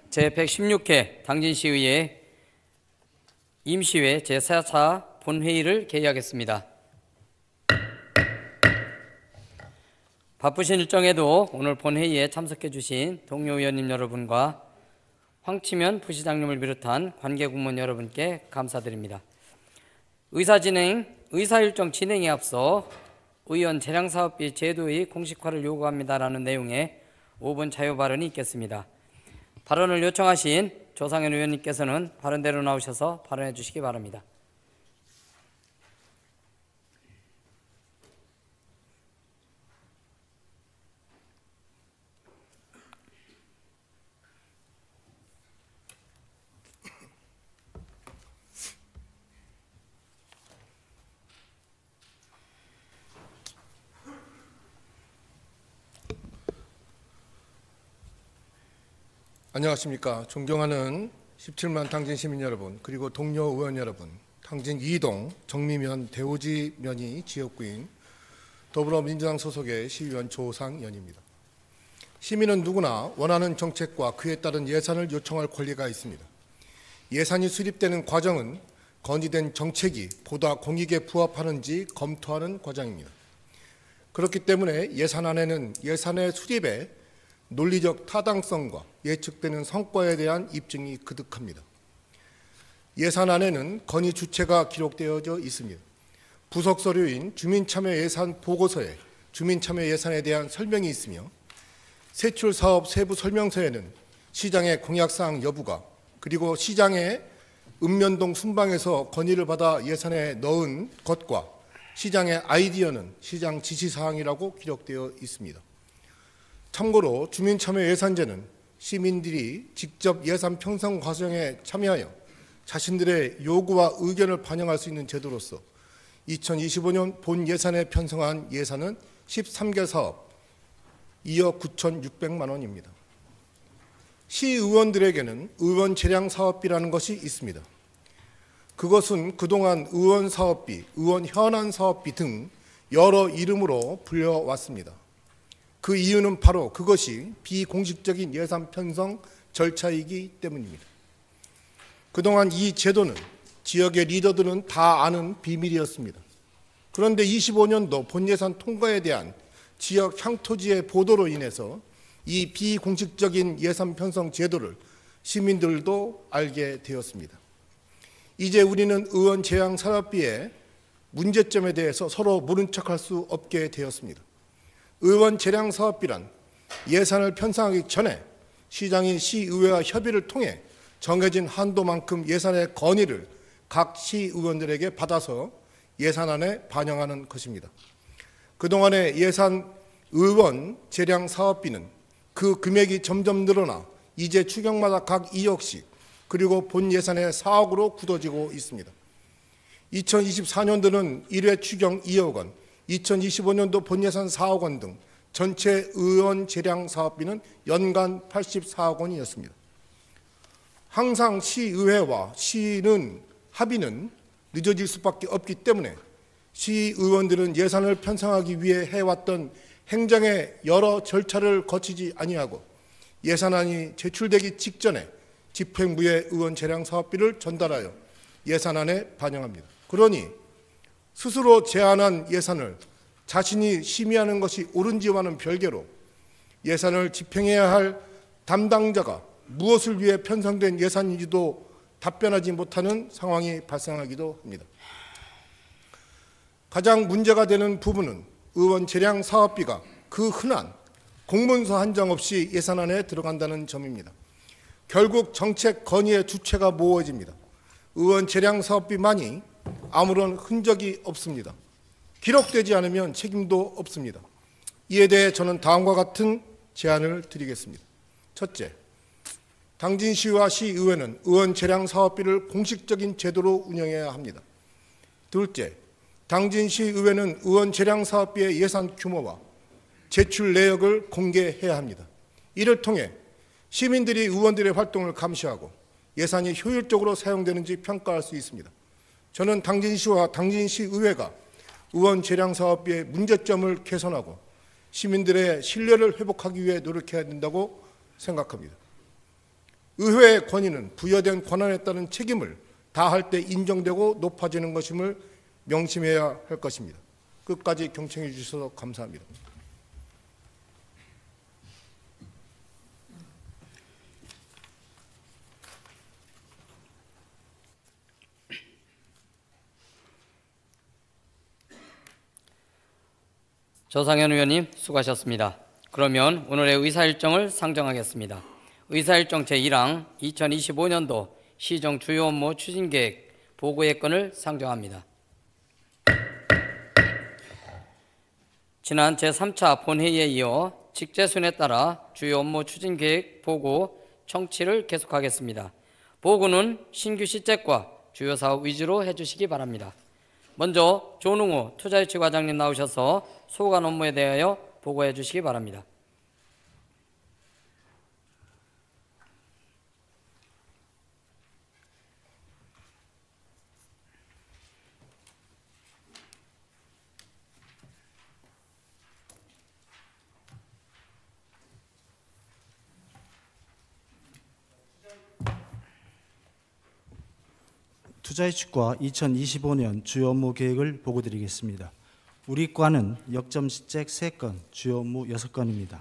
제116회 당진시의회 임시회 제4차 본회의를 개의하겠습니다. 바쁘신 일정에도 오늘 본회의에 참석해 주신 동료 의원님 여러분과 황치면 부시장님을 비롯한 관계공무원 여러분께 감사드립니다. 의사일정 진행에 앞서 의원 재량사업비 제도의 공식화를 요구합니다라는 내용의 5분 자유 발언이 있겠습니다. 발언을 요청하신 조상현 의원님께서는 발언대로 나오셔서 발언해 주시기 바랍니다. 안녕하십니까. 존경하는 17만 당진 시민 여러분, 그리고 동료 의원 여러분, 당진 2동 정미면 대오지 면이 지역구인 더불어민주당 소속의 시의원 조상현입니다. 시민은 누구나 원하는 정책과 그에 따른 예산을 요청할 권리가 있습니다. 예산이 수립되는 과정은 건의된 정책이 보다 공익에 부합하는지 검토하는 과정입니다. 그렇기 때문에 예산안에는 예산의 수립에 논리적 타당성과 예측되는 성과에 대한 입증이 그득합니다. 예산안에는 건의 주체가 기록되어져 있습니다. 부속 서류인 주민참여 예산 보고서에 주민참여 예산에 대한 설명이 있으며 세출사업 세부 설명서에는 시장의 공약사항 여부가, 그리고 시장의 읍면동 순방에서 건의를 받아 예산에 넣은 것과 시장의 아이디어는 시장 지시사항이라고 기록되어 있습니다. 참고로 주민참여 예산제는 시민들이 직접 예산 편성 과정에 참여하여 자신들의 요구와 의견을 반영할 수 있는 제도로서 2025년 본 예산에 편성한 예산은 13개 사업 2억 9,600만 원입니다. 시의원들에게는 의원 재량 사업비라는 것이 있습니다. 그것은 그동안 의원 사업비, 의원 현안 사업비 등 여러 이름으로 불려왔습니다. 그 이유는 바로 그것이 비공식적인 예산 편성 절차이기 때문입니다. 그동안 이 제도는 지역의 리더들은 다 아는 비밀이었습니다. 그런데 25년도 본예산 통과에 대한 지역 향토지의 보도로 인해서 이 비공식적인 예산 편성 제도를 시민들도 알게 되었습니다. 이제 우리는 의원 재량 사업비의 문제점에 대해서 서로 모른 척할 수 없게 되었습니다. 의원 재량 사업비란 예산을 편성하기 전에 시장이 시의회와 협의를 통해 정해진 한도만큼 예산의 건의를 각 시의원들에게 받아서 예산안에 반영하는 것입니다. 그동안의 예산 의원 재량 사업비는 그 금액이 점점 늘어나 이제 추경마다 각 2억씩, 그리고 본 예산의 4억으로 굳어지고 있습니다. 2024년도는 1회 추경 2억 원, 2025년도 본예산 4억 원 등 전체 의원 재량 사업비는 연간 84억 원이었습니다. 항상 시의회와 시는 합의는 늦어질 수밖에 없기 때문에 시의원들은 예산을 편성하기 위해 해왔던 행정의 여러 절차를 거치지 아니하고 예산안이 제출되기 직전에 집행부에 의원 재량 사업비를 전달하여 예산안에 반영합니다. 그러니 스스로 제안한 예산을 자신이 심의하는 것이 옳은지와는 별개로 예산을 집행해야 할 담당자가 무엇을 위해 편성된 예산인지도 답변하지 못하는 상황이 발생하기도 합니다. 가장 문제가 되는 부분은 의원 재량 사업비가 그 흔한 공문서 한 장 없이 예산안에 들어간다는 점입니다. 결국 정책 건의의 주체가 모호해집니다. 의원 재량 사업비만이 아무런 흔적이 없습니다. 기록되지 않으면 책임도 없습니다. 이에 대해 저는 다음과 같은 제안을 드리겠습니다. 첫째, 당진시와 시의회는 의원 재량 사업비를 공식적인 제도로 운영해야 합니다. 둘째, 당진시의회는 의원 재량 사업비의 예산 규모와 제출 내역을 공개해야 합니다. 이를 통해 시민들이 의원들의 활동을 감시하고 예산이 효율적으로 사용되는지 평가할 수 있습니다. 저는 당진시와 당진시의회가 의원 재량 사업비의 문제점을 개선하고 시민들의 신뢰를 회복하기 위해 노력해야 된다고 생각합니다. 의회의 권위는 부여된 권한에 따른 책임을 다할 때 인정되고 높아지는 것임을 명심해야 할 것입니다. 끝까지 경청해 주셔서 감사합니다. 조상현 의원님 수고하셨습니다. 그러면 오늘의 의사일정을 상정하겠습니다. 의사일정 제1항 2025년도 시정 주요 업무 추진계획 보고의 건을 상정합니다. 지난 제3차 본회의에 이어 직제순에 따라 주요 업무 추진계획 보고 청취를 계속하겠습니다. 보고는 신규 시책과 주요 사업 위주로 해주시기 바랍니다. 먼저 조능호 투자유치 과장님 나오셔서 소관 업무에 대하여 보고해 주시기 바랍니다. 투자유치과 2025년 주요 업무 계획을 보고드리겠습니다. 우리 과는 역점 시책 3건, 주요 업무 6건입니다.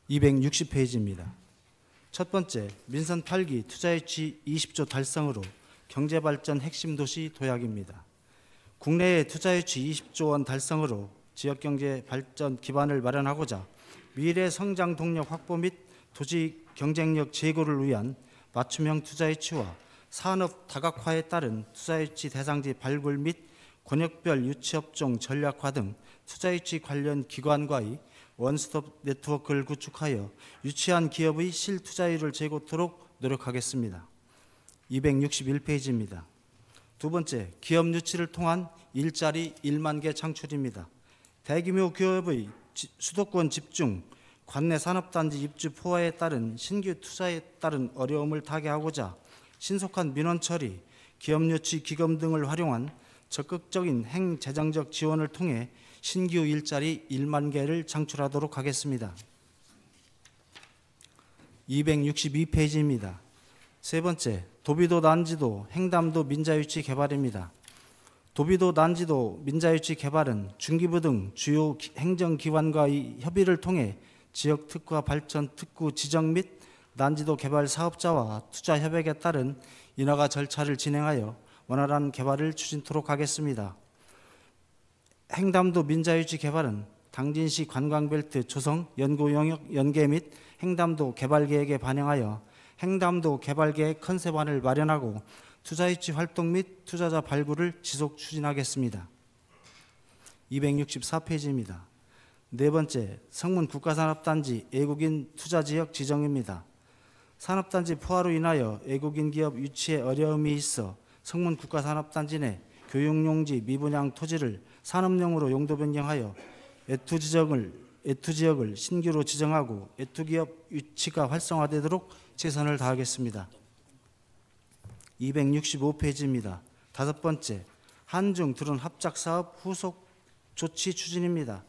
260페이지입니다. 첫 번째, 민선 8기 투자유치 20조 달성으로 경제발전 핵심 도시 도약입니다. 국내의 투자유치 20조 원 달성으로 지역경제 발전 기반을 마련하고자 미래 성장 동력 확보 및 도시 경쟁력 제고를 위한 맞춤형 투자유치와 산업 다각화에 따른 투자유치 대상지 발굴 및 권역별 유치업종 전략화 등 투자유치 관련 기관과의 원스톱 네트워크를 구축하여 유치한 기업의 실투자율을 제고토록 노력하겠습니다. 261페이지입니다. 두 번째, 기업 유치를 통한 일자리 1만 개 창출입니다. 대규모 기업의 수도권 집중, 관내 산업단지 입주 포화에 따른 신규 투자에 따른 어려움을 타개하고자 신속한 민원 처리, 기업 유치 기금 등을 활용한 적극적인 행재정적 지원을 통해 신규 일자리 1만 개를 창출하도록 하겠습니다. 262페이지입니다. 세 번째, 도비도 난지도 횡담도 민자유치 개발입니다. 도비도 난지도 민자유치 개발은 중기부 등 주요 행정기관과의 협의를 통해 지역 특화 발전 특구 지정 및 난지도 개발 사업자와 투자 협약에 따른 인허가 절차를 진행하여 원활한 개발을 추진토록 하겠습니다. 횡담도 민자유치 개발은 당진시 관광벨트 조성 연구 영역 연계 및 횡담도 개발 계획에 반영하여 횡담도 개발 계획 컨셉안을 마련하고 투자유치 활동 및 투자자 발굴을 지속 추진하겠습니다. 264페이지입니다. 네 번째, 성문 국가산업단지 애국인 투자지역 지정입니다. 산업단지 포화로 인하여 애국인 기업 유치에 어려움이 있어 성문 국가산업단지 내 교육용지 미분양 토지를 산업용으로 용도 변경하여 애투지역을 신규로 지정하고 애투기업 유치가 활성화되도록 최선을 다하겠습니다. 265페이지입니다. 다섯 번째, 한중 드론 합작사업 후속 조치 추진입니다.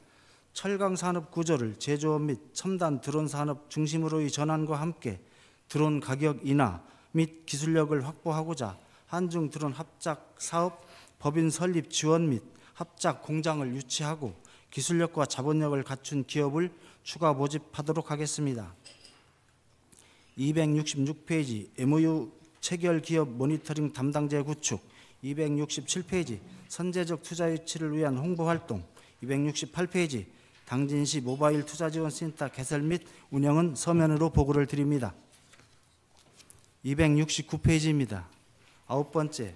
철강산업 구조를 제조업 및 첨단 드론 산업 중심으로의 전환과 함께 드론 가격 인하 및 기술력을 확보하고자 한중 드론 합작 사업 법인 설립 지원 및 합작 공장을 유치하고 기술력과 자본력을 갖춘 기업을 추가 모집하도록 하겠습니다. 266페이지 MOU 체결 기업 모니터링 담당제 구축, 267페이지 선제적 투자 유치를 위한 홍보 활동, 268페이지 당진시 모바일 투자지원센터 개설 및 운영은 서면으로 보고를 드립니다. 269페이지입니다. 아홉 번째,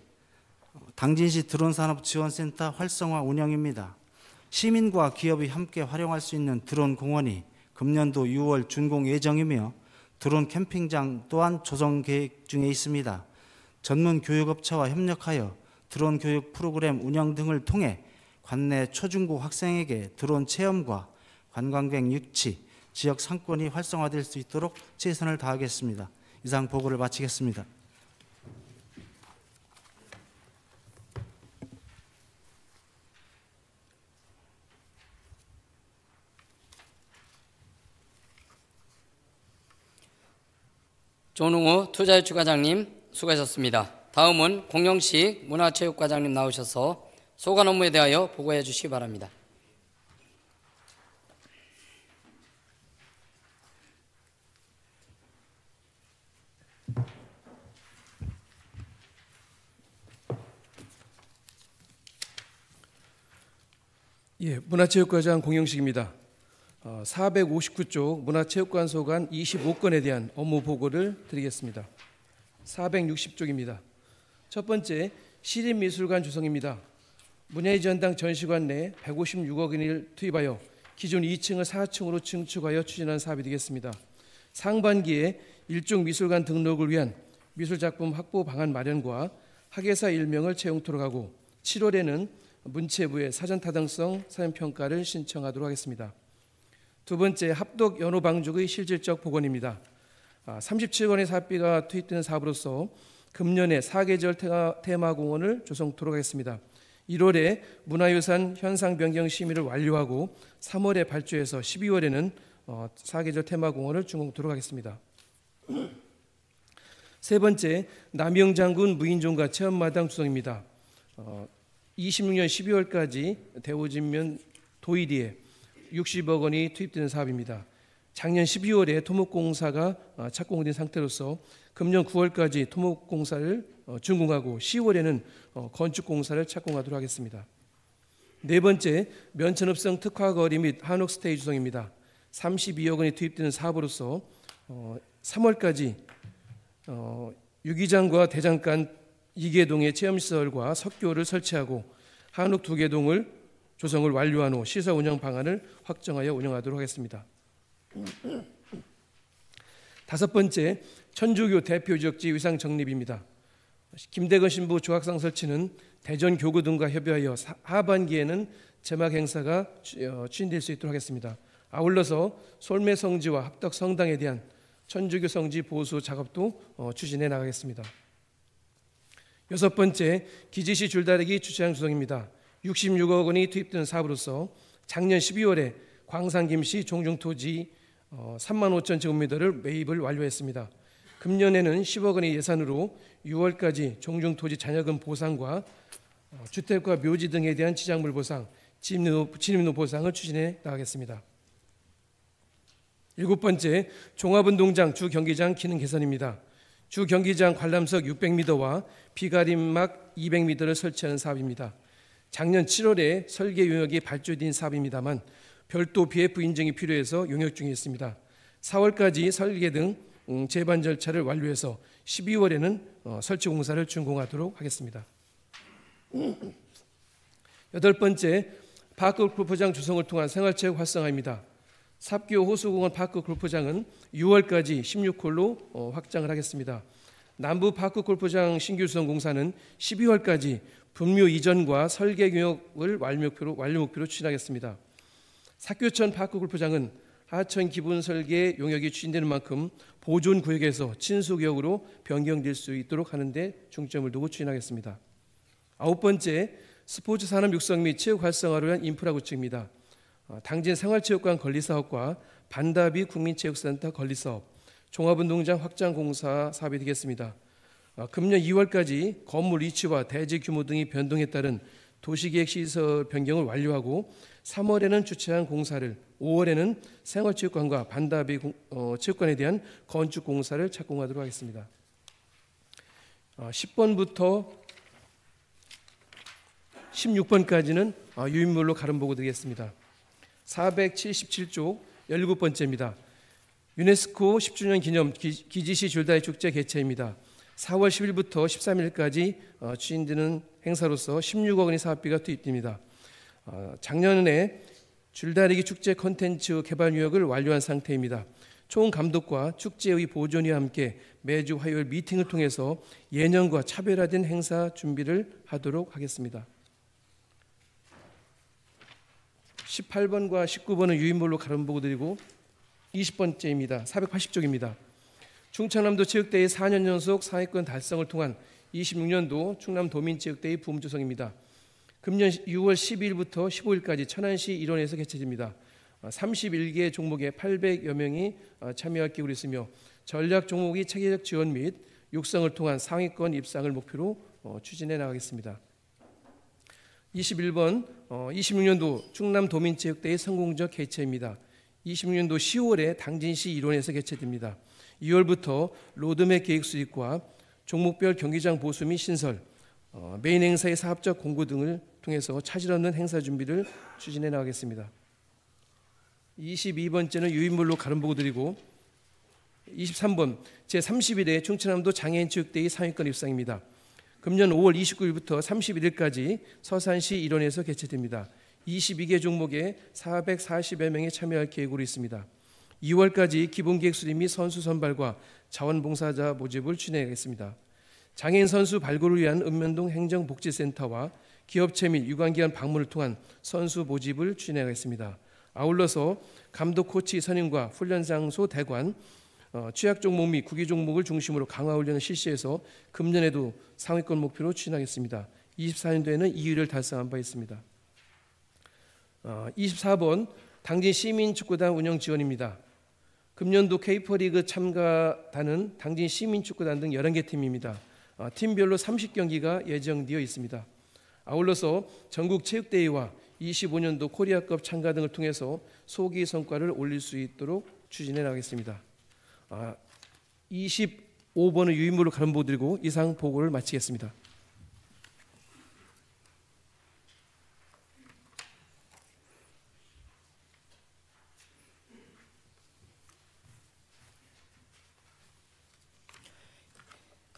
당진시 드론산업지원센터 활성화 운영입니다. 시민과 기업이 함께 활용할 수 있는 드론 공원이 금년도 6월 준공 예정이며 드론 캠핑장 또한 조성 계획 중에 있습니다. 전문 교육업체와 협력하여 드론 교육 프로그램 운영 등을 통해 관내 초중고 학생에게 드론 체험과 관광객 유치, 지역 상권이 활성화될 수 있도록 최선을 다하겠습니다. 이상 보고를 마치겠습니다. 조능우 투자유치과장님 수고하셨습니다. 다음은 공영식 문화체육과장님 나오셔서 소관 업무에 대하여 보고해 주시기 바랍니다. 예, 문화체육과장 공영식입니다. 459쪽 문화체육관 소관 25건에 대한 업무 보고를 드리겠습니다. 460쪽입니다. 첫 번째, 시립미술관 주성입니다. 문예의 전당 전시관 내 156억 원을 투입하여 기존 2층을 4층으로 증축하여 추진한 사업이 되겠습니다. 상반기에 일종 미술관 등록을 위한 미술작품 확보 방안 마련과 학예사 1명을 채용토록 하고 7월에는 문체부에 사전타당성 사전평가를 신청하도록 하겠습니다. 두 번째, 합독 연호방죽의 실질적 복원입니다. 37건의 사업비가 투입되는 사업으로서 금년에 사계절 테마공원을 조성토록 하겠습니다. 1월에 문화유산 현상 변경 심의를 완료하고 3월에 발주해서 12월에는 사계절 테마공원을 준공토록 하겠습니다. 세 번째, 남영장군 무인종가 체험마당 주성입니다. 26년 12월까지 대오진면 도의리에 60억 원이 투입되는 사업입니다. 작년 12월에 토목공사가 착공된 상태로서 금년 9월까지 토목공사를 준공하고 10월에는 건축공사를 착공하도록 하겠습니다. 네 번째, 면천읍성 특화거리 및 한옥스테이 주성입니다. 32억 원이 투입되는 사업으로서 3월까지 유기장과 대장간 2개동의 체험시설과 석교를 설치하고 한옥 2개동을 조성을 완료한 후 시설 운영 방안을 확정하여 운영하도록 하겠습니다. 다섯 번째, 천주교 대표 지역지 위상 정립입니다. 김대건 신부 조각상 설치는 대전 교구 등과 협의하여 하반기에는 제막 행사가 추진될 수 있도록 하겠습니다. 아울러서 솔매 성지와 합덕 성당에 대한 천주교 성지 보수 작업도 추진해 나가겠습니다. 여섯 번째, 기지시 줄다리기 주차장 조성입니다. 66억 원이 투입되는 사업으로서 작년 12월에 광산김씨 종중토지 3만 5천 제곱미터를 매입을 완료했습니다. 금년에는 10억 원의 예산으로 6월까지 종중토지 잔여금 보상과 주택과 묘지 등에 대한 지작물 보상, 진입로 보상을 추진해 나가겠습니다. 일곱 번째, 종합운동장 주경기장 기능 개선입니다. 주경기장 관람석 600m와 비가림막 200m를 설치하는 사업입니다. 작년 7월에 설계 용역이 발주된 사업입니다만 별도 BF 인증이 필요해서 용역 중에 있습니다. 4월까지 설계 등 제반 절차를 완료해서 12월에는 설치 공사를 준공하도록 하겠습니다. 여덟 번째, 파크 골프장 주성을 통한 생활체육 활성화입니다. 삽교 호수공원 파크 골프장은 6월까지 16홀로 확장을 하겠습니다. 남부 파크 골프장 신규 수성 공사는 12월까지 분묘 이전과 설계 용역을 완료 목표로 추진하겠습니다. 삭교천 파크 골프장은 하천 기본 설계 용역이 추진되는 만큼 보존 구역에서 친수 구역으로 변경될 수 있도록 하는 데 중점을 두고 추진하겠습니다. 아홉 번째, 스포츠 산업 육성 및 체육 활성화를 위한 인프라 구축입니다. 당진 생활체육관 건립사업과 반다비 국민체육센터 건립사업, 종합운동장 확장공사 사업이 되겠습니다. 금년 2월까지 건물 위치와 대지 규모 등이 변동에 따른 도시계획 시설 변경을 완료하고 3월에는 주차장 공사를, 5월에는 생활체육관과 반다비 체육관에 대한 건축 공사를 착공하도록 하겠습니다. 10번부터 16번까지는 유인물로 가름 보고 드리겠습니다. 477쪽 17번째입니다. 유네스코 10주년 기념 기지시 줄다리 축제 개최입니다. 4월 10일부터 13일까지 추진되는 행사로서 16억 원의 사업비가 투입됩니다. 작년에 줄다리기 축제 콘텐츠 개발 유역을 완료한 상태입니다. 총 감독과 축제의 보존과 함께 매주 화요일 미팅을 통해서 예년과 차별화된 행사 준비를 하도록 하겠습니다. 18번과 19번은 유인물로 가름 보고 드리고 20번째입니다. 480쪽입니다. 충청남도 체육대회 4년 연속 상위권 달성을 통한 26년도 충남도민체육대회 부음조성입니다. 금년 6월 12일부터 15일까지 천안시 일원에서 개최됩니다. 31개 종목에 800여 명이 참여할 기울이 있으며 전략 종목의 체계적 지원 및 육성을 통한 상위권 입상을 목표로 추진해 나가겠습니다. 21번 26년도 충남도민체육대회 성공적 개최입니다. 26년도 10월에 당진시 일원에서 개최됩니다. 2월부터 로드맵 계획 수립과 종목별 경기장 보수 및 신설, 메인 행사의 사업적 공고 등을 통해서 차질 없는 행사 준비를 추진해 나가겠습니다. 22번째는 유인물로 가름 보고 드리고 23번 제31회 충청남도 장애인체육대회 상위권 입상입니다. 금년 5월 29일부터 31일까지 서산시 일원에서 개최됩니다. 22개 종목에 440여 명이 참여할 계획으로 있습니다. 2월까지 기본계획 수립 및 선수 선발과 자원봉사자 모집을 추진하겠습니다. 장애인 선수 발굴을 위한 읍면동 행정복지센터와 기업체 및 유관기관 방문을 통한 선수 모집을 추진하겠습니다. 아울러서 감독 코치 선임과 훈련장소 대관, 취약 종목 및 구기 종목을 중심으로 강화 훈련을 실시해서 금년에도 상위권 목표로 추진하겠습니다. 24년도에는 2위를 달성한 바 있습니다. 24번 당진 시민축구단 운영 지원입니다. 금년도 K4리그 참가단은 당진 시민축구단 등 11개 팀입니다. 팀별로 30경기가 예정되어 있습니다. 아울러서 전국체육대회와 25년도 코리아컵 참가 등을 통해서 소기 성과를 올릴 수 있도록 추진해 나가겠습니다. 25번은 유인물로 가름 보고 드리고 이상 보고를 마치겠습니다.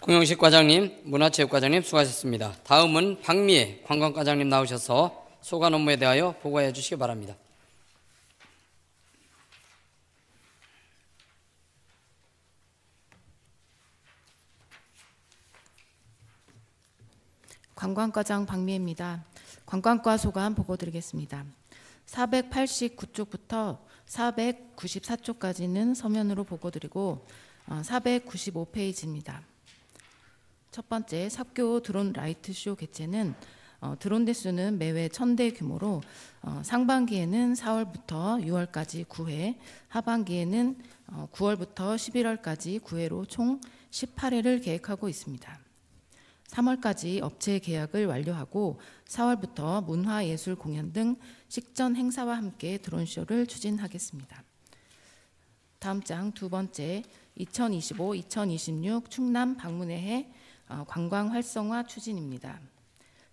공영식 과장님, 문화체육과장님 수고하셨습니다. 다음은 박미애 관광과장님 나오셔서 소관 업무에 대하여 보고해 주시기 바랍니다. 관광과장 박미애입니다. 관광과 소관 보고 드리겠습니다. 489쪽부터 494쪽까지는 서면으로 보고 드리고 495페이지입니다. 첫 번째, 삽교 드론 라이트쇼 개최는 드론 대수는 매회 1000대 규모로 상반기에는 4월부터 6월까지 9회, 하반기에는 9월부터 11월까지 9회로 총 18회를 계획하고 있습니다. 3월까지 업체 계약을 완료하고 4월부터 문화예술 공연 등 식전 행사와 함께 드론쇼를 추진하겠습니다. 다음 장 두 번째, 2025-2026 충남 방문회 관광 활성화 추진입니다.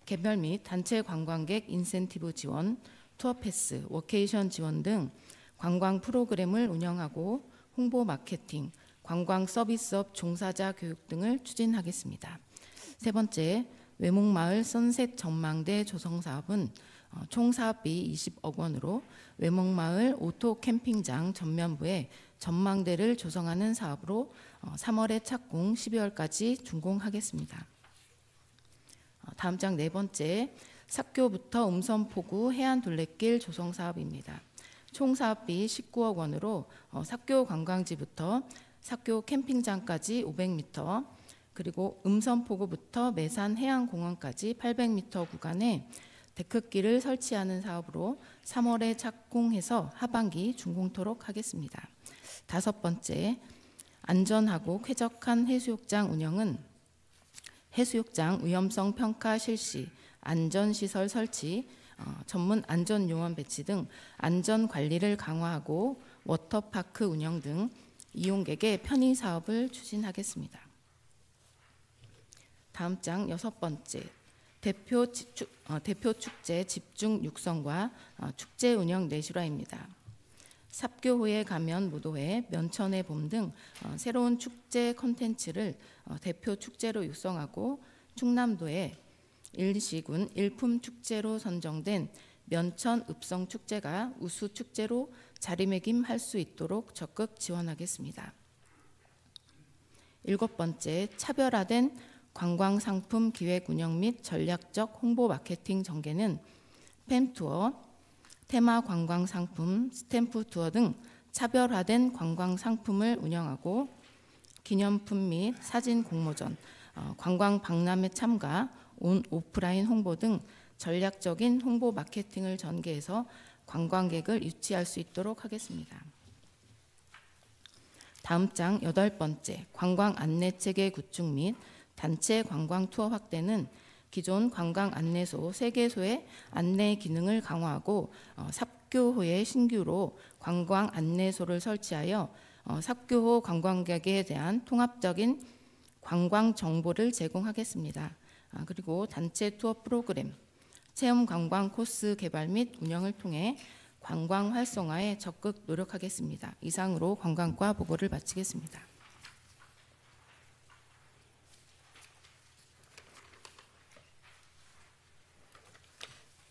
개별 및 단체 관광객 인센티브 지원, 투어 패스, 워케이션 지원 등 관광 프로그램을 운영하고 홍보 마케팅, 관광 서비스업 종사자 교육 등을 추진하겠습니다. 세 번째, 외목마을 선셋 전망대 조성 사업은 총 사업비 20억 원으로 외목마을 오토 캠핑장 전면부에 전망대를 조성하는 사업으로 3월에 착공, 12월까지 준공하겠습니다. 다음 장 네 번째, 삽교부터 음선포구 해안둘레길 조성 사업입니다. 총 사업비 19억 원으로 삽교 관광지부터 삽교 캠핑장까지 500m, 그리고 음선포구부터 매산 해양공원까지 800m 구간에 데크길을 설치하는 사업으로 3월에 착공해서 하반기 준공토록 하겠습니다. 다섯 번째, 안전하고 쾌적한 해수욕장 운영은 해수욕장 위험성 평가 실시, 안전시설 설치, 전문 안전요원 배치 등 안전관리를 강화하고 워터파크 운영 등 이용객의 편의 사업을 추진하겠습니다. 다음 장 여섯 번째, 대표 축제 집중 육성과 축제 운영 내실화입니다. 삽교호의 가면 무도회, 면천의 봄 등 새로운 축제 콘텐츠를 대표 축제로 육성하고 충남도의 일시군 일품 축제로 선정된 면천 읍성 축제가 우수 축제로 자리매김할 수 있도록 적극 지원하겠습니다. 일곱 번째, 차별화된 관광 상품 기획 운영 및 전략적 홍보 마케팅 전개는 팸투어, 테마 관광 상품, 스탬프 투어 등 차별화된 관광 상품을 운영하고 기념품 및 사진 공모전, 관광 박람회 참가, 오프라인 홍보 등 전략적인 홍보 마케팅을 전개해서 관광객을 유치할 수 있도록 하겠습니다. 다음 장 8번째, 관광 안내 체계 구축 및 단체 관광 투어 확대는 기존 관광 안내소 3개소의 안내 기능을 강화하고 삽교호에 신규로 관광 안내소를 설치하여 삽교호 관광객에 대한 통합적인 관광 정보를 제공하겠습니다. 그리고 단체 투어 프로그램, 체험 관광 코스 개발 및 운영을 통해 관광 활성화에 적극 노력하겠습니다. 이상으로 관광과 보고를 마치겠습니다.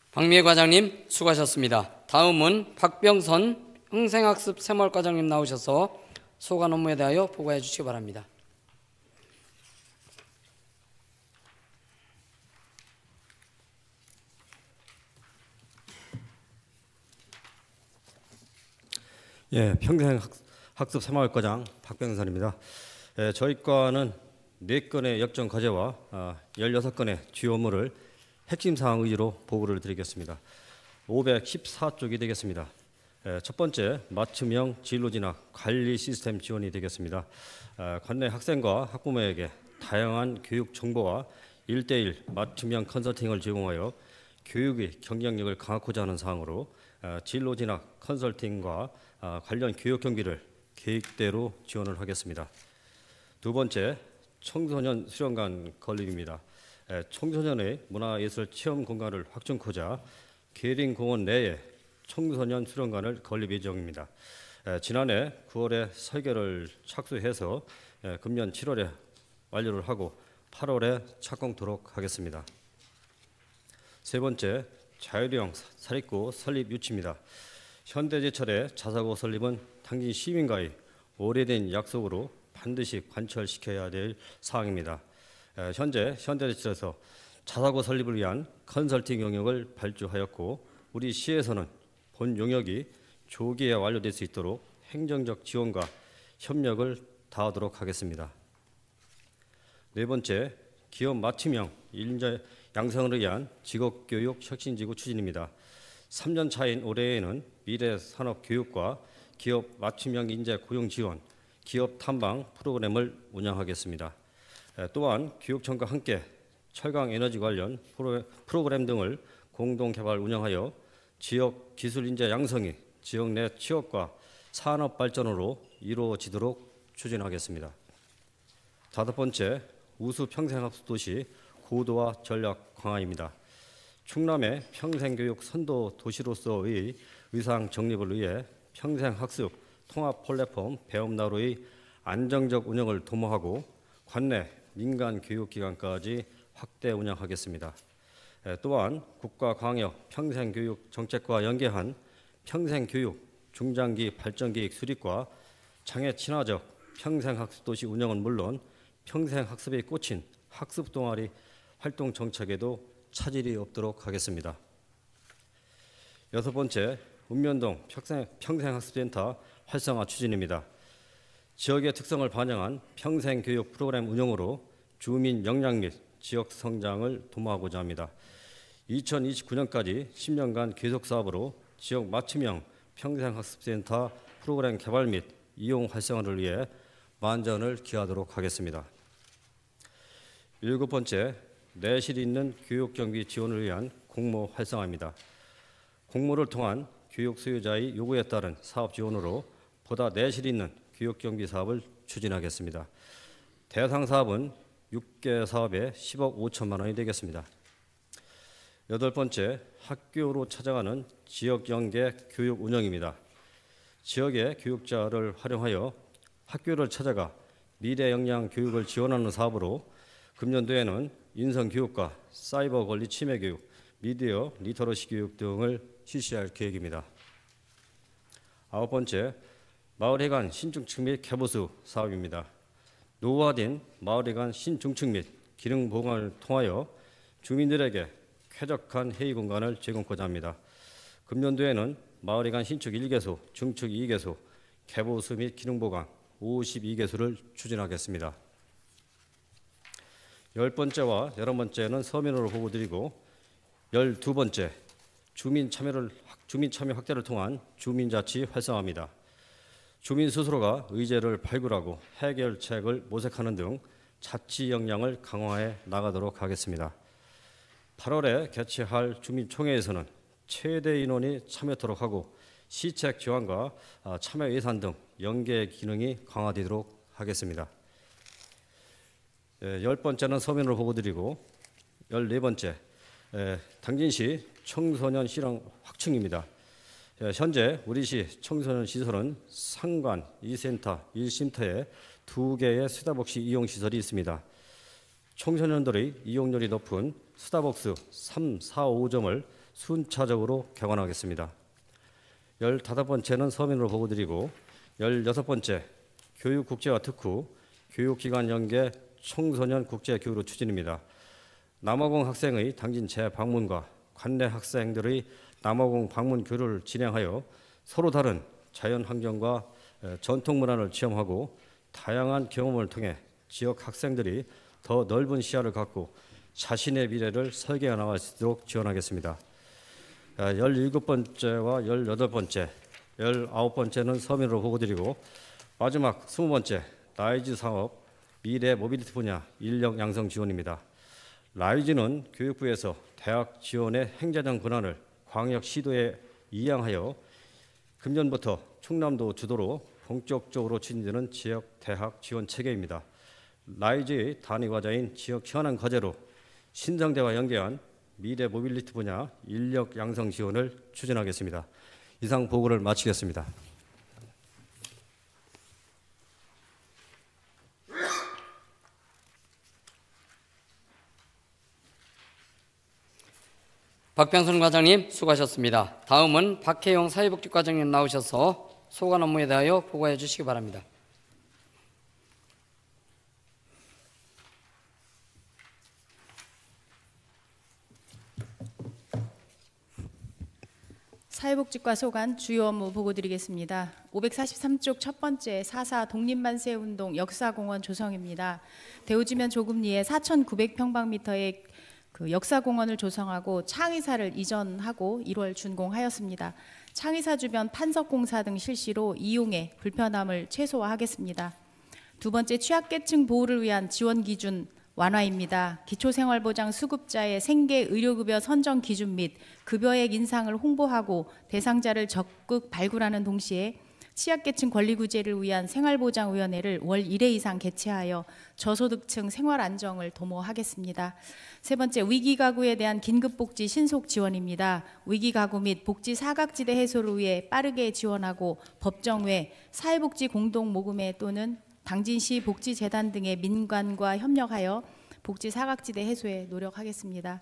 박미애 과장님 수고하셨습니다. 다음은 박병선 평생학습 새마을과장님 나오셔서 소관 업무에 대하여 보고해 주시기 바랍니다. 예, 평생학습 새마을과장 박병선입니다. 저희 과는 4건의 역전 과제와 16건의 주요 업무를 핵심 사항 위주로 보고를 드리겠습니다. 514쪽이 되겠습니다. 첫 번째, 맞춤형 진로 진학 관리 시스템 지원이 되겠습니다. 관내 학생과 학부모에게 다양한 교육 정보와 1:1 맞춤형 컨설팅을 제공하여 교육의 경쟁력을 강화하고자 하는 사항으로 진로 진학 컨설팅과 관련 교육 경비를 계획대로 지원을 하겠습니다. 두 번째, 청소년 수련관 건립입니다. 청소년의 문화예술 체험 공간을 확충하고자 계림공원 내에 청소년 수련관을 건립 예정입니다. 지난해 9월에 설계를 착수해서 금년 7월에 완료를 하고 8월에 착공토록 하겠습니다. 세 번째, 자율형 사립고 설립 유치입니다. 현대제철의 자사고 설립은 당진 시민과의 오래된 약속으로 반드시 관철시켜야 될 사항입니다. 현재 현대제철에서 자사고 설립을 위한 컨설팅 영역을 발주하였고 우리 시에서는 본 영역이 조기에 완료될 수 있도록 행정적 지원과 협력을 다하도록 하겠습니다. 네 번째, 기업 맞춤형 인재 양성을 위한 직업교육 혁신지구 추진입니다. 3년 차인 올해에는 미래산업교육과 기업 맞춤형 인재 고용 지원, 기업 탐방 프로그램을 운영하겠습니다. 또한 교육청과 함께 철강 에너지 관련 프로그램 등을 공동 개발 운영하여 지역 기술 인재 양성이 지역 내 취업과 산업 발전으로 이루어지도록 추진하겠습니다. 다섯 번째, 우수 평생학습 도시 고도화 전략 강화입니다. 충남의 평생교육 선도 도시로서의 의상 정립을 위해 평생학습 통합 플랫폼 배움나루의 안정적 운영을 도모하고 관내 민간 교육기관까지 확대 운영하겠습니다. 또한 국가광역 평생교육 정책과 연계한 평생교육 중장기 발전계획 수립과 장애 친화적 평생학습도시 운영은 물론 평생학습에 꽂힌 학습동아리 활동 정책에도 차질이 없도록 하겠습니다. 여섯 번째, 읍면동 평생학습센터 활성화 추진입니다. 지역의 특성을 반영한 평생교육 프로그램 운영으로 주민 역량 및 지역 성장을 도모하고자 합니다. 2029년까지 10년간 계속 사업으로 지역 맞춤형 평생학습센터 프로그램 개발 및 이용 활성화를 위해 만전을 기하도록 하겠습니다. 일곱 번째, 내실 있는 교육 경비 지원을 위한 공모 활성화입니다. 공모를 통한 교육 수요자의 요구에 따른 사업 지원으로 보다 내실 있는 교육 경비 사업을 추진하겠습니다. 대상 사업은 6개 사업에 10억 5천만 원이 되겠습니다. 여덟 번째, 학교로 찾아가는 지역 연계 교육 운영입니다. 지역의 교육자를 활용하여 학교를 찾아가 미래 역량 교육을 지원하는 사업으로 금년도에는 인성 교육과 사이버 권리 침해 교육, 미디어 리터러시 교육 등을 실시할 계획입니다. 아홉 번째, 마을회관 신중축 및 개보수 사업입니다. 노후화된 마을회관 신중축 및 기능 보강을 통하여 주민들에게 쾌적한 회의 공간을 제공하고자 합니다. 금년도에는 마을회관 신축 1개소, 중축 2개소, 개보수 및 기능 보강 52개소를 추진하겠습니다. 10번째와 11번째는 서면으로 보고드리고 12번째, 주민 참여 확대를 통한 주민자치 활성화입니다. 주민 스스로가 의제를 발굴하고 해결책을 모색하는 등 자치 역량을 강화해 나가도록 하겠습니다. 8월에 개최할 주민총회에서는 최대 인원이 참여토록 하고 시책 지원과 참여 예산 등 연계 기능이 강화되도록 하겠습니다. 10번째는 서면으로 보고드리고 14번째 당진시 청소년 실황 확충입니다. 현재 우리시 청소년 시설은 상관, 2센터, 1쉼터에 2개의 스타벅스 이용시설이 있습니다. 청소년들의 이용률이 높은 스타벅스 3, 4, 5점을 순차적으로 개관하겠습니다. 15번째는 서면으로 보고드리고 16번째 교육국제화 특후 교육기관 연계 청소년 국제교류 추진입니다. 남아공 학생의 당진 재방문과 관내 학생들의 남아공 방문 교류를 진행하여 서로 다른 자연 환경과 전통 문화를 체험하고 다양한 경험을 통해 지역 학생들이 더 넓은 시야를 갖고 자신의 미래를 설계해 나갈 수 있도록 지원하겠습니다. 17번째와 18번째, 19번째는 서면으로 보고드리고 마지막 20번째 라이즈 사업 미래 모빌리티 분야 인력 양성 지원입니다. 라이즈는 교육부에서 대학 지원의 행정적 권한을 광역시도에 이양하여 금년부터 충남도 주도로 본격적으로 추진되는 지역 대학 지원 체계입니다. 라이즈의 단위 과제인 지역 현안 과제로 신성대와 연계한 미래 모빌리티 분야 인력 양성 지원을 추진하겠습니다. 이상 보고를 마치겠습니다. 박병선 과장님 수고하셨습니다. 다음은 박혜용 사회복지과장님 나오셔서 소관 업무에 대하여 보고해 주시기 바랍니다. 사회복지과 소관 주요 업무 보고드리겠습니다. 543쪽 첫 번째 4.4 독립만세운동 역사공원 조성입니다. 대우지면 조금리에 4,900평방미터의 역사공원을 조성하고 창의사를 이전하고 1월 준공하였습니다. 창의사 주변 판석공사 등 실시로 이용에 불편함을 최소화하겠습니다. 두 번째 취약계층 보호를 위한 지원 기준 완화입니다. 기초생활보장 수급자의 생계 의료급여 선정 기준 및 급여액 인상을 홍보하고 대상자를 적극 발굴하는 동시에 취약계층 권리구제를 위한 생활보장위원회를 월 1회 이상 개최하여 저소득층 생활안정을 도모하겠습니다. 세 번째, 위기가구에 대한 긴급복지 신속 지원입니다. 위기가구 및 복지 사각지대 해소를 위해 빠르게 지원하고 법정 외 사회복지 공동모금회 또는 당진시 복지재단 등의 민관과 협력하여 복지 사각지대 해소에 노력하겠습니다.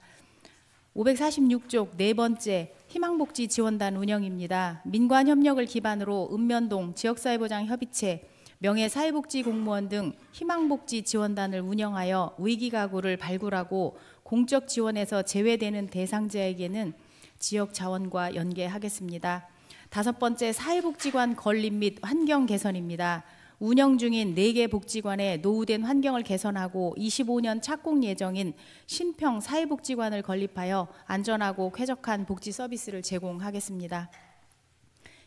546쪽 네 번째 희망복지 지원단 운영입니다. 민관 협력을 기반으로 읍면동 지역사회보장협의체, 명예사회복지공무원 등 희망복지 지원단을 운영하여 위기가구를 발굴하고 공적 지원에서 제외되는 대상자에게는 지역 자원과 연계하겠습니다. 다섯 번째 사회복지관 건립 및 환경 개선입니다. 운영 중인 4개 복지관의 노후된 환경을 개선하고 25년 착공 예정인 신평 사회복지관을 건립하여 안전하고 쾌적한 복지 서비스를 제공하겠습니다.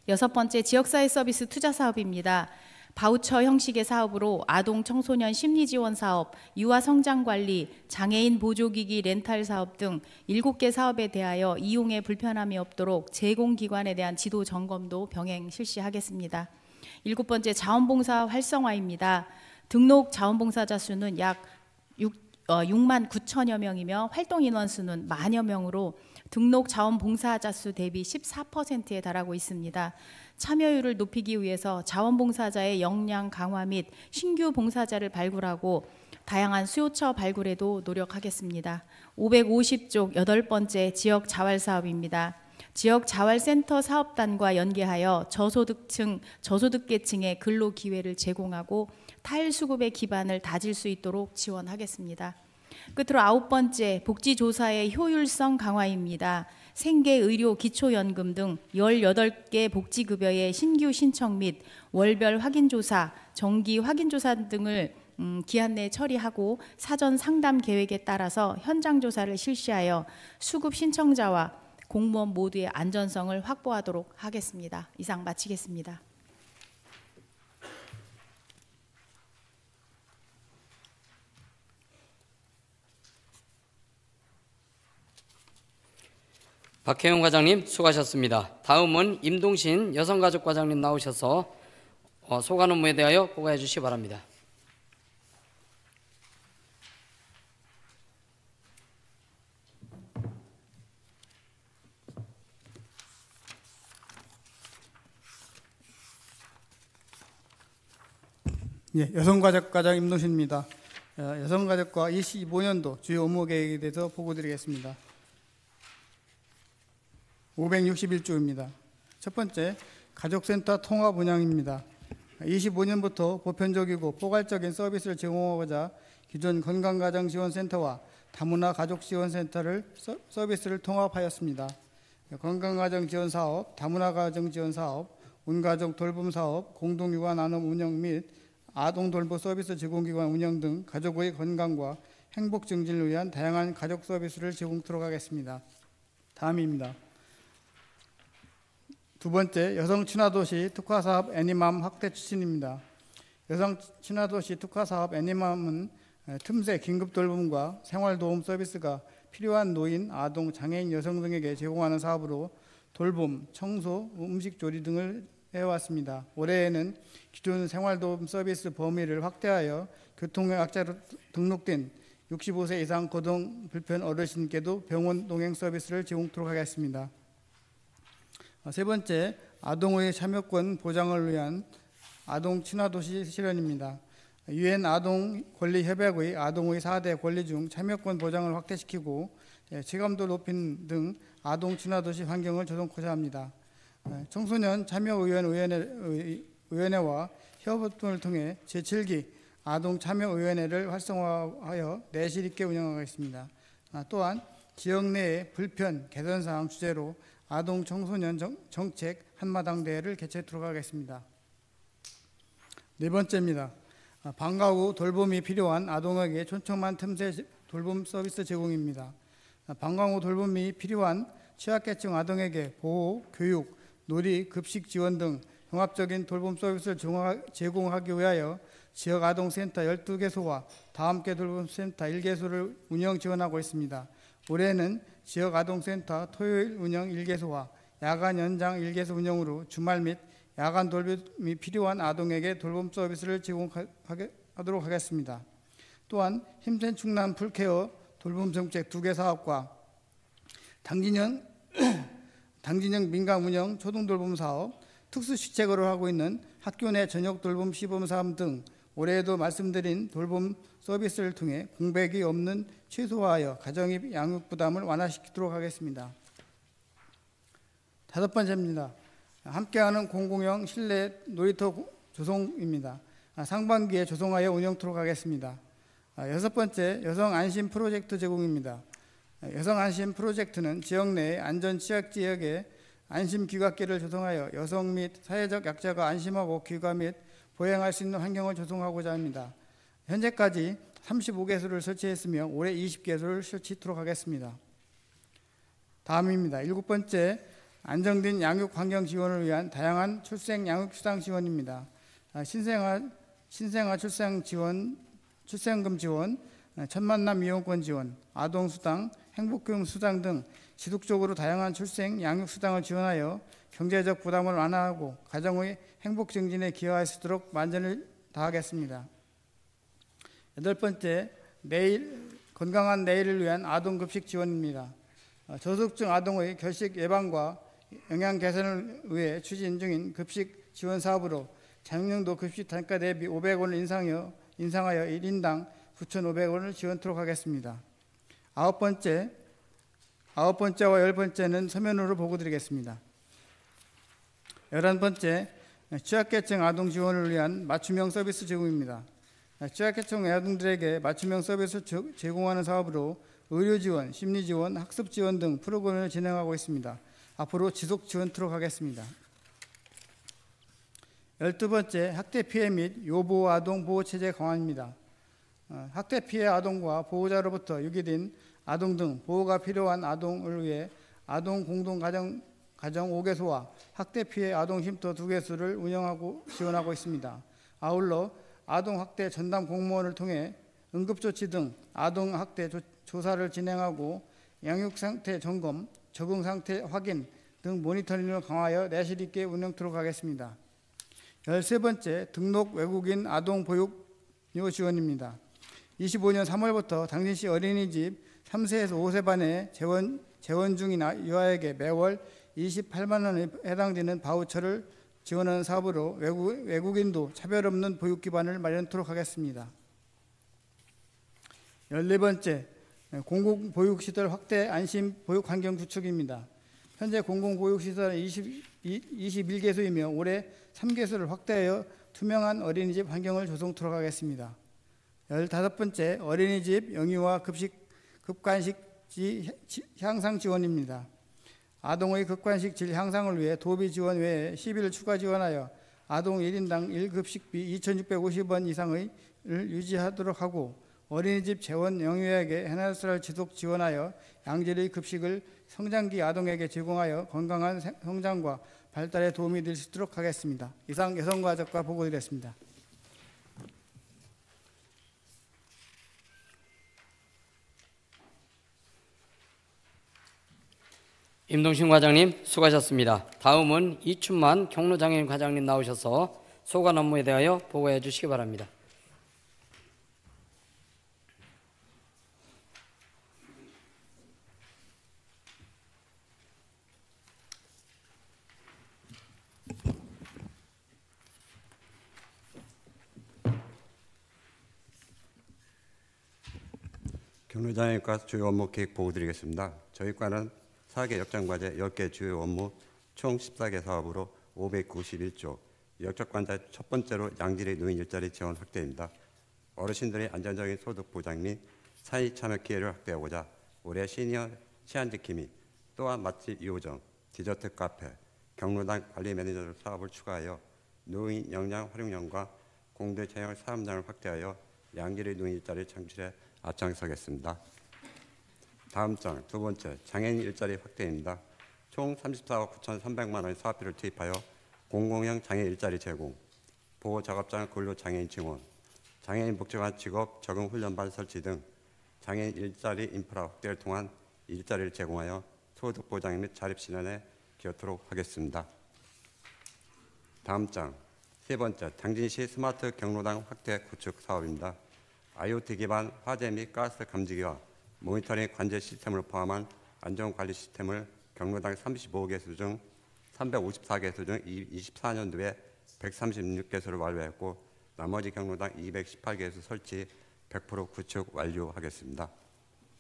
여섯 번째 지역사회 서비스 투자 사업입니다. 바우처 형식의 사업으로 아동 청소년 심리지원 사업, 유아 성장관리, 장애인 보조기기 렌탈 사업 등 7개 사업에 대하여 이용에 불편함이 없도록 제공기관에 대한 지도 점검도 병행 실시하겠습니다. 7번째 자원봉사 활성화입니다. 등록 자원봉사자 수는 약 6만 9천여 명이며 활동 인원 수는 만여 명으로 등록 자원봉사자 수 대비 14%에 달하고 있습니다. 참여율을 높이기 위해서 자원봉사자의 역량 강화 및 신규 봉사자를 발굴하고 다양한 수요처 발굴에도 노력하겠습니다. 550쪽 8번째 지역 자활사업입니다. 지역 자활센터 사업단과 연계하여 저소득계층의 근로 기회를 제공하고 탈수급의 기반을 다질 수 있도록 지원하겠습니다. 끝으로 9번째 복지조사의 효율성 강화입니다. 생계의료 기초연금 등 18개 복지급여의 신규 신청 및 월별 확인조사, 정기 확인조사 등을 기한 내에 처리하고 사전 상담 계획에 따라서 현장조사를 실시하여 수급 신청자와 공무원 모두의 안전성을 확보하도록 하겠습니다. 이상 마치겠습니다. 박혜영 과장님 수고하셨습니다. 다음은 임동신 여성가족과장님 나오셔서 소관 업무에 대하여 보고해 주시기 바랍니다. 예, 여성가족과장 임동신입니다. 여성가족과 25년도 주요 업무 계획에 대해서 보고드리겠습니다. 561조입니다. 첫 번째, 가족센터 통합 운영입니다. 25년부터 보편적이고 포괄적인 서비스를 제공하고자 기존 건강가정지원센터와 다문화 가족지원센터를 서비스를 통합하였습니다. 건강가정지원사업, 다문화가정지원사업, 온가족 돌봄사업, 공동육아 나눔 운영 및 아동돌보 서비스 제공기관 운영 등 가족의 건강과 행복 증진을 위한 다양한 가족 서비스를 제공토록 하겠습니다. 다음입니다. 두 번째, 여성친화도시 특화사업 애니맘 확대 추진입니다. 여성친화도시 특화사업 애니맘은 틈새 긴급돌봄과 생활도움 서비스가 필요한 노인, 아동, 장애인 여성 등에게 제공하는 사업으로 돌봄, 청소, 음식조리 등을 해왔습니다. 올해에는 기존 생활도움 서비스 범위를 확대하여 교통약자로 등록된 65세 이상 거동 불편 어르신께도 병원 동행 서비스를 제공토록 하겠습니다. 세 번째, 아동의 참여권 보장을 위한 아동 친화도시 실현입니다. 유엔 아동 권리 협약의 아동의 4대 권리 중 참여권 보장을 확대시키고 체감도 높이는 등 아동 친화도시 환경을 조성하고자 합니다. 청소년 참여의원회와 협업 등을 통해 제7기 아동 참여의원회를 활성화하여 내실 있게 운영하겠습니다. 또한 지역 내의 불편 개선사항 주제로 아동 청소년 정책 한마당 대회를 개최하도록 하겠습니다. 네 번째입니다. 방과 후 돌봄이 필요한 아동에게 촘촘한 틈새 돌봄 서비스 제공입니다. 방과 후 돌봄이 필요한 취약계층 아동에게 보호, 교육, 놀이, 급식 지원 등 종합적인 돌봄 서비스를 제공하기 위하여 지역 아동센터 12개소와 다함께 돌봄센터 1개소를 운영 지원하고 있습니다. 올해는 지역 아동센터 토요일 운영 1개소와 야간 연장 1개소 운영으로 주말 및 야간 돌봄이 필요한 아동에게 돌봄 서비스를 제공하도록 하겠습니다. 또한 힘센 충남 풀케어 돌봄 정책 2개 사업과 당진형 민간 운영 초등돌봄 사업, 특수시책으로 하고 있는 학교 내 저녁 돌봄 시범 사업 등 올해에도 말씀드린 돌봄 서비스를 통해 공백이 없는 최소화하여 가정의 양육 부담을 완화시키도록 하겠습니다. 다섯 번째입니다. 함께하는 공공형 실내 놀이터 조성입니다. 상반기에 조성하여 운영토록 하겠습니다. 여섯 번째, 여성 안심 프로젝트 제공입니다. 여성 안심 프로젝트는 지역 내 안전 취약 지역에 안심 귀갓길을 조성하여 여성 및 사회적 약자가 안심하고 귀가 및 보행할 수 있는 환경을 조성하고자 합니다. 현재까지 35개소를 설치했으며 올해 20개소를 설치하도록 하겠습니다. 다음입니다. 일곱 번째, 안정된 양육 환경 지원을 위한 다양한 출생 양육 수당 지원입니다. 신생아 출생금 지원, 첫 만남 이용권 지원, 아동 수당, 행복교육 수당 등 지속적으로 다양한 출생 양육 수당을 지원하여 경제적 부담을 완화하고 가정의 행복 증진에 기여할 수 있도록 만전을 다하겠습니다. 여덟 번째, 건강한 내일을 위한 아동 급식 지원입니다. 저소득층 아동의 결식 예방과 영양 개선을 위해 추진 중인 급식 지원 사업으로 작년도 급식 단가 대비 500원을 인상하여 1인당 9,500원을 지원토록 하겠습니다. 아홉 번째와 열 번째는 서면으로 보고드리겠습니다. 11번째, 취약계층 아동 지원을 위한 맞춤형 서비스 제공입니다. 취약계층 아동들에게 맞춤형 서비스 제공하는 사업으로 의료 지원, 심리 지원, 학습 지원 등 프로그램을 진행하고 있습니다. 앞으로 지속 지원토록 하겠습니다. 12번째, 학대 피해 및 요보 아동 보호 체제 강화입니다. 학대 피해 아동과 보호자로부터 유기된 아동 등 보호가 필요한 아동을 위해 아동 공동 가정 5개소와 학대 피해 아동 쉼터 2개소를 운영하고 지원하고 있습니다. 아울러 아동 학대 전담 공무원을 통해 응급조치 등 아동 학대 조사를 진행하고 양육 상태 점검, 적응 상태 확인 등 모니터링을 강화하여 내실 있게 운영토록 하겠습니다. 13번째, 등록 외국인 아동 보육료 지원입니다. 25년 3월부터 당진시 어린이집 3세에서 5세 반의 재원 중인 유아에게 매월 28만 원에 해당되는 바우처를 지원하는 사업으로 외국인도 차별 없는 보육 기반을 마련토록 하겠습니다. 14번째, 공공보육시설 확대 안심 보육 환경 구축입니다. 현재 공공보육시설은 21개소이며 올해 3개소를 확대하여 투명한 어린이집 환경을 조성토록 하겠습니다. 15번째, 어린이집 영유아 급간식 향상 지원입니다. 아동의 급간식 질 향상을 위해 도비 지원 외에 10일 추가 지원하여 아동 1인당 1급식비 2,650원 이상을 유지하도록 하고 어린이집 재원 영유아에게 해나스를 지속 지원하여 양질의 급식을 성장기 아동에게 제공하여 건강한 성장과 발달에 도움이 될 수 있도록 하겠습니다. 이상 여성가족과 보고드렸습니다. 임동신 과장님 수고하셨습니다. 다음은 이춘만 경로장애인 과장님 나오셔서 소관 업무에 대하여 보고해 주시기 바랍니다. 경로장애인과 주요 업무 계획 보고 드리겠습니다. 저희 과는 4개 역장과제 10개 주요 업무 총 14개 사업으로 591조, 역적관자 첫 번째로 양질의 노인 일자리 지원 확대입니다. 어르신들의 안정적인 소득 보장 및 사회 참여 기회를 확대하고자 올해 시니어 치안지킴이 및 또한 맛집 2호점, 디저트 카페, 경로당 관리 매니저 사업을 추가하여 노인 역량 활용량과 공대 채용 사업량을 확대하여 양질의 노인 일자리 창출에 앞장서겠습니다. 다음 장 두 번째, 장애인 일자리 확대입니다. 총 34억 9,300만 원의 사업비를 투입하여 공공형 장애 일자리 제공, 보호작업장 근로장애인 지원, 장애인 복지관 직업 적응 훈련반 설치 등 장애인 일자리 인프라 확대를 통한 일자리를 제공하여 소득 보장 및 자립 실현에 기여토록 하겠습니다. 다음 장 세 번째, 당진시 스마트 경로당 확대 구축 사업입니다. IoT 기반 화재 및 가스 감지기와 모니터링 관제 시스템을 포함한 안전관리 시스템을 경로당 35개소 중 354개소 중 24년도에 136개소를 완료했고 나머지 경로당 218개소 설치 100% 구축 완료하겠습니다.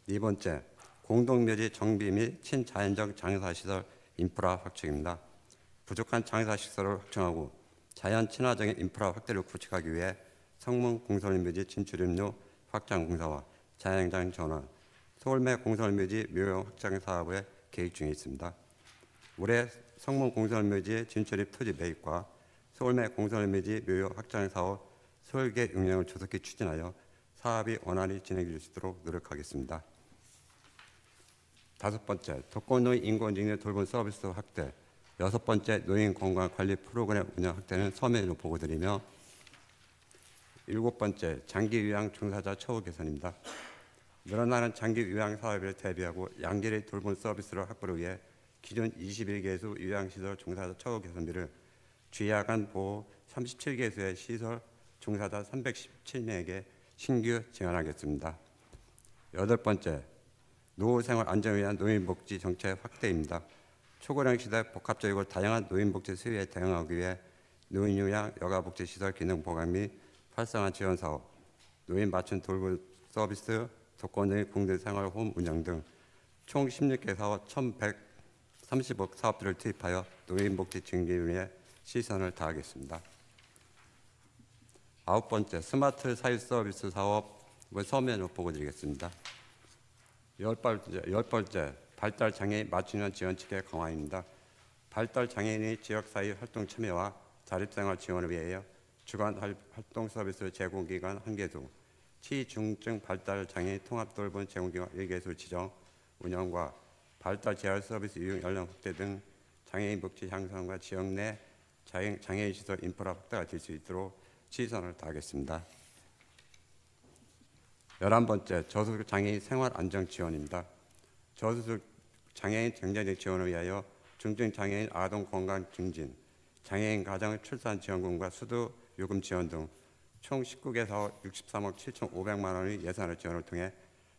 네 번째, 공동묘지 정비 및 친자연적 장사시설 인프라 확충입니다. 부족한 장사시설을 확충하고 자연 친화적인 인프라 확대를 구축하기 위해 성문 공설묘지 진출입로 확장 공사와 자연장 전환, 서울매 공설묘지 묘용 확장 사업에 계획 중에 있습니다. 올해 성문 공설묘지 진출입 토지 매입과 서울매 공설묘지 묘용 확장 사업 설계 용역을 조속히 추진하여 사업이 원활히 진행될 수 있도록 노력하겠습니다. 다섯 번째, 독거노인 인권직료 돌봄 서비스 확대. 여섯 번째, 노인 건강 관리 프로그램 운영 확대는 서면으로 보고드리며 일곱 번째, 장기 요양 종사자 처우 개선입니다. 늘어나는 장기 요양 사업을 대비하고 양질의 돌봄 서비스를 확보를 위해 기존 21개소 요양시설 종사자 처우 개선비를 주야간 보호 37개소의 시설 종사자 317명에게 신규 지원하겠습니다. 여덟 번째, 노후생활 안정을 위한 노인복지 정책 확대입니다. 초고령 시대 복합적이고 다양한 노인복지 수요에 대응하기 위해 노인요양 여가복지시설 기능 보강 및 활성화 지원 사업, 노인 맞춤 돌봄 서비스, 독거노인 공동생활홈 운영 등 총 16개 사업 1,130억 사업들을 투입하여 노인복지 증진을 위해 시선을 다하겠습니다. 아홉 번째, 스마트 사회 서비스 사업을 서면으로 보고드리겠습니다. 열 번째, 발달장애인 맞춤형 지원체계 강화입니다. 발달장애인의 지역사회 활동 참여와 자립생활 지원을 위하여 주간 활동 서비스 제공기관 1개소, 치중증 발달장애인 통합돌봄 제공기관 1개소 지정, 운영과 발달 재활 서비스 이용 연령 확대 등 장애인 복지 향상과 지역 내 장애인 시설 인프라 확대가 될 수 있도록 시선을 다하겠습니다. 11번째, 저소득 장애인 생활 안정 지원입니다. 저소득 장애인 경제적 지원을 위하여 중증장애인 아동 건강 증진, 장애인 가정 출산 지원금과 수도 요금 지원 등 총 19개 사업 63억 7,500만 원의 예산을 지원을 통해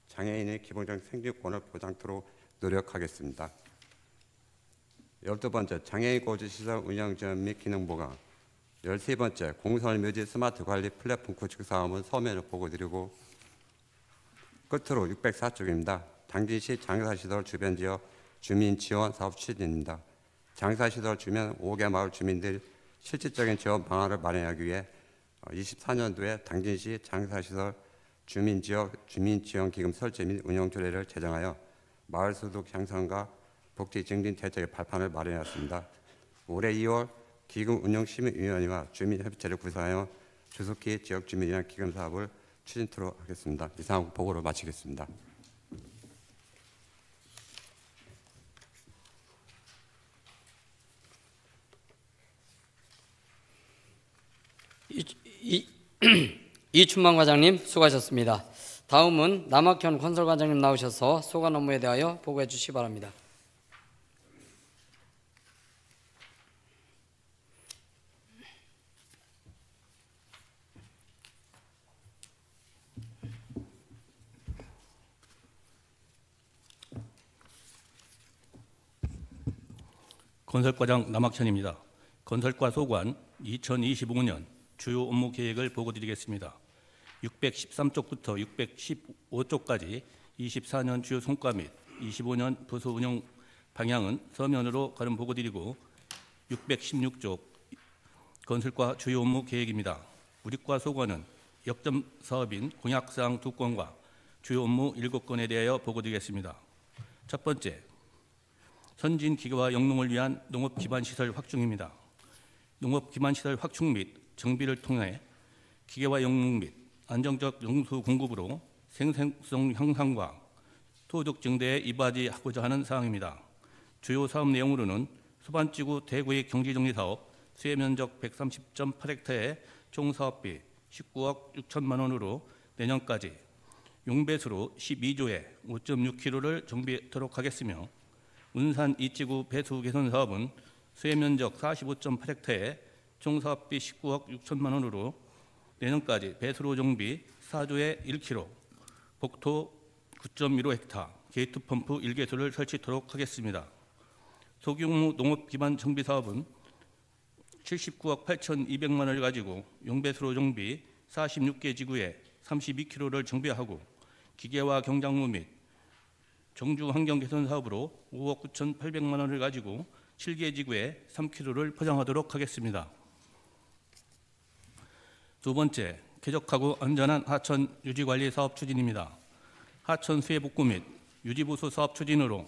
장애인의 기본적 생존권을 보장토록 노력하겠습니다. 12번째, 장애인 거주시설 운영 지원 및 기능 보강. 13번째, 공설 묘지 스마트 관리 플랫폼 구축 사업은 서면으로 보고드리고, 끝으로 604쪽입니다. 당진시 장사시설 주변 지역 주민 지원 사업 추진입니다. 장사시설 주변 5개 마을 주민들 실질적인 지원 방안을 마련하기 위해 24년도에 당진시 장사시설 주민지역 주민지원기금 설치 및 운영 조례를 제정하여 마을 소득 향상과 복지 증진 대책의 발판을 마련하였습니다. 올해 2월 기금 운영 시민위원회와 주민협의체를 구성하여 조속히 지역 주민이랑 기금 사업을 추진토록 하겠습니다. 이상 보고를 마치겠습니다. 이춘만 과장님 수고하셨습니다. 다음은 남학현 건설 과장님 나오셔서 소관 업무에 대하여 보고해 주시기 바랍니다. 건설과장 남학현입니다. 건설과 소관 2025년 주요 업무 계획을 보고드리겠습니다. 613쪽부터 615쪽까지 24년 주요 성과 및 25년 부서 운영 방향은 서면으로 가름 보고드리고 616쪽 건설과 주요 업무 계획입니다. 우리과 소관은 역점 사업인 공약사항 2건과 주요 업무 7건에 대하여 보고드리겠습니다. 첫 번째, 선진 기계와 영농을 위한 농업 기반 시설 확충입니다. 농업 기반 시설 확충 및 정비를 통해 기계와 영농 및 안정적 용수 공급으로 생산성 향상과 소득 증대에 이바지하고자 하는 사항입니다. 주요 사업 내용으로는 소반지구 대구의 경지정리 사업 수혜 면적 130.8헥타의 총 사업비 19억 6천만 원으로 내년까지 용배수로 12조에 5.6km를 정비하도록 하겠으며, 운산 이지구 배수 개선 사업은 수혜 면적 45.8헥타의 총 사업비 19억 6천만 원으로 내년까지 배수로 정비 4조에 1km, 복토 9.15헥타, 게이트 펌프 1개소를 설치토록 하겠습니다. 소규모 농업 기반 정비 사업은 79억 8,200만 원을 가지고 용배수로 정비 46개 지구에 32km를 정비하고, 기계와 경작무 및 정주 환경 개선 사업으로 5억 9,800만 원을 가지고 7개 지구에 3km를 포장하도록 하겠습니다. 두 번째, 쾌적하고 안전한 하천 유지관리 사업 추진입니다. 하천 수해 복구 및 유지보수 사업 추진으로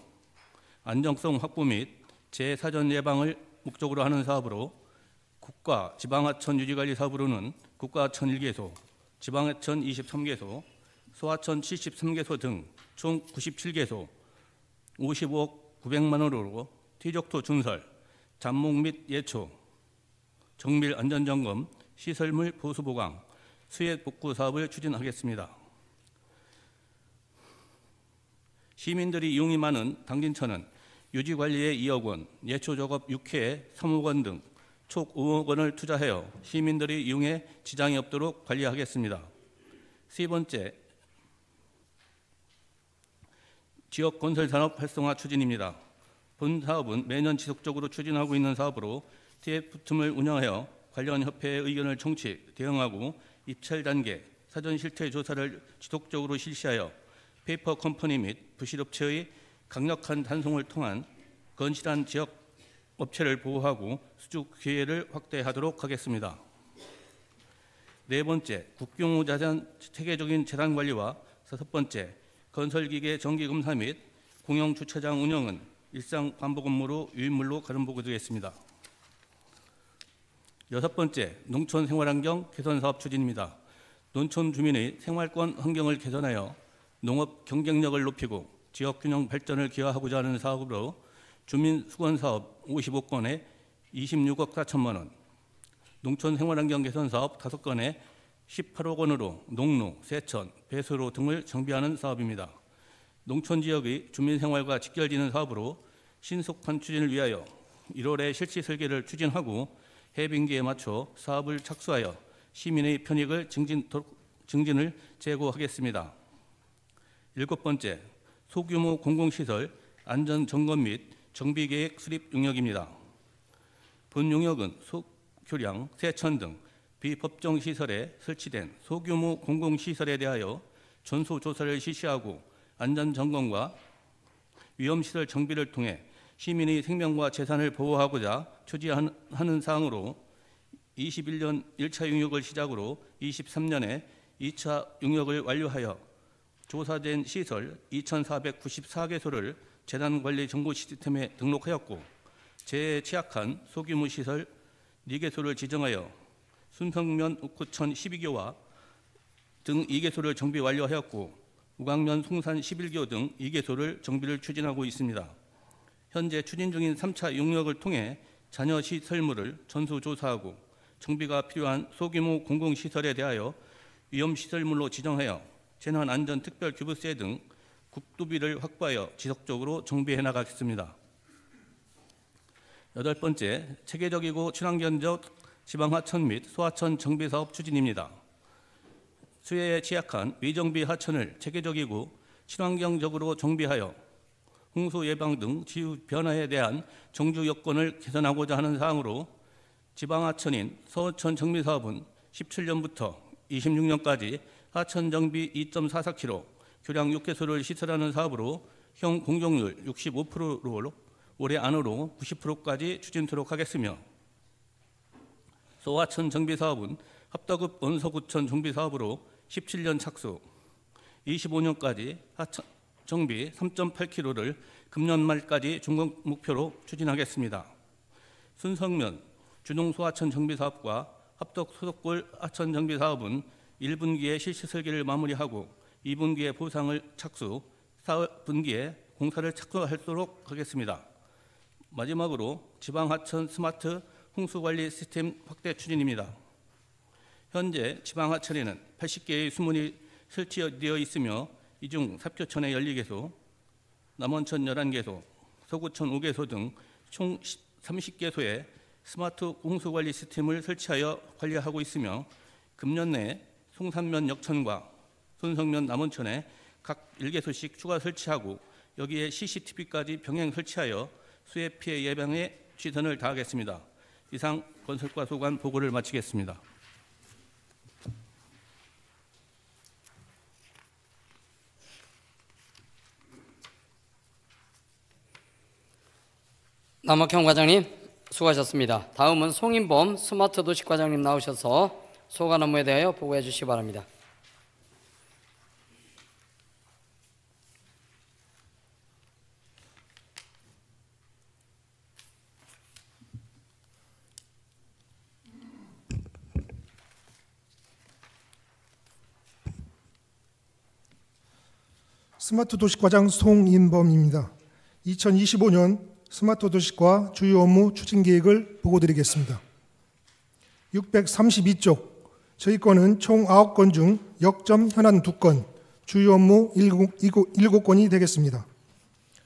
안정성 확보 및 재사전 예방을 목적으로 하는 사업으로 국가 지방하천 유지관리 사업으로는 국가하천 1개소, 지방하천 23개소, 소하천 73개소 등 총 97개소 55억 900만 원으로 퇴적토 준설, 잠목 및 예초, 정밀 안전점검, 시설물 보수 보강, 수해 복구 사업을 추진하겠습니다. 시민들이 이용이 많은 당진천은 유지관리에 2억 원, 예초 작업 6회에 3억 원 등 총 5억 원을 투자하여 시민들이 이용에 지장이 없도록 관리하겠습니다. 세 번째, 지역 건설 산업 활성화 추진입니다. 본 사업은 매년 지속적으로 추진하고 있는 사업으로 TF 틈을 운영하여 관련 협회의 의견을 청취, 대응하고 입찰 단계, 사전 실태 조사를 지속적으로 실시하여 페이퍼 컴퍼니 및 부실업체의 강력한 단속을 통한 건실한 지역 업체를 보호하고 수주 기회를 확대하도록 하겠습니다. 네 번째, 국경 자산 체계적인 재산 관리와 다섯 번째, 건설기계 정기 검사 및 공영 주차장 운영은 일상 반복 업무로 유인물로 가름 보고드리겠습니다. 여섯 번째, 농촌 생활환경 개선 사업 추진입니다. 농촌 주민의 생활권 환경을 개선하여 농업 경쟁력을 높이고 지역 균형 발전을 기여하고자 하는 사업으로 주민 수건 사업 55건에 26억 4천만 원, 농촌 생활환경 개선 사업 5건에 18억 원으로 농로, 세천, 배수로 등을 정비하는 사업입니다. 농촌 지역의 주민 생활과 직결되는 사업으로 신속한 추진을 위하여 1월에 실시 설계를 추진하고 해빙기에 맞춰 사업을 착수하여 시민의 편익을 증진을 제고하겠습니다. 7번째, 소규모 공공시설 안전 점검 및 정비 계획 수립 용역입니다. 본 용역은 소교량, 세천 등 비법정 시설에 설치된 소규모 공공시설에 대하여 전수조사를 실시하고 안전점검과 위험시설 정비를 통해 시민의 생명과 재산을 보호하고자 추진하는 사항으로 21년 1차 용역을 시작으로 23년에 2차 용역을 완료하여 조사된 시설 2,494개소를 재난관리정보 시스템에 등록하였고 재해에 취약한 소규모 시설 4개소를 지정하여 순성면 옥구천 12교와 등 2개소를 정비 완료하였고 우광면 송산 11교 등 2개소를 정비를 추진하고 있습니다. 현재 추진 중인 3차 용역을 통해 잔여 시설물을 전수조사하고 정비가 필요한 소규모 공공시설에 대하여 위험시설물로 지정하여 재난안전특별교부세 등 국도비를 확보하여 지속적으로 정비해 나가겠습니다. 8번째, 체계적이고 친환경적 지방하천 및 소하천 정비사업 추진입니다. 수해에 취약한 미정비 하천을 체계적이고 친환경적으로 정비하여 홍수 예방 등 기후 변화에 대한 정주 여건을 개선하고자 하는 사항으로 지방하천인 서하천 정비사업은 17년부터 26년까지 하천 정비 2.44km, 교량 6개소를 시설하는 사업으로 형 공정률 65%로 올해 안으로 90%까지 추진토록 하겠으며 소하천 정비사업은 합덕읍 원서구천 정비사업으로 17년 착수, 25년까지 하천 정비 3.8km를 금년 말까지 중간 목표로 추진하겠습니다. 순성면 주농소하천 정비사업과 합덕 소속골 하천 정비사업은 1분기에 실시 설계를 마무리하고 2분기에 보상을 착수, 4분기에 공사를 착수하도록 하겠습니다. 마지막으로 지방하천 스마트 홍수관리 시스템 확대 추진입니다. 현재 지방하천에는 80개의 수문이 설치되어 있으며 이 중 삽교천에 12개소, 남원천 11개소, 서구천 5개소 등 총 30개소에 스마트 홍수관리 시스템을 설치하여 관리하고 있으며 금년 내 송산면 역천과 손성면 남원천에 각 1개소씩 추가 설치하고 여기에 CCTV까지 병행 설치하여 수해 피해 예방에 최선을 다하겠습니다. 이상 건설과 소관 보고를 마치겠습니다. 남학형 과장님 수고하셨습니다. 다음은 송인범 스마트 도시 과장님 나오셔서 소관 업무에 대하여 보고해 주시기 바랍니다. 스마트 도시과장 송인범입니다. 2025년 스마트 도시과 주요 업무 추진 계획을 보고드리겠습니다. 632쪽, 저희 건은 총 9건 중 역점 현안 2건, 주요 업무 7건이 되겠습니다.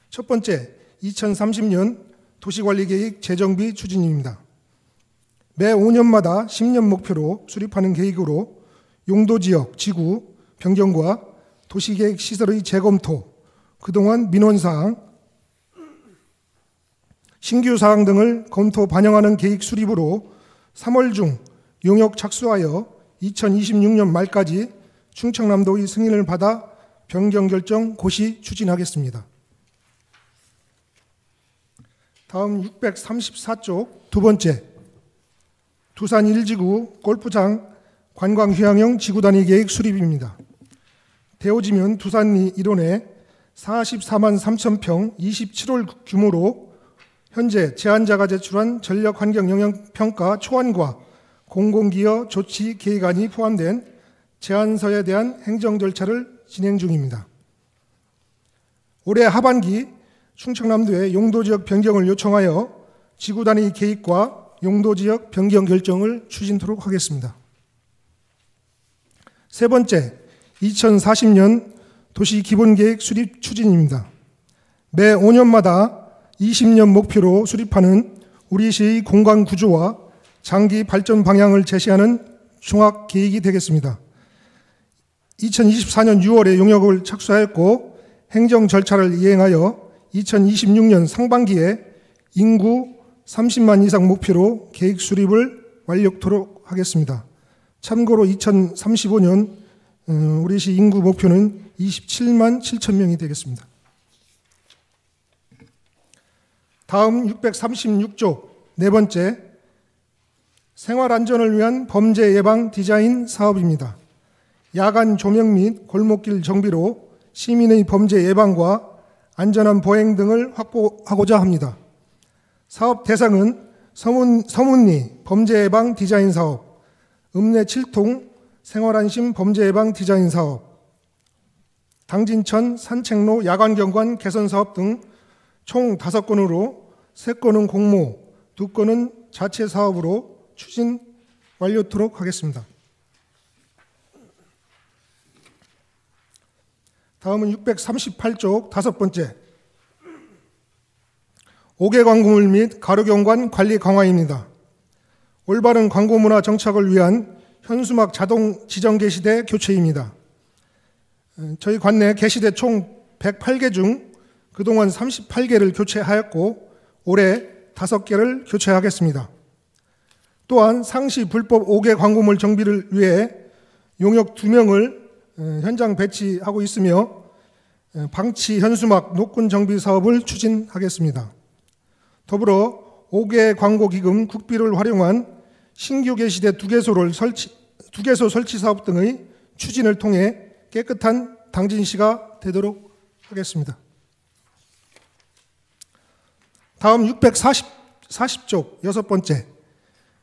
첫 번째, 2030년 도시관리계획 재정비 추진입니다. 매 5년마다 10년 목표로 수립하는 계획으로 용도지역, 지구, 변경과 도시계획 시설의 재검토, 그동안 민원사항, 신규 사항 등을 검토 반영하는 계획 수립으로 3월 중 용역 착수하여 2026년 말까지 충청남도의 승인을 받아 변경 결정 고시 추진하겠습니다. 다음 634쪽 두 번째, 두산 1지구 골프장 관광휴양형 지구단위 계획 수립입니다. 대오지면 두산 일원에 44만 3천 평 27홀 규모로 현재 제안자가 제출한 전력환경영향평가 초안과 공공기여 조치 계획안이 포함된 제안서에 대한 행정 절차를 진행 중입니다. 올해 하반기 충청남도의 용도지역 변경을 요청하여 지구단위 계획과 용도지역 변경 결정을 추진토록 하겠습니다. 세 번째, 2040년 도시 기본계획 수립 추진입니다. 매 5년마다 20년 목표로 수립하는 우리 시의 공간 구조와 장기 발전 방향을 제시하는 종합 계획이 되겠습니다. 2024년 6월에 용역을 착수하였고 행정 절차를 이행하여 2026년 상반기에 인구 30만 이상 목표로 계획 수립을 완료토록 하겠습니다. 참고로 2035년 우리 시 인구 목표는 27만 7천 명이 되겠습니다. 다음 636조 네 번째, 생활안전을 위한 범죄 예방 디자인 사업입니다. 야간 조명 및 골목길 정비로 시민의 범죄 예방과 안전한 보행 등을 확보하고자 합니다. 사업 대상은 서문리 범죄 예방 디자인 사업, 읍내 7통 생활안심 범죄 예방 디자인 사업, 당진천 산책로 야간 경관 개선 사업 등 총 5건으로 3건은 공모, 2건은 자체 사업으로 추진 완료토록 하겠습니다. 다음은 638쪽 다섯 번째, 5개 광고물 및 가로경관 관리 강화입니다. 올바른 광고 문화 정착을 위한 현수막 자동 지정 게시대 교체입니다. 저희 관내 게시대 총 108개 중 그동안 38개를 교체하였고 올해 5개를 교체하겠습니다. 또한 상시 불법 5개 광고물 정비를 위해 용역 2명을 현장 배치하고 있으며 방치 현수막 녹군 정비 사업을 추진하겠습니다. 더불어 5개 광고기금 국비를 활용한 신규 게시대 2개소 설치 사업 등의 추진을 통해 깨끗한 당진시가 되도록 하겠습니다. 다음 640쪽 여섯 번째,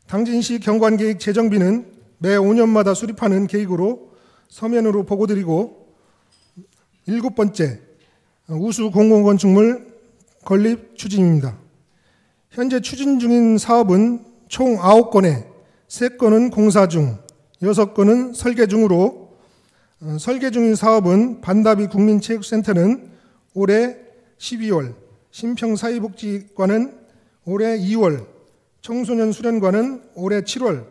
당진시 경관계획 재정비는 매 5년마다 수립하는 계획으로 서면으로 보고드리고, 7번째, 우수 공공건축물 건립 추진입니다. 현재 추진 중인 사업은 총 9건에 3건은 공사 중, 6건은 설계 중으로, 설계 중인 사업은 반다비 국민체육센터는 올해 12월, 심평사회복지관은 올해 2월, 청소년 수련관은 올해 7월,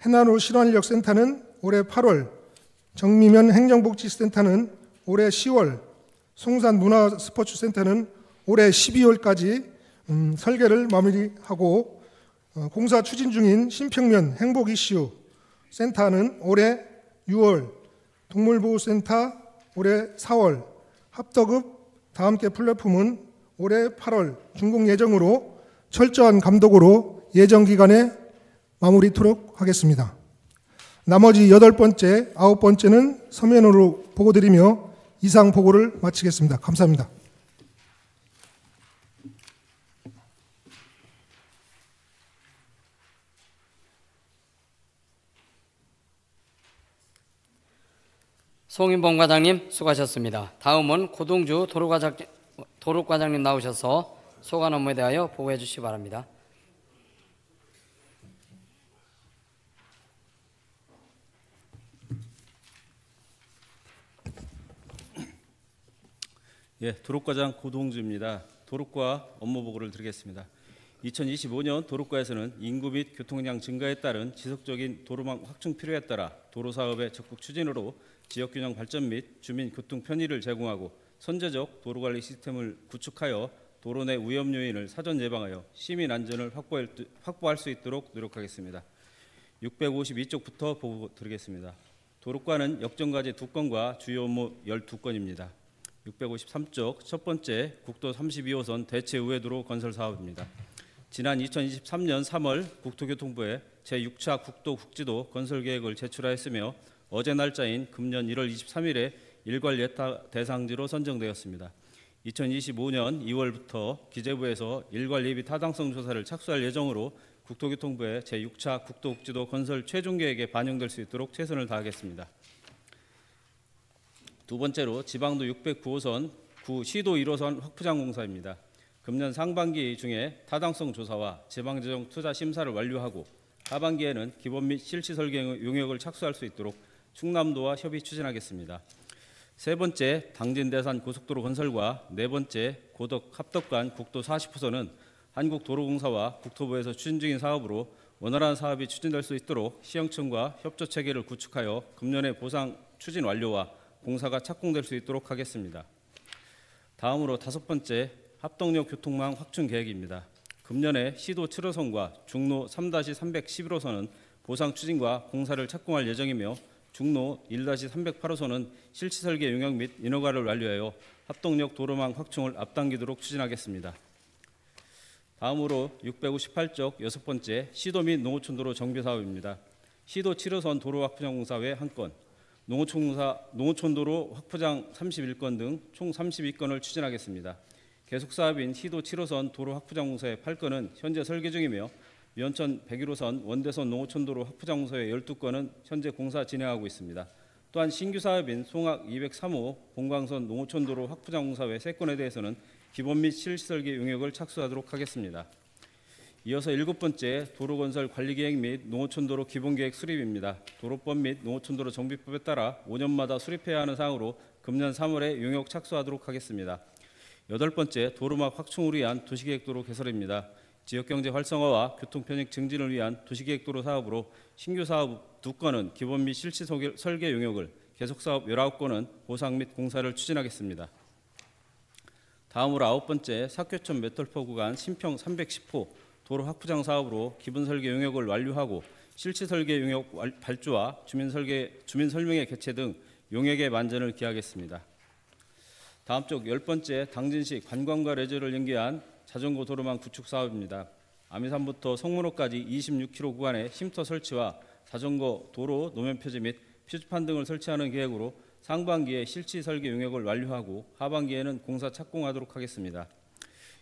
해나루 실환력센터는 올해 8월, 정미면 행정복지센터는 올해 10월, 송산문화스포츠센터는 올해 12월까지 설계를 마무리하고, 공사 추진 중인 신평면 행복 이슈 센터는 올해 6월, 동물보호센터 올해 4월, 합덕읍 다함께 플랫폼은 올해 8월 준공 예정으로 철저한 감독으로 예정 기간에 마무리토록 하겠습니다. 나머지 8번째, 9번째는 서면으로 보고드리며 이상 보고를 마치겠습니다. 감사합니다. 송인범 과장님 수고하셨습니다. 다음은 고동주 도로과장님 나오셔서 소관 업무에 대하여 보고해 주시기 바랍니다. 예, 도로과장 고동주입니다. 도로과 업무 보고를 드리겠습니다. 2025년 도로과에서는 인구 및 교통량 증가에 따른 지속적인 도로망 확충 필요에 따라 도로사업의 적극 추진으로 지역균형 발전 및 주민 교통 편의를 제공하고 선제적 도로관리 시스템을 구축하여 도로 내 위험 요인을 사전 예방하여 시민 안전을 확보할 수 있도록 노력하겠습니다. 652쪽부터 보고 드리겠습니다. 도로과는 역정과제 2건과 주요 업무 12건입니다. 653쪽 첫 번째 국도 32호선 대체우회도로 건설 사업입니다. 지난 2023년 3월 국토교통부에 제6차 국도 국지도 건설 계획을 제출하였으며 어제 날짜인 금년 1월 23일에 일괄 예타 대상지로 선정되었습니다. 2025년 2월부터 기재부에서 일괄 예비 타당성 조사를 착수할 예정으로 국토교통부의 제6차 국도국지도 건설 최종 계획에 반영될 수 있도록 최선을 다하겠습니다. 두 번째로 지방도 609호선 구 시도 1호선 확부장 공사입니다. 금년 상반기 중에 타당성 조사와 지방재정 투자 심사를 완료하고 하반기에는 기본 및 실시 설계 용역을 착수할 수 있도록 충남도와 협의 추진하겠습니다. 세 번째, 당진대산 고속도로 건설과 네 번째, 고덕 합덕간 국도 40호선은 한국도로공사와 국토부에서 추진 중인 사업으로 원활한 사업이 추진될 수 있도록 시행청과 협조 체계를 구축하여 금년에 보상 추진 완료와 공사가 착공될 수 있도록 하겠습니다. 다음으로 다섯 번째, 합덕역 교통망 확충 계획입니다. 금년에 시도 7호선과 중로 3-311호선은 보상 추진과 공사를 착공할 예정이며 중로 1-308호선은 실시 설계 용역 및 인허가를 완료하여 합덕역 도로망 확충을 앞당기도록 추진하겠습니다. 다음으로 658쪽 여섯 번째, 시도 및 농어촌도로 정비 사업입니다. 시도 7호선 도로 확포장 공사 외 1건, 농어촌도로 확포장 31건 등 총 32건을 추진하겠습니다. 계속 사업인 시도 7호선 도로 확포장 공사의 8건은 현재 설계 중이며 연천 101호선 원대선 농어촌도로 확포장 공사의 12건은 현재 공사 진행하고 있습니다. 또한 신규 사업인 송악 203호 본광선 농어촌도로 확포장 공사 외 3건에 대해서는 기본 및 실시 설계 용역을 착수하도록 하겠습니다. 이어서 일곱 번째, 도로건설 관리계획 및 농어촌도로 기본계획 수립입니다. 도로법 및 농어촌도로 정비법에 따라 5년마다 수립해야 하는 사항으로 금년 3월에 용역 착수하도록 하겠습니다. 여덟 번째, 도로막 확충을 위한 도시계획도로 개설입니다. 지역경제 활성화와 교통편익 증진을 위한 도시계획도로 사업으로 신규 사업 2건은 기본 및 실시 설계 용역을, 계속사업 19건은 보상 및 공사를 추진하겠습니다. 다음으로 아홉 번째, 사교천 메털포 구간 신평 310호 도로 확포장 사업으로 기본 설계 용역을 완료하고 실시 설계 용역 발주와 주민 설명회 개최 등 용역의 만전을 기하겠습니다. 다음 쪽 열 번째, 당진시 관광과 레저를 연계한 자전거 도로망 구축 사업입니다. 아미산부터 성문호까지 26km 구간에 쉼터 설치와 자전거 도로 노면 표지 및 표지판 등을 설치하는 계획으로 상반기에 실시 설계 용역을 완료하고 하반기에는 공사 착공하도록 하겠습니다.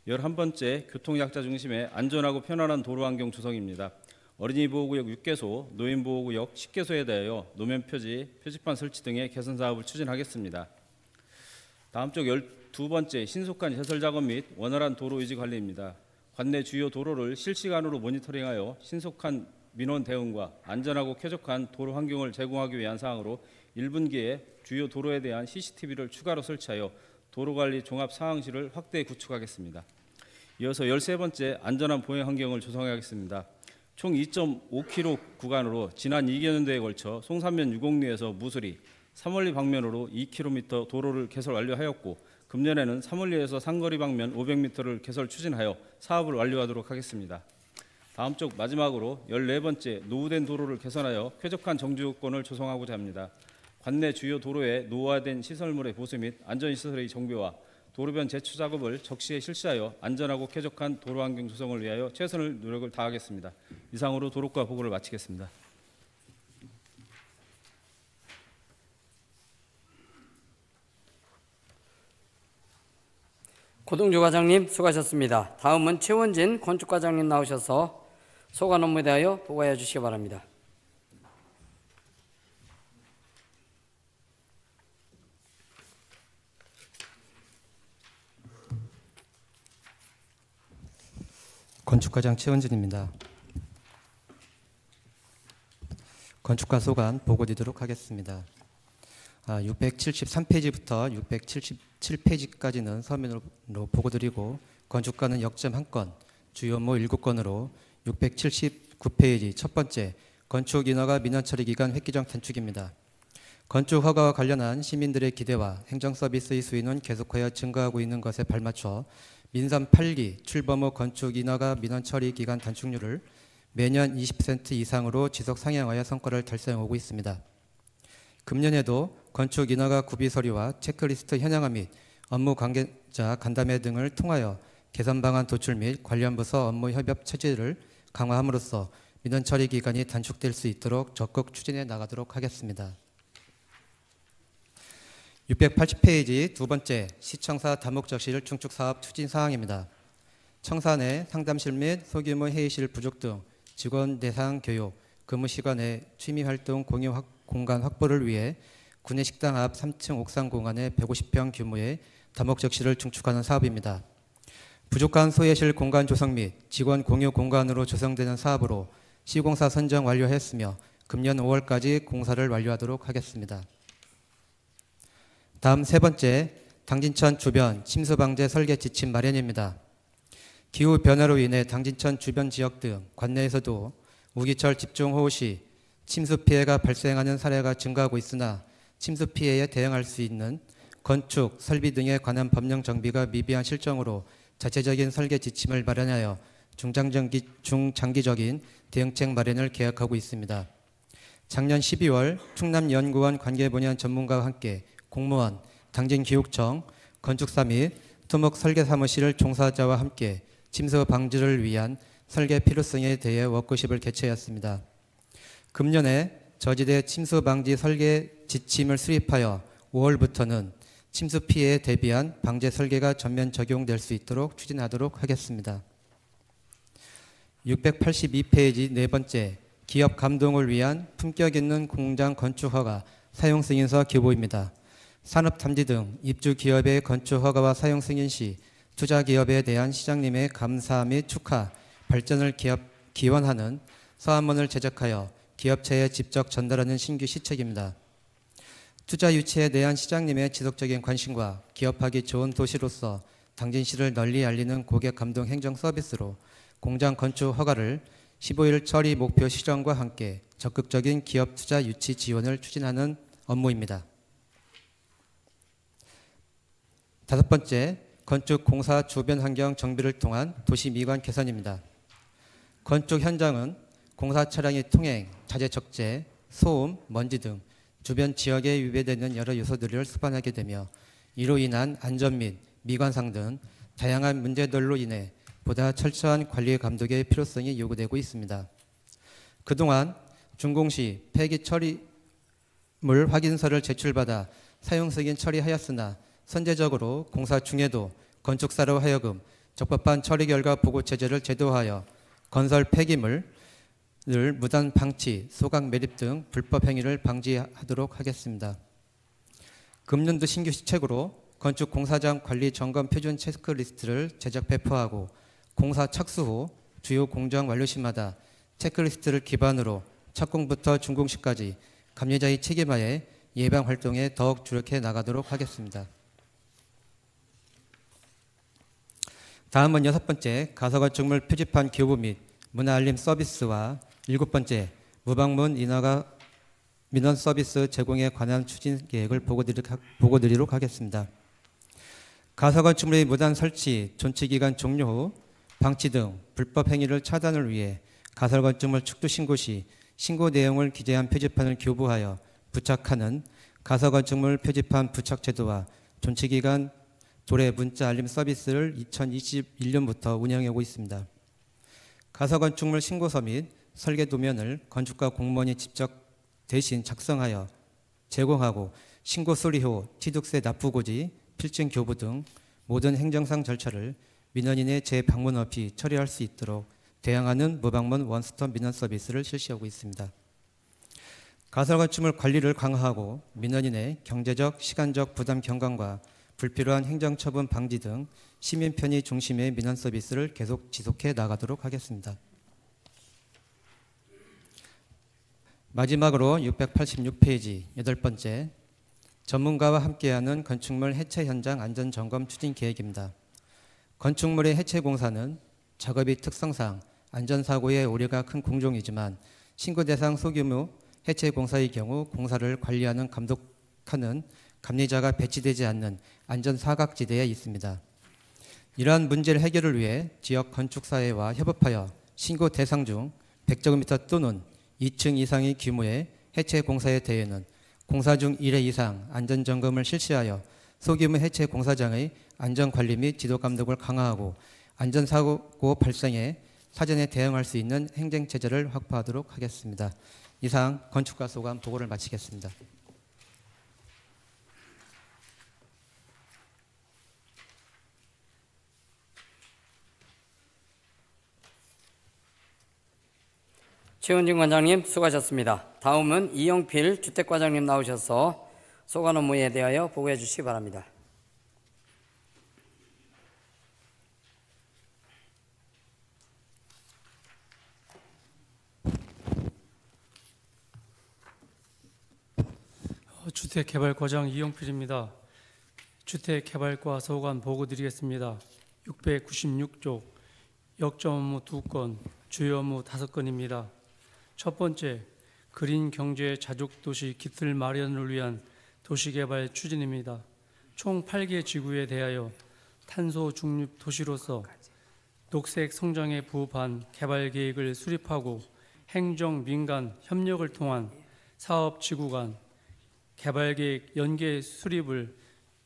11번째, 교통약자 중심의 안전하고 편안한 도로환경 조성입니다. 어린이보호구역 6개소, 노인보호구역 10개소에 대하여 노면 표지, 표지판 설치 등의 개선 사업을 추진하겠습니다. 다음 쪽 12번째, 신속한 시설 작업 및 원활한 도로 유지 관리입니다. 관내 주요 도로를 실시간으로 모니터링하여 신속한 민원 대응과 안전하고 쾌적한 도로 환경을 제공하기 위한 사항으로 1분기에 주요 도로에 대한 CCTV를 추가로 설치하여 도로관리 종합상황실을 확대 구축하겠습니다. 이어서 13번째, 안전한 보행 환경을 조성하겠습니다. 총 2.5km 구간으로 지난 2개년도에 걸쳐 송산면 유곡리에서 무수리, 삼월리 방면으로 2km 도로를 개설 완료하였고 금년에는 삼월리에서 상거리 방면 500m를 개설 추진하여 사업을 완료하도록 하겠습니다. 다음 쪽 마지막으로 14번째, 노후된 도로를 개선하여 쾌적한 정주권을 조성하고자 합니다. 관내 주요 도로에 노후화된 시설물의 보수 및 안전시설의 정비와 도로변 제초 작업을 적시에 실시하여 안전하고 쾌적한 도로환경 조성을 위하여 최선의 노력을 다하겠습니다. 이상으로 도로과 보고를 마치겠습니다. 고동주 과장님 수고하셨습니다. 다음은 최원진 건축과장님 나오셔서 소관 업무에 대하여 보고해 주시기 바랍니다. 건축과장 최원진입니다. 건축과 소관 보고 드리도록 하겠습니다. 673페이지부터 677페이지까지는 서면으로 보고드리고 건축과는 역점 1건, 주요 업무 7건으로 679페이지 첫 번째, 건축 인허가 민원 처리 기간 획기적 단축입니다. 건축 허가와 관련한 시민들의 기대와 행정 서비스의 수위는 계속하여 증가하고 있는 것에 발맞춰 민선 8기 출범 후 건축 인허가 민원 처리 기간 단축률을 매년 20% 이상으로 지속 상향하여 성과를 달성하고 있습니다. 금년에도 건축 인허가 구비 서류와 체크리스트 현황화 및 업무 관계자 간담회 등을 통하여 개선 방안 도출 및 관련 부서 업무 협업 체제를 강화함으로써 민원 처리 기간이 단축될 수 있도록 적극 추진해 나가도록 하겠습니다. 680페이지 두 번째, 시청사 다목적실 중축 사업 추진 사항입니다. 청사 내 상담실 및 소규모 회의실 부족 등 직원 대상 교육, 근무 시간의 취미 활동 공유 공간 확보를 위해 구내식당 앞 3층 옥상 공간에 150평 규모의 다목적실을 중축하는 사업입니다. 부족한 소외실 공간 조성 및 직원 공유 공간으로 조성되는 사업으로 시공사 선정 완료했으며 금년 5월까지 공사를 완료하도록 하겠습니다. 다음 세 번째, 당진천 주변 침수 방제 설계 지침 마련입니다. 기후 변화로 인해 당진천 주변 지역 등 관내에서도 우기철 집중호우 시 침수 피해가 발생하는 사례가 증가하고 있으나 침수 피해에 대응할 수 있는 건축, 설비 등에 관한 법령 정비가 미비한 실정으로 자체적인 설계 지침을 마련하여 중장기적인 대응책 마련을 계획하고 있습니다. 작년 12월 충남연구원 관계분야 전문가와 함께 공무원, 당진기후청, 건축사 및 토목 설계사무실 종사자와 함께 침수 방지를 위한 설계 필요성에 대해 워크숍을 개최하였습니다. 금년에 저지대 침수 방지 설계 지침을 수립하여 5월부터는 침수 피해에 대비한 방제 설계가 전면 적용될 수 있도록 추진하도록 하겠습니다. 682페이지 네 번째, 기업 감동을 위한 품격 있는 공장 건축 허가 사용 승인서 교부입니다. 산업 탐지 등 입주 기업의 건축 허가와 사용 승인 시 투자 기업에 대한 시장님의 감사 및 축하, 발전을 기원하는 서한문을 제작하여 기업체에 직접 전달하는 신규 시책입니다. 투자 유치에 대한 시장님의 지속적인 관심과 기업하기 좋은 도시로서 당진시를 널리 알리는 고객 감동 행정 서비스로 공장 건축 허가를 15일 처리 목표 시정과 함께 적극적인 기업 투자 유치 지원을 추진하는 업무입니다. 다섯 번째, 건축 공사 주변 환경 정비를 통한 도시 미관 개선입니다. 건축 현장은 공사 차량의 통행, 자재 적재, 소음, 먼지 등 주변 지역에 유배되는 여러 요소들을 수반하게 되며 이로 인한 안전 및 미관상 등 다양한 문제들로 인해 보다 철저한 관리 감독의 필요성이 요구되고 있습니다. 그동안 준공시 폐기 처리물 확인서를 제출받아 사용 승인 처리하였으나 선제적으로 공사 중에도 건축사로 하여금 적법한 처리 결과 보고 체제를 제도하여 건설 폐기물을 무단 방치, 소각 매립 등 불법 행위를 방지하도록 하겠습니다. 금년도 신규 시책으로 건축 공사장 관리 점검 표준 체크리스트를 제작 배포하고 공사 착수 후 주요 공정 완료 시마다 체크리스트를 기반으로 착공부터 준공 시까지 감리자의 책임하에 예방 활동에 더욱 주력해 나가도록 하겠습니다. 다음은 여섯 번째, 가서건축물 표지판 교부 및 문화 알림 서비스와 일곱 번째, 무방문 민원 서비스 제공에 관한 추진 계획을 보고드리도록 하겠습니다. 가서건축물의 무단 설치, 존치기간 종료 후 방치 등 불법 행위를 차단을 위해 가설건축물 축두 신고 시 신고 내용을 기재한 표지판을 교부하여 부착하는 가설건축물 표지판 부착 제도와 존치기간 도래 문자 알림 서비스를 2021년부터 운영하고 있습니다. 가설건축물 신고서 및 설계 도면을 건축가 공무원이 직접 대신 작성하여 제공하고 신고 수리 후 취득세 납부고지, 필증 교부 등 모든 행정상 절차를 민원인의 재방문 없이 처리할 수 있도록 대항하는 무방문 원스톱 민원 서비스를 실시하고 있습니다. 가설건축물 관리를 강화하고 민원인의 경제적, 시간적 부담 경감과 불필요한 행정처분 방지 등 시민 편의 중심의 민원 서비스를 계속 지속해 나가도록 하겠습니다. 마지막으로 686페이지 여덟 번째, 전문가와 함께하는 건축물 해체 현장 안전점검 추진 계획입니다. 건축물의 해체 공사는 작업의 특성상 안전사고의 우려가 큰 공종이지만 신고 대상 소규모 해체 공사의 경우 공사를 관리하는 감독하는 감리자가 배치되지 않는 안전사각지대에 있습니다. 이러한 문제를 해결을 위해 지역 건축사회와 협업하여 신고 대상 중 100제곱미터 또는 2층 이상의 규모의 해체 공사에 대해는 공사 중 1회 이상 안전점검을 실시하여 소규모 해체 공사장의 안전관리 및 지도감독을 강화하고 안전사고 발생에 사전에 대응할 수 있는 행정체제를 확보하도록 하겠습니다. 이상 건축가 소관 보고를 마치겠습니다. 최은진 관장님 수고하셨습니다. 다음은 이영필 주택과장님 나오셔서 소관 업무에 대하여 보고해 주시기 바랍니다. 주택개발과장 이영필입니다. 주택개발과 소관 보고드리겠습니다. 696쪽 역점 업무 2건, 주요 업무 5건입니다. 첫 번째, 그린 경제 자족 도시 기틀 마련을 위한 도시개발 추진입니다. 총 8개 지구에 대하여 탄소 중립 도시로서 녹색 성장에 부합한 개발 계획을 수립하고 행정, 민간 협력을 통한 사업 지구 간 개발 계획 연계 수립을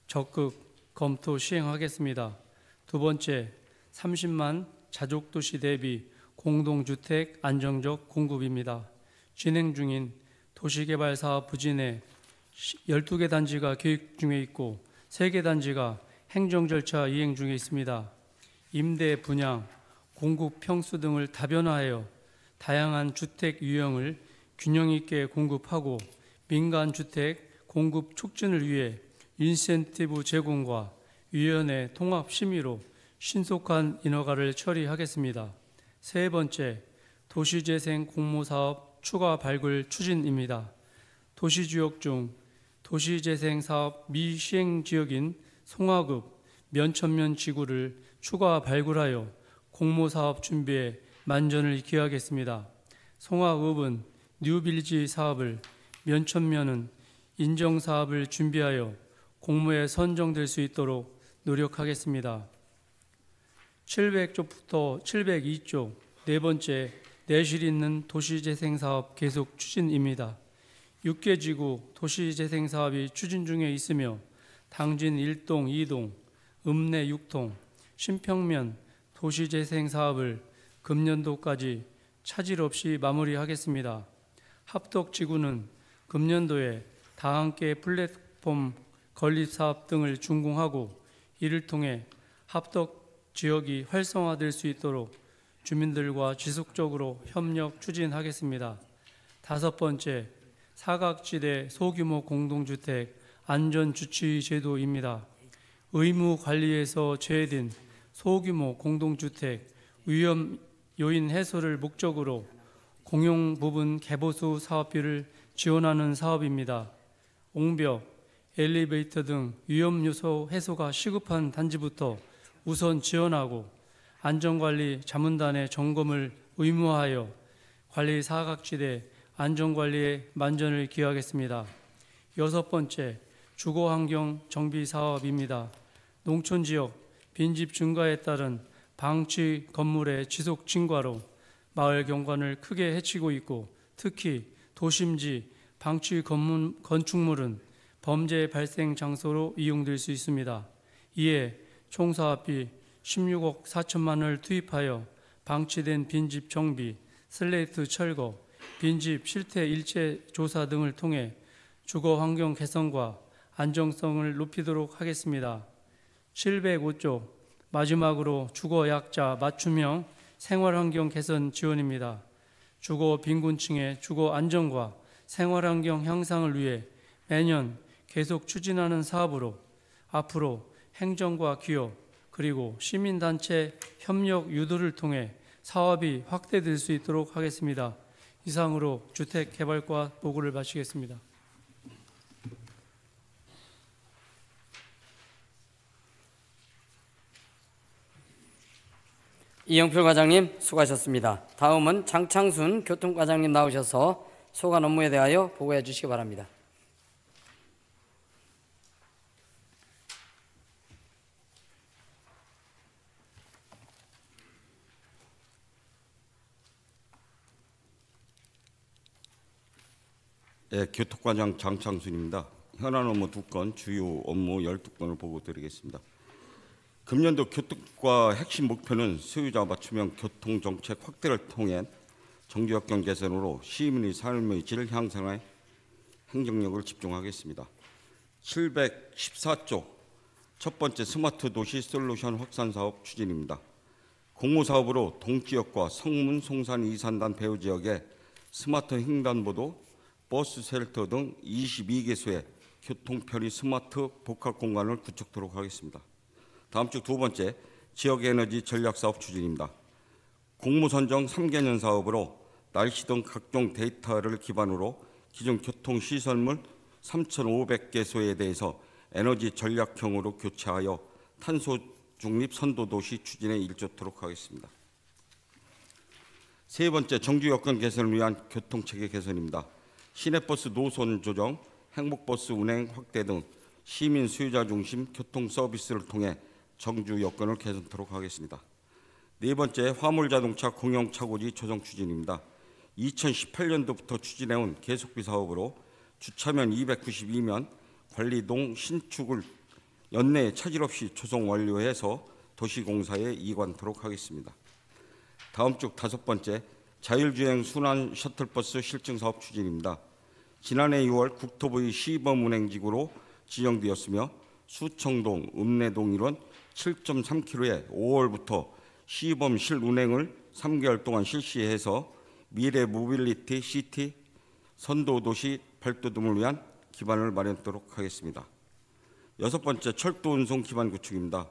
적극 검토 시행하겠습니다. 두 번째, 30만 자족 도시 대비 공동주택 안정적 공급입니다. 진행 중인 도시개발 사업 부진에 12개 단지가 계획 중에 있고 3개 단지가 행정 절차 이행 중에 있습니다. 임대 분양, 공급 평수 등을 다변화하여 다양한 주택 유형을 균형 있게 공급하고 민간 주택 공급 촉진을 위해 인센티브 제공과 위원회 통합 심의로 신속한 인허가를 처리하겠습니다. 세 번째, 도시재생 공모사업 추가 발굴 추진입니다. 도시지역 중 도시재생 사업 미시행 지역인 송화읍 면천면 지구를 추가 발굴하여 공모사업 준비에 만전을 기하겠습니다. 송화읍은 뉴빌지 사업을, 면천면은 인정사업을 준비하여 공모에 선정될 수 있도록 노력하겠습니다. 700쪽부터 702쪽 네 번째, 내실 있는 도시재생사업 계속 추진입니다. 6개 지구 도시재생사업이 추진 중에 있으며 당진 1동, 2동, 읍내 6동, 신평면 도시재생사업을 금년도까지 차질 없이 마무리하겠습니다. 합덕지구는 금년도에 다함께 플랫폼 건립사업 등을 준공하고 이를 통해 합덕 지역이 활성화될 수 있도록 주민들과 지속적으로 협력 추진하겠습니다. 다섯 번째, 사각지대 소규모 공동주택 안전주치 제도입니다. 의무 관리에서 제외된 소규모 공동주택 위험 요인 해소를 목적으로 공용 부분 개보수 사업비를 지원하는 사업입니다. 옹벽, 엘리베이터 등 위험 요소 해소가 시급한 단지부터 우선 지원하고 안전관리 자문단의 점검을 의무화하여 관리 사각지대 안전관리에 만전을 기하겠습니다. 여섯 번째, 주거환경 정비 사업입니다. 농촌지역 빈집 증가에 따른 방치 건물의 지속 증가로 마을 경관을 크게 해치고 있고 특히 도심지 방치 건축물은 범죄 발생 장소로 이용될 수 있습니다. 이에 총 사업비 16억 4천만 원을 투입하여 방치된 빈집 정비, 슬레이트 철거, 빈집 실태 일체 조사 등을 통해 주거 환경 개선과 안정성을 높이도록 하겠습니다. 705조 마지막으로 주거 약자 맞춤형 생활환경 개선 지원입니다. 주거 빈곤층의 주거 안정과 생활환경 향상을 위해 매년 계속 추진하는 사업으로 앞으로 행정과 기업 그리고 시민단체 협력 유도를 통해 사업이 확대될 수 있도록 하겠습니다. 이상으로 주택개발과 보고를 마치겠습니다. 이영필 과장님 수고하셨습니다. 다음은 장창순 교통과장님 나오셔서 소관 업무에 대하여 보고해 주시기 바랍니다. 네, 교통과장 장창순입니다. 현안 업무 2건, 주요 업무 12건을 보고드리겠습니다. 금년도 교통과 핵심 목표는 소유자 맞춤형 교통정책 확대를 통해 정지역경 개선으로 시민의 삶의 질 향상에 행정력을 집중하겠습니다. 714조 첫 번째 스마트 도시 솔루션 확산 사업 추진입니다. 공모사업으로 동지역과 성문, 송산, 이산단 배후 지역에 스마트 횡단보도, 버스 쉘터 등 22개소의 교통편의 스마트 복합 공간을 구축토록 하겠습니다. 다음 주 두 번째, 지역에너지 전략사업 추진입니다. 공모선정 3개년 사업으로 날씨 등 각종 데이터를 기반으로 기존 교통시설물 3,500개소에 대해서 에너지 전략형으로 교체하여 탄소 중립 선도도시 추진에 일조토록 하겠습니다. 세 번째, 정주 여건 개선을 위한 교통체계 개선입니다. 시내버스 노선 조정, 행복버스 운행 확대 등 시민 수요자 중심 교통 서비스를 통해 정주 여건을 개선토록 하겠습니다. 네 번째, 화물자동차 공영차고지 조정 추진입니다. 2018년도부터 추진해온 계속비 사업으로 주차면 292면 관리동 신축을 연내에 차질 없이 조성 완료해서 도시공사에 이관토록 하겠습니다. 다음 쭉 다섯 번째, 자율주행 순환 셔틀버스 실증 사업 추진입니다. 지난해 6월 국토부의 시범 운행지구로 지정되었으며 수청동, 읍내동 일원 7.3km에 5월부터 시범 실운행을 3개월 동안 실시해서 미래 모빌리티 시티 선도도시 발돋움을 위한 기반을 마련하도록 하겠습니다. 여섯 번째, 철도 운송 기반 구축입니다.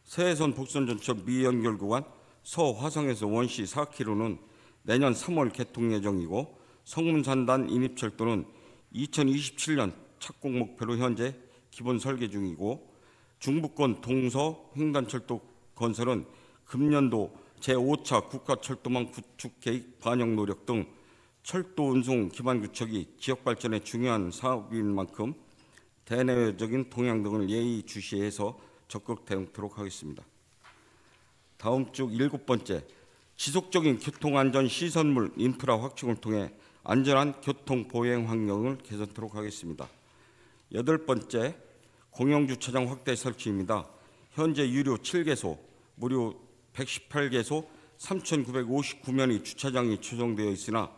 서해선 복선전철 미연결 구간 서화성에서 원시 4km는 내년 3월 개통 예정이고 성문산단 인입철도는 2027년 착공 목표로 현재 기본 설계 중이고 중부권 동서 횡단철도 건설은 금년도 제5차 국가철도망 구축 계획 반영 노력 등 철도 운송 기반 구축이 지역 발전에 중요한 사업인 만큼 대내외적인 동향 등을 예의주시해서 적극 대응토록 하겠습니다. 다음 쭉 일곱 번째, 지속적인 교통안전 시설물 인프라 확충을 통해 안전한 교통 보행 환경을 개선토록 하겠습니다. 여덟 번째, 공영주차장 확대 설치입니다. 현재 유료 7개소, 무료 118개소, 3,959면의 주차장이 조성되어 있으나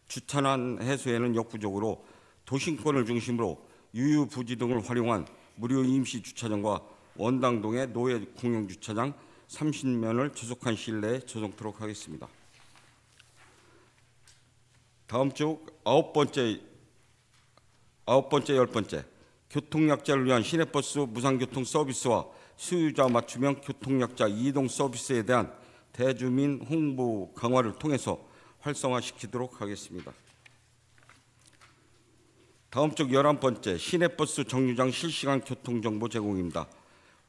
주차난 해소에는 역부족으로 도심권을 중심으로 유유부지 등을 활용한 무료 임시 주차장과 원당동의 노예 공영주차장 30면을 조속한 시일 내에 조성토록 하겠습니다. 다음 쭉 아홉 번째, 열 번째, 교통약자를 위한 시내버스 무상교통 서비스와 수요자 맞춤형 교통약자 이동 서비스에 대한 대주민 홍보 강화를 통해서 활성화시키도록 하겠습니다. 다음 쪽 11번째, 시내버스 정류장 실시간 교통정보 제공입니다.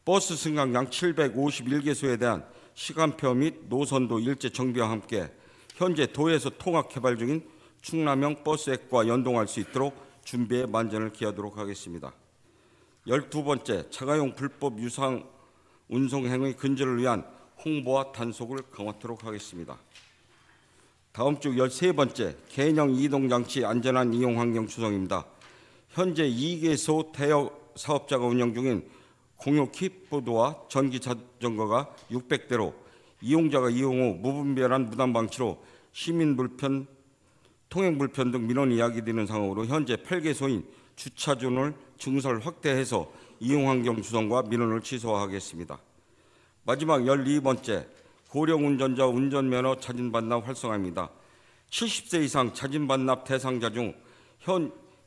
버스 승강장 751개소에 대한 시간표 및 노선도 일제 정비와 함께 현재 도에서 통합 개발 중인 충남형 버스앱과 연동할 수 있도록 준비에 만전을 기하도록 하겠습니다. 12번째, 자가용 불법 유상 운송행위 근절을 위한 홍보와 단속을 강화하도록 하겠습니다. 다음 주 13번째, 개인형 이동장치 안전한 이용 환경 조성입니다. 현재 2개소 대여 사업자가 운영 중인 공유 킥보드와 전기 자전거가 600대로 이용자가 이용 후 무분별한 무단 방치로 시민 불편, 통행 불편 등 민원이 야기되는 상황으로 현재 8개소인 주차존을 증설 확대해서 이용 환경 조성과 민원을 취소하겠습니다. 마지막 12번째, 고령 운전자 운전면허 자진 반납 활성화입니다. 70세 이상 자진 반납 대상자 중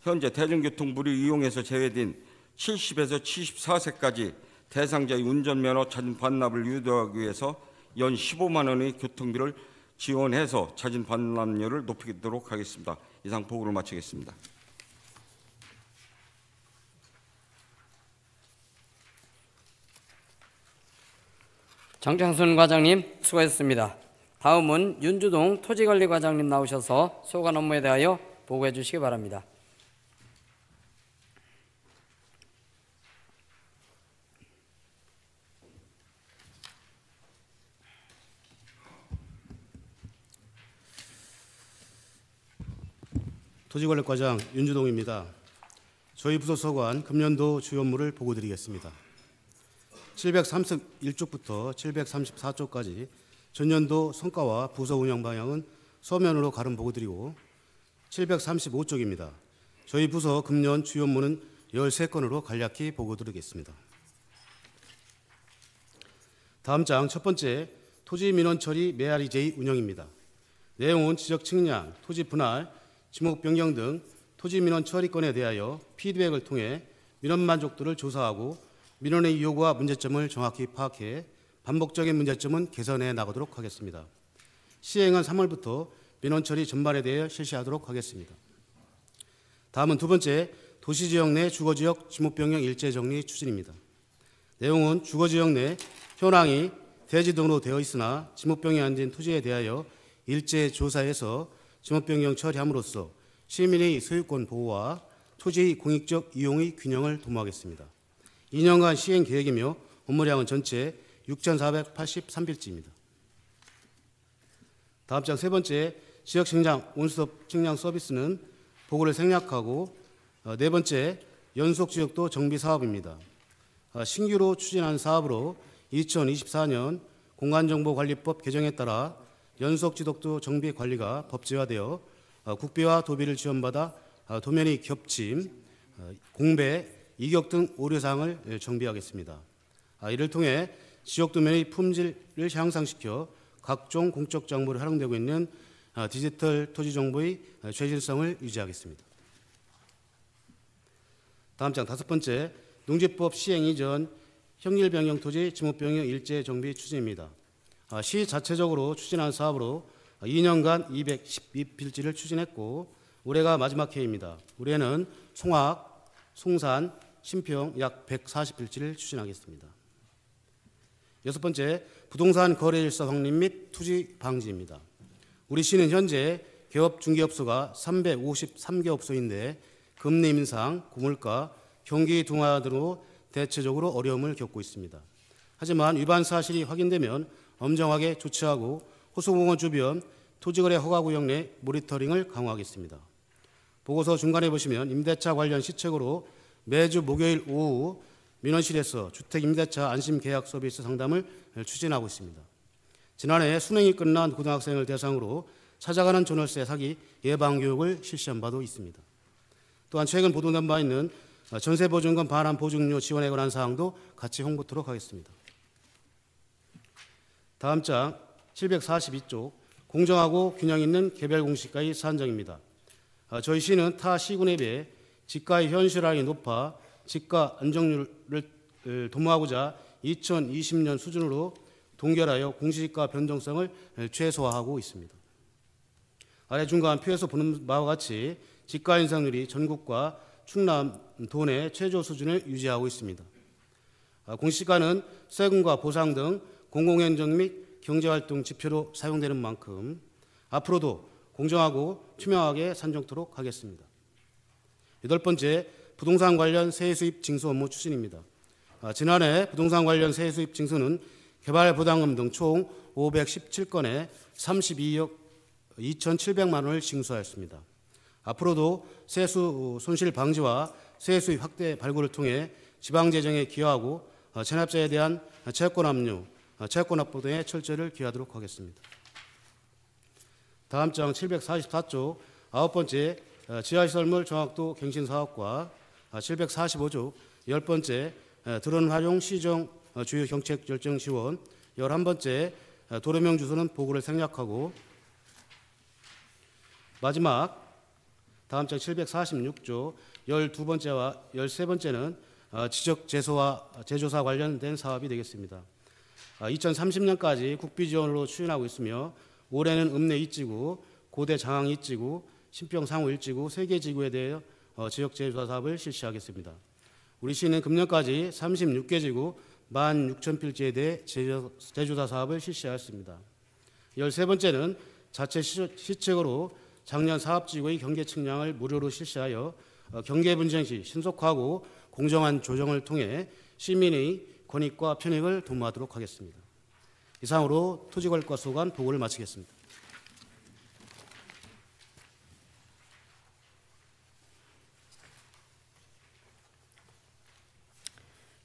현재 대중교통 무료 이용에서 제외된 70에서 74세까지 대상자의 운전면허 자진 반납을 유도하기 위해서 연 15만 원의 교통비를 지원해서 자진 반납률을 높이도록 하겠습니다. 이상 보고를 마치겠습니다. 장창순 과장님 수고하셨습니다. 다음은 윤주동 토지관리과장님 나오셔서 소관 업무에 대하여 보고해 주시기 바랍니다. 토지관리과장 윤주동입니다. 저희 부서 소관 금년도 주요 업무를 보고드리겠습니다. 731쪽부터 734쪽까지 전년도 성과와 부서 운영 방향은 서면으로 가름 보고드리고 735쪽입니다. 저희 부서 금년 주요 업무는 13건으로 간략히 보고드리겠습니다. 다음 장 첫 번째, 토지 민원 처리 메아리 제의 운영입니다. 내용은 지적 측량, 토지 분할, 지목 변경 등 토지 민원 처리건에 대하여 피드백을 통해 민원 만족도를 조사하고 민원의 요구와 문제점을 정확히 파악해 반복적인 문제점은 개선해 나가도록 하겠습니다. 시행은 3월부터 민원 처리 전반에 대해 실시하도록 하겠습니다. 다음은 두 번째, 도시지역 내 주거지역 지목변경 일제정리 추진입니다. 내용은 주거지역 내 현황이 대지 등으로 되어 있으나 지목변경이 안 된 토지에 대하여 일제 조사해서 지목변경 처리함으로써 시민의 소유권 보호와 토지의 공익적 이용의 균형을 도모하겠습니다. 2년간 시행 계획이며 업무량은 전체 6,483필지입니다. 다음 장 세 번째, 지역 측량 원스톱 측량 서비스는 보고를 생략하고 네 번째, 연속 지역도 정비 사업입니다. 신규로 추진한 사업으로 2024년 공간정보관리법 개정에 따라 연속 지역도 정비 관리가 법제화되어 국비와 도비를 지원받아 도면의 겹침, 공배, 이격 등 오류사항을 정비하겠습니다. 이를 통해 지역 도면의 품질을 향상시켜 각종 공적 정보를 활용되고 있는 디지털 토지 정보의 최신성을 유지하겠습니다. 다음 장 다섯 번째, 농지법 시행 이전 형질 변경 토지 지목 변경 일제 정비 추진입니다. 시 자체적으로 추진한 사업으로 2년간 212필지를 추진했고 올해가 마지막 해입니다. 올해는 송악, 송산, 신평 약 140필지를 추진하겠습니다. 여섯 번째, 부동산 거래일서 확립 및 투지 방지입니다. 우리 시는 현재 개업 중개업소가 353개업소인데 금리 인상, 고물가, 경기 둔화 등으로 대체적으로 어려움을 겪고 있습니다. 하지만 위반 사실이 확인되면 엄정하게 조치하고 호수공원 주변 토지거래 허가구역 내 모니터링을 강화하겠습니다. 보고서 중간에 보시면 임대차 관련 시책으로 매주 목요일 오후 민원실에서 주택 임대차 안심 계약 서비스 상담을 추진하고 있습니다. 지난해 수능이 끝난 고등학생을 대상으로 찾아가는 전월세 사기 예방 교육을 실시한 바도 있습니다. 또한 최근 보도된 바 있는 전세보증금 반환 보증료 지원에 관한 사항도 같이 홍보토록 하겠습니다. 다음 장 742쪽 공정하고 균형 있는 개별 공시가의 산정입니다. 저희 시는 타 시군에 비해 지가의 현실화율이 높아 지가 안정률을 도모하고자 2020년 수준으로 동결하여 공시지가 변동성을 최소화하고 있습니다. 아래 중간 표에서 보는 바와 같이 지가 인상률이 전국과 충남, 도내 최저 수준을 유지하고 있습니다. 공시지가는 세금과 보상 등 공공행정 및 경제활동 지표로 사용되는 만큼 앞으로도 공정하고 투명하게 산정토록 하겠습니다. 여덟 번째, 부동산 관련 세수입 징수 업무 추진입니다. 지난해 부동산 관련 세수입 징수는 개발 부담금 등 총 517건에 32억 2,700만 원을 징수하였습니다. 앞으로도 세수 손실 방지와 세수입 확대 발굴을 통해 지방재정에 기여하고 체납자에 대한 채권 압류, 채권 확보 등에 철저를 기하도록 하겠습니다. 다음 장 744쪽 아홉 번째, 지하시설물 정확도 갱신 사업과 745쪽 열 번째, 드론 활용 시정 주요 정책 결정 지원 11번째, 도로명 주소는 보고를 생략하고 마지막 다음 장 746조 12번째와 13번째는 지적 제조사 관련된 사업이 되겠습니다. 2030년까지 국비 지원으로 추진하고 있으며 올해는 읍내 1지구, 고대 장항 1지구, 신평 상호 1지구 3개 지구에 대해 지역 제조사 사업을 실시하겠습니다. 우리 시는 금년까지 36개 지구 16,000필지에 대해 제조사 사업을 실시하였습니다. 13번째는 자체 시책으로 작년 사업지구의 경계 측량을 무료로 실시하여 경계 분쟁 시 신속하고 공정한 조정을 통해 시민의 권익과 편익을 도모하도록 하겠습니다. 이상으로 토지관리과 소관 보고를 마치겠습니다.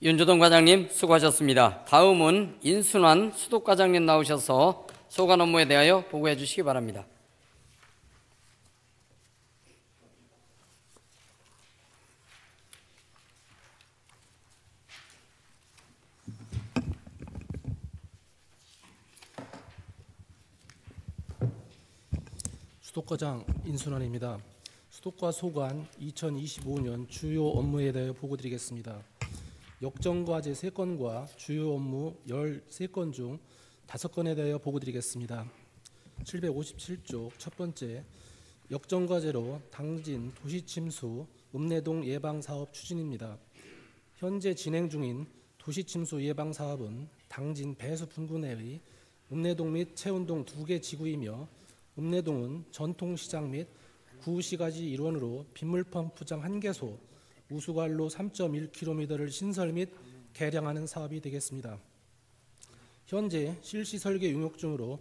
윤조동 과장님 수고하셨습니다. 다음은 인순환 수도과장님 나오셔서 소관 업무에 대하여 보고해 주시기 바랍니다. 수도과장 인순환입니다. 수도과 소관 2025년 주요 업무에 대해 보고드리겠습니다. 역정과제 3건과 주요 업무 13건 중 5건에 대하여 보고드리겠습니다. 757조 첫 번째, 역정과제로 당진 도시침수 읍내동 예방사업 추진입니다. 현재 진행 중인 도시침수 예방사업은 당진 배수 분구내의 읍내동 및 채운동 2개 지구이며 읍내동은 전통시장 및 구시가지 일원으로 빗물펌프장 1개소, 우수관로 3.1km를 신설 및 개량하는 사업이 되겠습니다. 현재 실시 설계 용역 중으로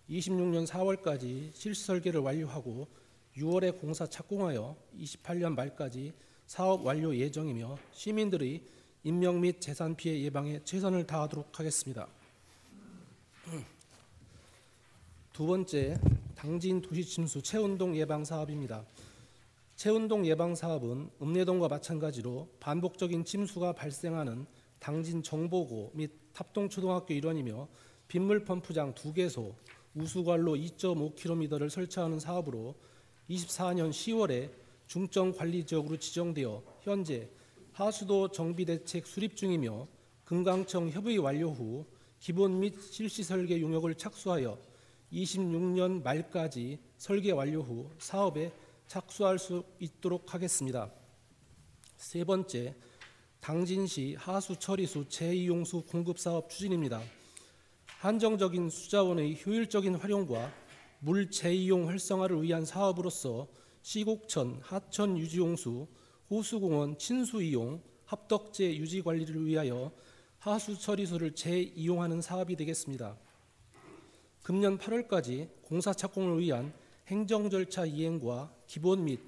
26년 4월까지 실시 설계를 완료하고 6월에 공사 착공하여 28년 말까지 사업 완료 예정이며 시민들의 인명 및 재산 피해 예방에 최선을 다하도록 하겠습니다. 두 번째, 당진 도시침수 채운동 예방 사업입니다. 채운동 예방 사업은 읍내동과 마찬가지로 반복적인 침수가 발생하는 당진 정보고 및 탑동초등학교 일원이며 빗물 펌프장 2개소, 우수관로 2.5km를 설치하는 사업으로 24년 10월에 중점 관리 지역으로 지정되어 현재 하수도 정비대책 수립 중이며 금강청 협의 완료 후 기본 및 실시 설계 용역을 착수하여 26년 말까지 설계 완료 후 사업에 착수할 수 있도록 하겠습니다. 세 번째, 당진시 하수 처리수 재이용수 공급 사업 추진입니다. 한정적인 수자원의 효율적인 활용과 물 재이용 활성화를 위한 사업으로서 시곡천, 하천 유지용수, 호수공원 친수 이용, 합덕제 유지 관리를 위하여 하수 처리수를 재이용하는 사업이 되겠습니다. 금년 8월까지 공사 착공을 위한 행정 절차 이행과 기본 및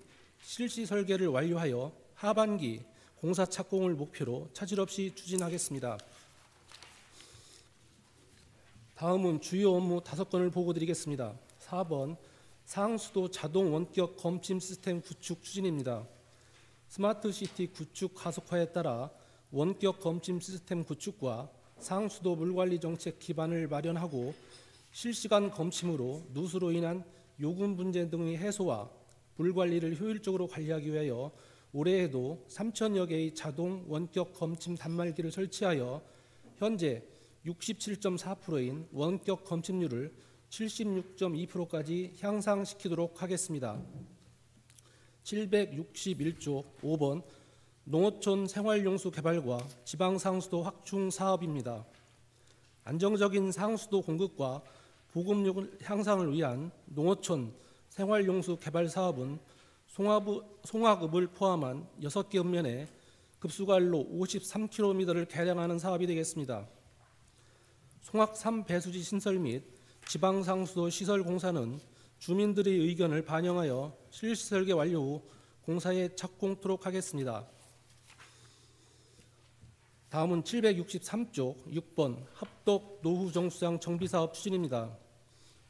실시 설계를 완료하여 하반기 공사 착공을 목표로 차질 없이 추진하겠습니다. 다음은 주요 업무 5건을 보고드리겠습니다. 4번, 상수도 자동 원격 검침 시스템 구축 추진입니다. 스마트시티 구축 가속화에 따라 원격 검침 시스템 구축과 상수도 물관리 정책 기반을 마련하고 실시간 검침으로 누수로 인한 요금 분쟁 등의 해소와 물관리를 효율적으로 관리하기 위하여 올해에도 3,000여 개의 자동 원격 검침 단말기를 설치하여 현재 67.4%인 원격 검침률을 76.2%까지 향상시키도록 하겠습니다. 761조 5번 농어촌 생활용수 개발과 지방상수도 확충 사업입니다. 안정적인 상수도 공급과 보급률 향상을 위한 농어촌 생활용수 개발 사업은 송악읍을 포함한 6개 읍면에 급수관로 53km를 개량하는 사업이 되겠습니다. 송악 3배수지 신설 및 지방상수도 시설 공사는 주민들의 의견을 반영하여 실시 설계 완료 후 공사에 착공토록 하겠습니다. 다음은 763조 6번 합덕 노후 정수장 정비 사업 추진입니다.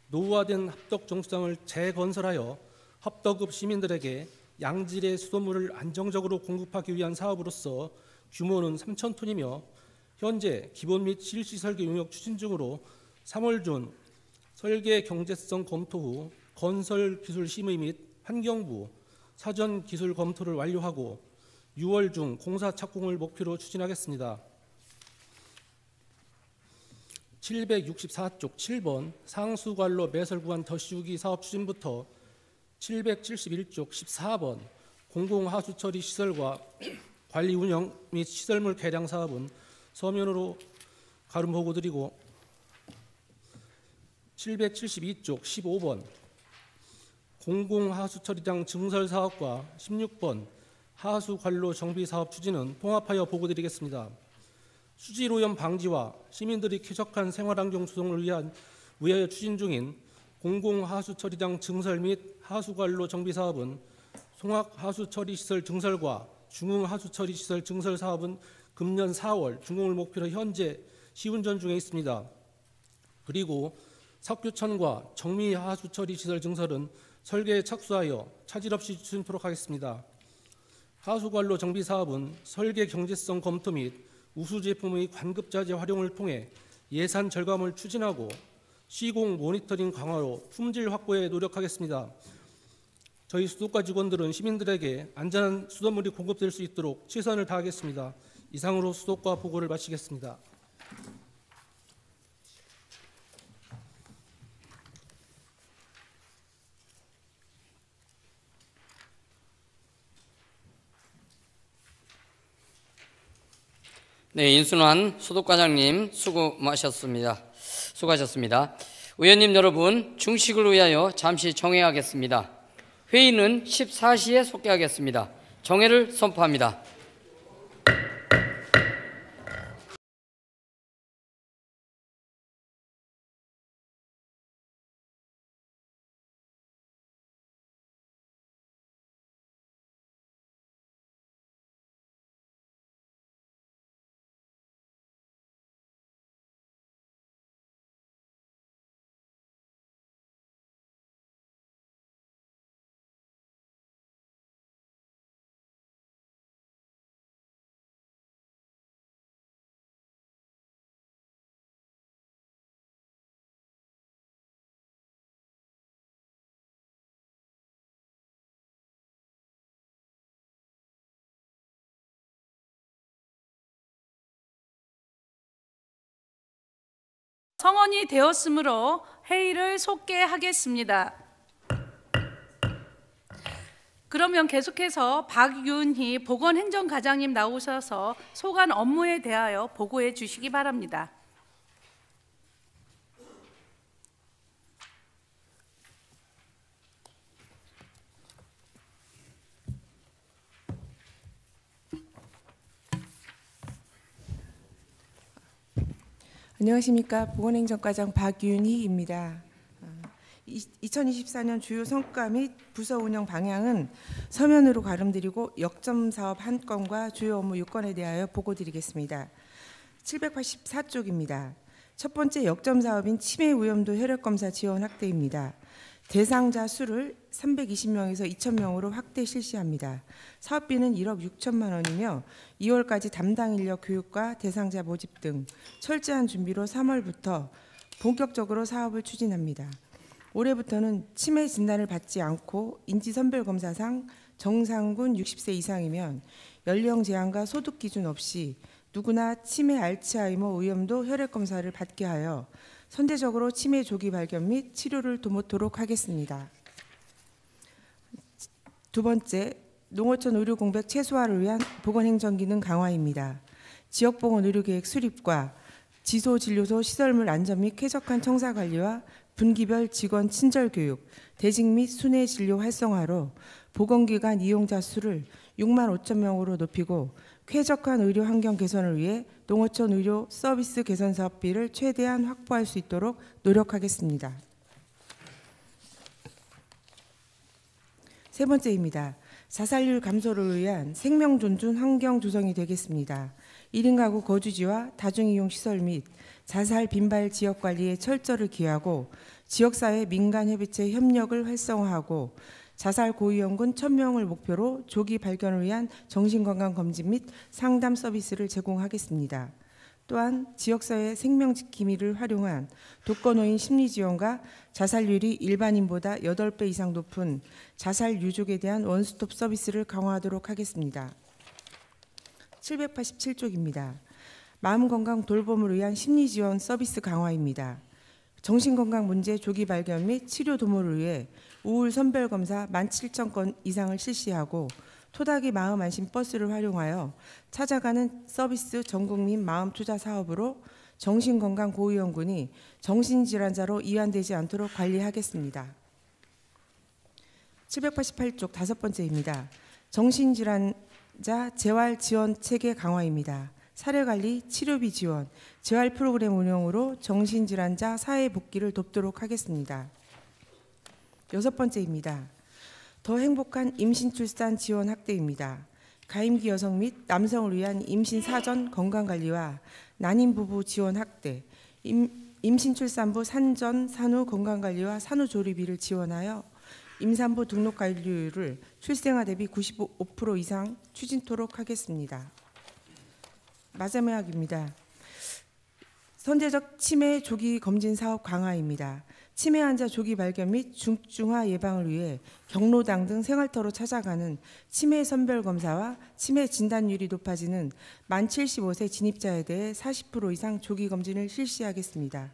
노후화된 합덕 정수장을 재건설하여 합덕읍 시민들에게 양질의 수돗물을 안정적으로 공급하기 위한 사업으로서 규모는 3,000톤이며 현재 기본 및 실시 설계 용역 추진 중으로 3월 중 설계 경제성 검토 후 건설 기술 심의 및 환경부 사전 기술 검토를 완료하고 6월 중 공사 착공을 목표로 추진하겠습니다. 764쪽 7번 상수관로 매설 구간 더씌우기 사업 추진부터 771쪽 14번 공공하수처리 시설과 관리 운영 및 시설물 개량 사업은 서면으로 가름 보고드리고 772쪽 15번 공공하수처리장 증설 사업과 16번 하수관로 정비 사업 추진은 통합하여 보고드리겠습니다. 수질오염 방지와 시민들이 쾌적한 생활환경 조성을 위하여 추진 중인 공공하수처리장 증설 및 하수관로 정비 사업은 송악하수처리시설 증설과 중흥하수처리시설 증설 사업은 금년 4월 준공을 목표로 현재 시운전 중에 있습니다. 그리고 석교천과 정미하수처리시설 증설은 설계에 착수하여 차질 없이 추진토록 하겠습니다. 하수관로 정비 사업은 설계 경제성 검토 및 우수 제품의 관급자재 활용을 통해 예산 절감을 추진하고 시공 모니터링 강화로 품질 확보에 노력하겠습니다. 저희 수도과 직원들은 시민들에게 안전한 수돗물이 공급될 수 있도록 최선을 다하겠습니다. 이상으로 수도과 보고를 마치겠습니다. 네, 인순환 소독과장님 수고하셨습니다. 의원님 여러분, 중식을 위하여 잠시 정회하겠습니다. 회의는 14시에 속개하겠습니다. 정회를 선포합니다. 성원이 되었으므로 회의를 속개하겠습니다. 그러면 계속해서 박윤희 보건행정과장님 나오셔서 소관 업무에 대하여 보고해 주시기 바랍니다. 안녕하십니까. 보건행정과장 박윤희입니다. 2024년 주요 성과 및 부서 운영 방향은 서면으로 가름드리고 역점 사업 1건과 주요 업무 6건에 대하여 보고드리겠습니다. 784쪽입니다. 첫 번째 역점 사업인 치매 위험도 혈액검사 지원 확대입니다. 대상자 수를 320명에서 2,000명으로 확대 실시합니다. 사업비는 1억 6천만 원이며 2월까지 담당 인력 교육과 대상자 모집 등 철저한 준비로 3월부터 본격적으로 사업을 추진합니다. 올해부터는 치매 진단을 받지 않고 인지선별검사상 정상군 60세 이상이면 연령 제한과 소득 기준 없이 누구나 치매, 알츠하이머, 위험도 혈액검사를 받게 하여 선제적으로 치매 조기 발견 및 치료를 도모토록 하겠습니다. 두 번째, 농어촌 의료 공백 최소화를 위한 보건행정기능 강화입니다. 지역보건 의료계획 수립과 지소진료소 시설물 안전 및 쾌적한 청사 관리와 분기별 직원 친절 교육, 대직 및 순회 진료 활성화로 보건기관 이용자 수를 6만 5천 명으로 높이고 쾌적한 의료 환경 개선을 위해 농어촌 의료 서비스 개선 사업비를 최대한 확보할 수 있도록 노력하겠습니다. 세 번째입니다. 자살률 감소를 위한 생명 존중 환경 조성이 되겠습니다. 1인 가구 거주지와 다중이용 시설 및 자살 빈발 지역 관리에 철저를 기하고 지역사회 민간협의체 협력을 활성화하고 자살 고위험군 1,000명을 목표로 조기 발견을 위한 정신건강검진 및 상담 서비스를 제공하겠습니다. 또한 지역사회 생명지킴이를 활용한 독거노인 심리지원과 자살률이 일반인보다 8배 이상 높은 자살 유족에 대한 원스톱 서비스를 강화하도록 하겠습니다. 787쪽입니다. 마음건강 돌봄을 위한 심리지원 서비스 강화입니다. 정신건강 문제 조기 발견 및 치료 도모를 위해 우울 선별검사 17,000건 이상을 실시하고 토닥이 마음 안심 버스를 활용하여 찾아가는 서비스 전국민 마음 투자 사업으로 정신건강 고위험군이 정신질환자로 이완되지 않도록 관리하겠습니다. 788쪽 다섯 번째입니다. 정신질환자 재활 지원 체계 강화입니다. 사례관리, 치료비 지원, 재활 프로그램 운영으로 정신질환자 사회 복귀를 돕도록 하겠습니다. 여섯 번째입니다. 더 행복한 임신 출산 지원 확대입니다. 가임기 여성 및 남성을 위한 임신 사전 건강관리와 난임 부부 지원 확대, 임신 출산부 산전 산후 건강관리와 산후조리비를 지원하여 임산부 등록 관리율을 출생아 대비 95% 이상 추진토록 하겠습니다. 마지막입니다. 선제적 치매 조기 검진 사업 강화입니다. 치매 환자 조기 발견 및 중증화 예방을 위해 경로당 등 생활터로 찾아가는 치매 선별 검사와 치매 진단율이 높아지는 만 75세 진입자에 대해 40% 이상 조기 검진을 실시하겠습니다.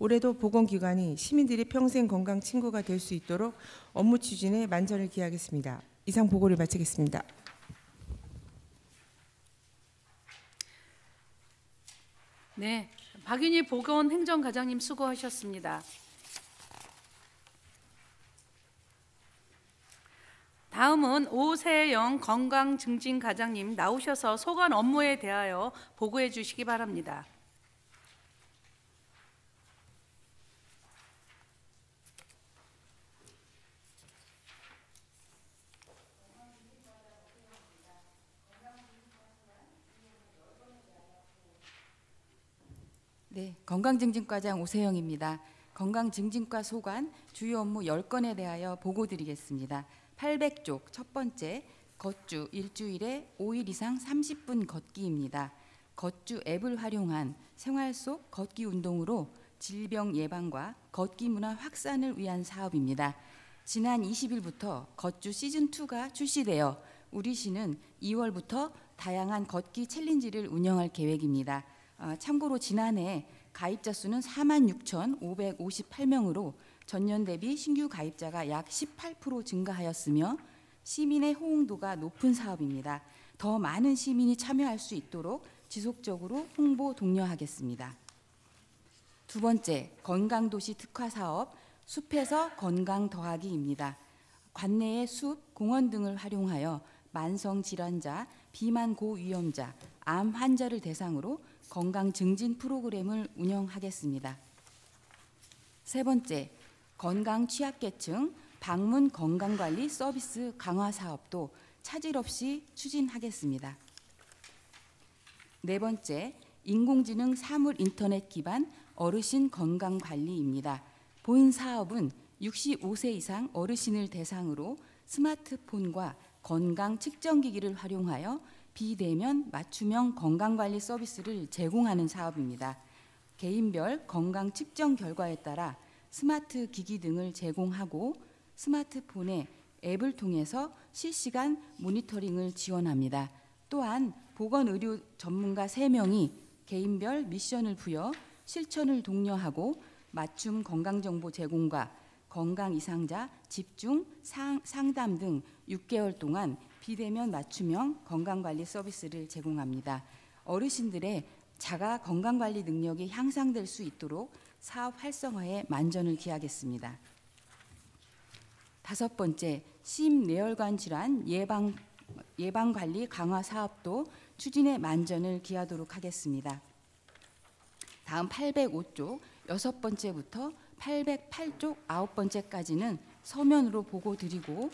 올해도 보건기관이 시민들이 평생 건강 친구가 될 수 있도록 업무 추진에 만전을 기하겠습니다. 이상 보고를 마치겠습니다. 네, 박윤희 보건행정과장님 수고하셨습니다. 다음은 오세영 건강증진과장님 나오셔서 소관 업무에 대하여 보고해 주시기 바랍니다. 네, 건강증진과장 오세영입니다. 건강증진과 소관 주요 업무 10건에 대하여 보고드리겠습니다. 800쪽 첫 번째, 걷주 일주일에 5일 이상 30분 걷기입니다. 걷주 앱을 활용한 생활 속 걷기 운동으로 질병 예방과 걷기 문화 확산을 위한 사업입니다. 지난 20일부터 걷주 시즌2가 출시되어 우리 시는 2월부터 다양한 걷기 챌린지를 운영할 계획입니다. 참고로 지난해 가입자 수는 46,558명으로 전년 대비 신규 가입자가 약 18% 증가하였으며 시민의 호응도가 높은 사업입니다. 더 많은 시민이 참여할 수 있도록 지속적으로 홍보 독려하겠습니다. 두 번째, 건강도시 특화 사업 숲에서 건강 더하기입니다. 관내의 숲, 공원 등을 활용하여 만성 질환자, 비만 고위험자, 암 환자를 대상으로 건강 증진 프로그램을 운영하겠습니다. 세 번째, 건강 취약계층 방문 건강관리 서비스 강화 사업도 차질 없이 추진하겠습니다. 네 번째, 인공지능 사물 인터넷 기반 어르신 건강관리입니다. 본 사업은 65세 이상 어르신을 대상으로 스마트폰과 건강 측정기기를 활용하여 비대면 맞춤형 건강관리 서비스를 제공하는 사업입니다. 개인별 건강 측정 결과에 따라 스마트 기기 등을 제공하고 스마트폰의 앱을 통해서 실시간 모니터링을 지원합니다. 또한 보건의료 전문가 3명이 개인별 미션을 부여 실천을 독려하고 맞춤 건강정보 제공과 건강 이상자 집중 상담 등 6개월 동안 비대면 맞춤형 건강관리 서비스를 제공합니다. 어르신들의 자가 건강관리 능력이 향상될 수 있도록 사업 활성화에 만전을 기하겠습니다. 다섯 번째, 심뇌혈관 질환 예방관리 강화 사업도 추진에 만전을 기하도록 하겠습니다. 다음 805쪽 6번째부터 808쪽 9번째까지는 서면으로 보고드리고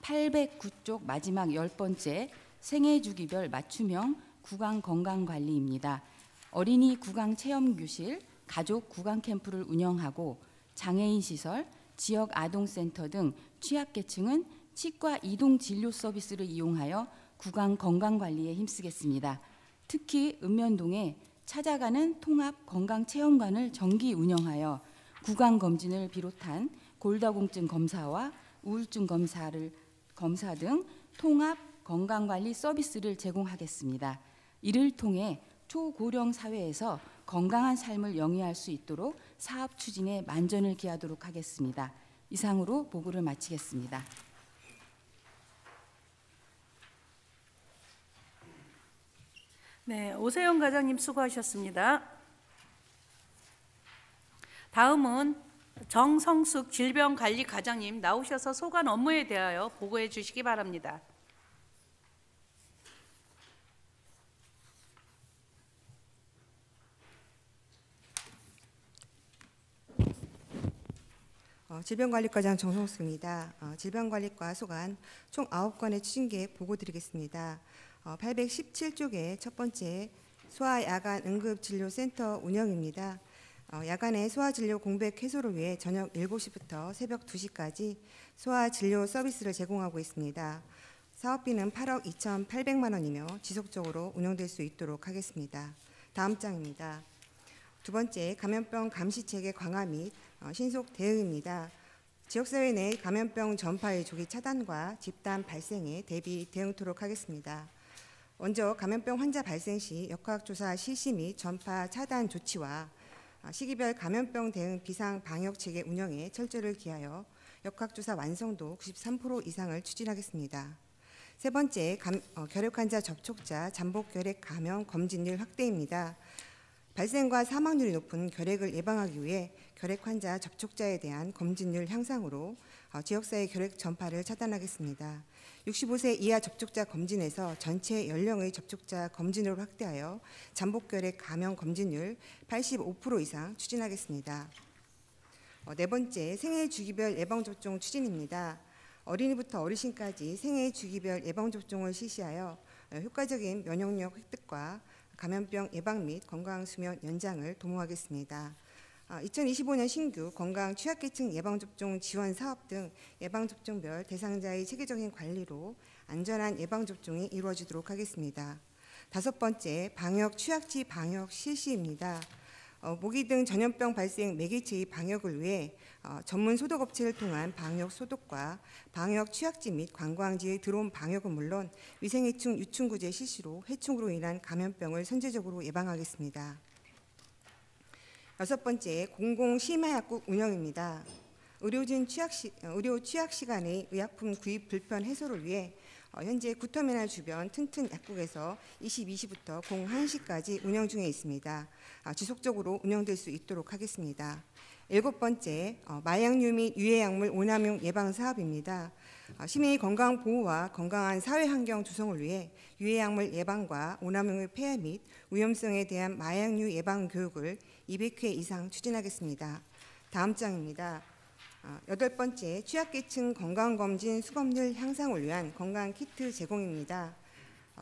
809쪽 마지막 10번째 생애주기별 맞춤형 구강 건강관리입니다. 어린이 구강 체험교실, 가족 구강 캠프를 운영하고 장애인 시설, 지역 아동센터 등 취약계층은 치과 이동 진료 서비스를 이용하여 구강 건강관리에 힘쓰겠습니다. 특히 읍면동에 찾아가는 통합 건강체험관을 정기 운영하여 구강검진을 비롯한 골다공증 검사와 우울증 검사 등 통합 건강관리 서비스를 제공하겠습니다. 이를 통해 초고령 사회에서 건강한 삶을 영위할 수 있도록 사업 추진에 만전을 기하도록 하겠습니다. 이상으로 보고를 마치겠습니다. 네, 오세영 과장님 수고하셨습니다. 다음은 정성숙 질병관리과장님 나오셔서 소관 업무에 대하여 보고해 주시기 바랍니다. 질병관리과장 정성숙입니다. 질병관리과 소관 총 9건의 추진 계획 보고 드리겠습니다. 817쪽의 첫 번째 소아야간 응급진료센터 운영입니다. 야간에 소아진료 공백 해소를 위해 저녁 7시부터 새벽 2시까지 소아진료 서비스를 제공하고 있습니다. 사업비는 8억 2,800만 원이며 지속적으로 운영될 수 있도록 하겠습니다. 다음 장입니다. 두 번째, 감염병 감시체계 강화 및 신속 대응입니다. 지역사회 내 감염병 전파의 조기 차단과 집단 발생에 대응토록 하겠습니다. 먼저 감염병 환자 발생 시 역학조사 실시 및 전파 차단 조치와 시기별 감염병 대응 비상 방역 체계 운영에 철저를 기하여 역학조사 완성도 93% 이상을 추진하겠습니다. 세 번째, 결핵 환자 접촉자 잠복 결핵 감염 검진률 확대입니다. 발생과 사망률이 높은 결핵을 예방하기 위해 결핵 환자 접촉자에 대한 검진율 향상으로 지역사회 결핵 전파를 차단하겠습니다. 65세 이하 접촉자 검진에서 전체 연령의 접촉자 검진으로 확대하여 잠복결핵 감염 검진율 85% 이상 추진하겠습니다. 네 번째, 생애 주기별 예방접종 추진입니다. 어린이부터 어르신까지 생애 주기별 예방접종을 실시하여 효과적인 면역력 획득과 감염병 예방 및 건강 수명 연장을 도모하겠습니다. 2025년 신규 건강 취약계층 예방접종 지원 사업 등 예방접종별 대상자의 체계적인 관리로 안전한 예방접종이 이루어지도록 하겠습니다. 다섯 번째, 방역 취약지 방역 실시입니다. 모기 등 전염병 발생 매개체의 방역을 위해 전문 소독업체를 통한 방역 소독과 방역 취약지 및 관광지의 들어온 방역은 물론 위생해충 유충구제 실시로 해충으로 인한 감염병을 선제적으로 예방하겠습니다. 여섯 번째, 공공심야약국 운영입니다. 의료 취약 시간의 의약품 구입 불편 해소를 위해 현재 구터미널 주변 튼튼 약국에서 22시부터 01시까지 운영 중에 있습니다. 지속적으로 운영될 수 있도록 하겠습니다. 일곱 번째, 마약류 및 유해약물 오남용 예방 사업입니다. 시민의 건강 보호와 건강한 사회 환경 조성을 위해 유해약물 예방과 오남용의 폐해 및 위험성에 대한 마약류 예방 교육을 200회 이상 추진하겠습니다. 다음 장입니다. 여덟 번째, 취약계층 건강검진 수검률 향상을 위한 건강키트 제공입니다.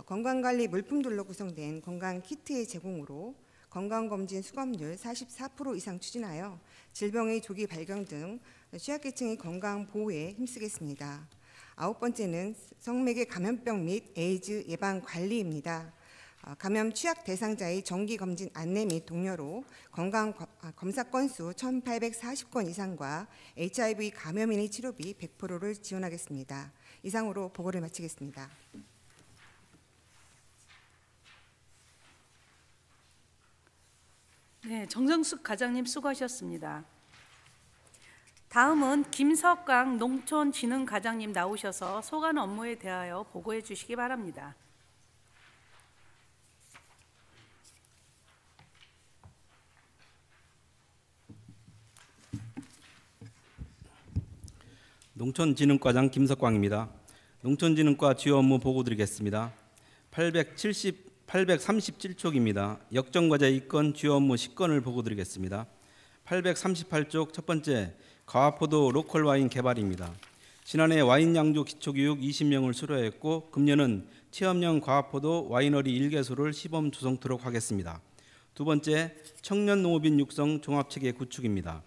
건강관리 물품들로 구성된 건강키트의 제공으로 건강검진 수검률 44% 이상 추진하여 질병의 조기 발견 등 취약계층의 건강 보호에 힘쓰겠습니다. 아홉 번째는 성매개 감염병 및 에이즈 예방 관리입니다. 감염 취약 대상자의 정기 검진 안내 및 독려로 건강 검사 건수 1,840건 이상과 HIV 감염인의 치료비 100%를 지원하겠습니다. 이상으로 보고를 마치겠습니다. 네, 정성숙 과장님 수고하셨습니다. 다음은 김석강 농촌진흥과장님 나오셔서 소관 업무에 대하여 보고해 주시기 바랍니다. 농촌진흥과장 김석광입니다. 농촌진흥과 주요 업무 보고 드리겠습니다. 837쪽입니다. 역정과제 2건, 주요 업무 10건을 보고 드리겠습니다. 838쪽 첫 번째, 가화포도 로컬 와인 개발입니다. 지난해 와인 양조 기초교육 20명을 수료했고 금년은 체험형 가화포도 와이너리 1개소를 시범 조성토록 하겠습니다. 두 번째, 청년농업인 육성 종합체계 구축입니다.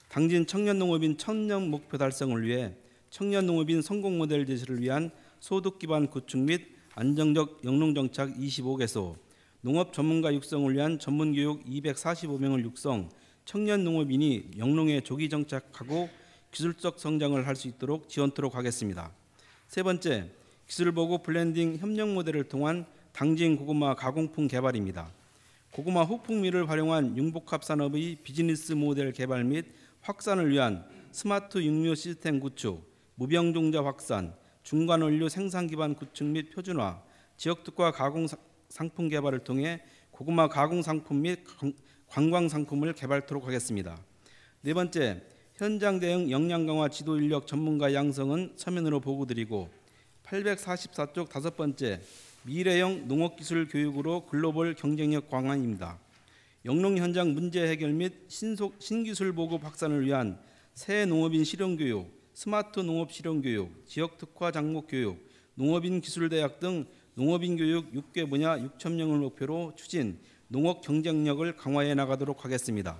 당진 청년농업인 1000년 목표 달성을 위해 청년농업인 성공 모델 제시를 위한 소득 기반 구축 및 안정적 영농정착 25개소, 농업 전문가 육성을 위한 전문교육 245명을 육성, 청년농업인이 영농에 조기 정착하고 기술적 성장을 할 수 있도록 지원토록 하겠습니다. 세 번째, 기술보고 블렌딩 협력 모델을 통한 당진 고구마 가공품 개발입니다. 고구마 후풍미를 활용한 융복합 산업의 비즈니스 모델 개발 및 확산을 위한 스마트 육묘 시스템 구축, 무병종자 확산, 중간원료 생산 기반 구축 및 표준화, 지역특화 가공 상품 개발을 통해 고구마 가공 상품 및 관광 상품을 개발토록 하겠습니다. 네 번째, 현장 대응 역량 강화 지도 인력 전문가 양성은 서면으로 보고드리고 844쪽 다섯 번째, 미래형 농업기술 교육으로 글로벌 경쟁력 강화입니다. 영농 현장 문제 해결 및 신기술 보급 확산을 위한 새 농업인 실용교육, 스마트 농업 실용교육, 지역특화 장목교육, 농업인 기술대학 등 농업인 교육 6개 분야 6,000명을 목표로 추진, 농업 경쟁력을 강화해 나가도록 하겠습니다.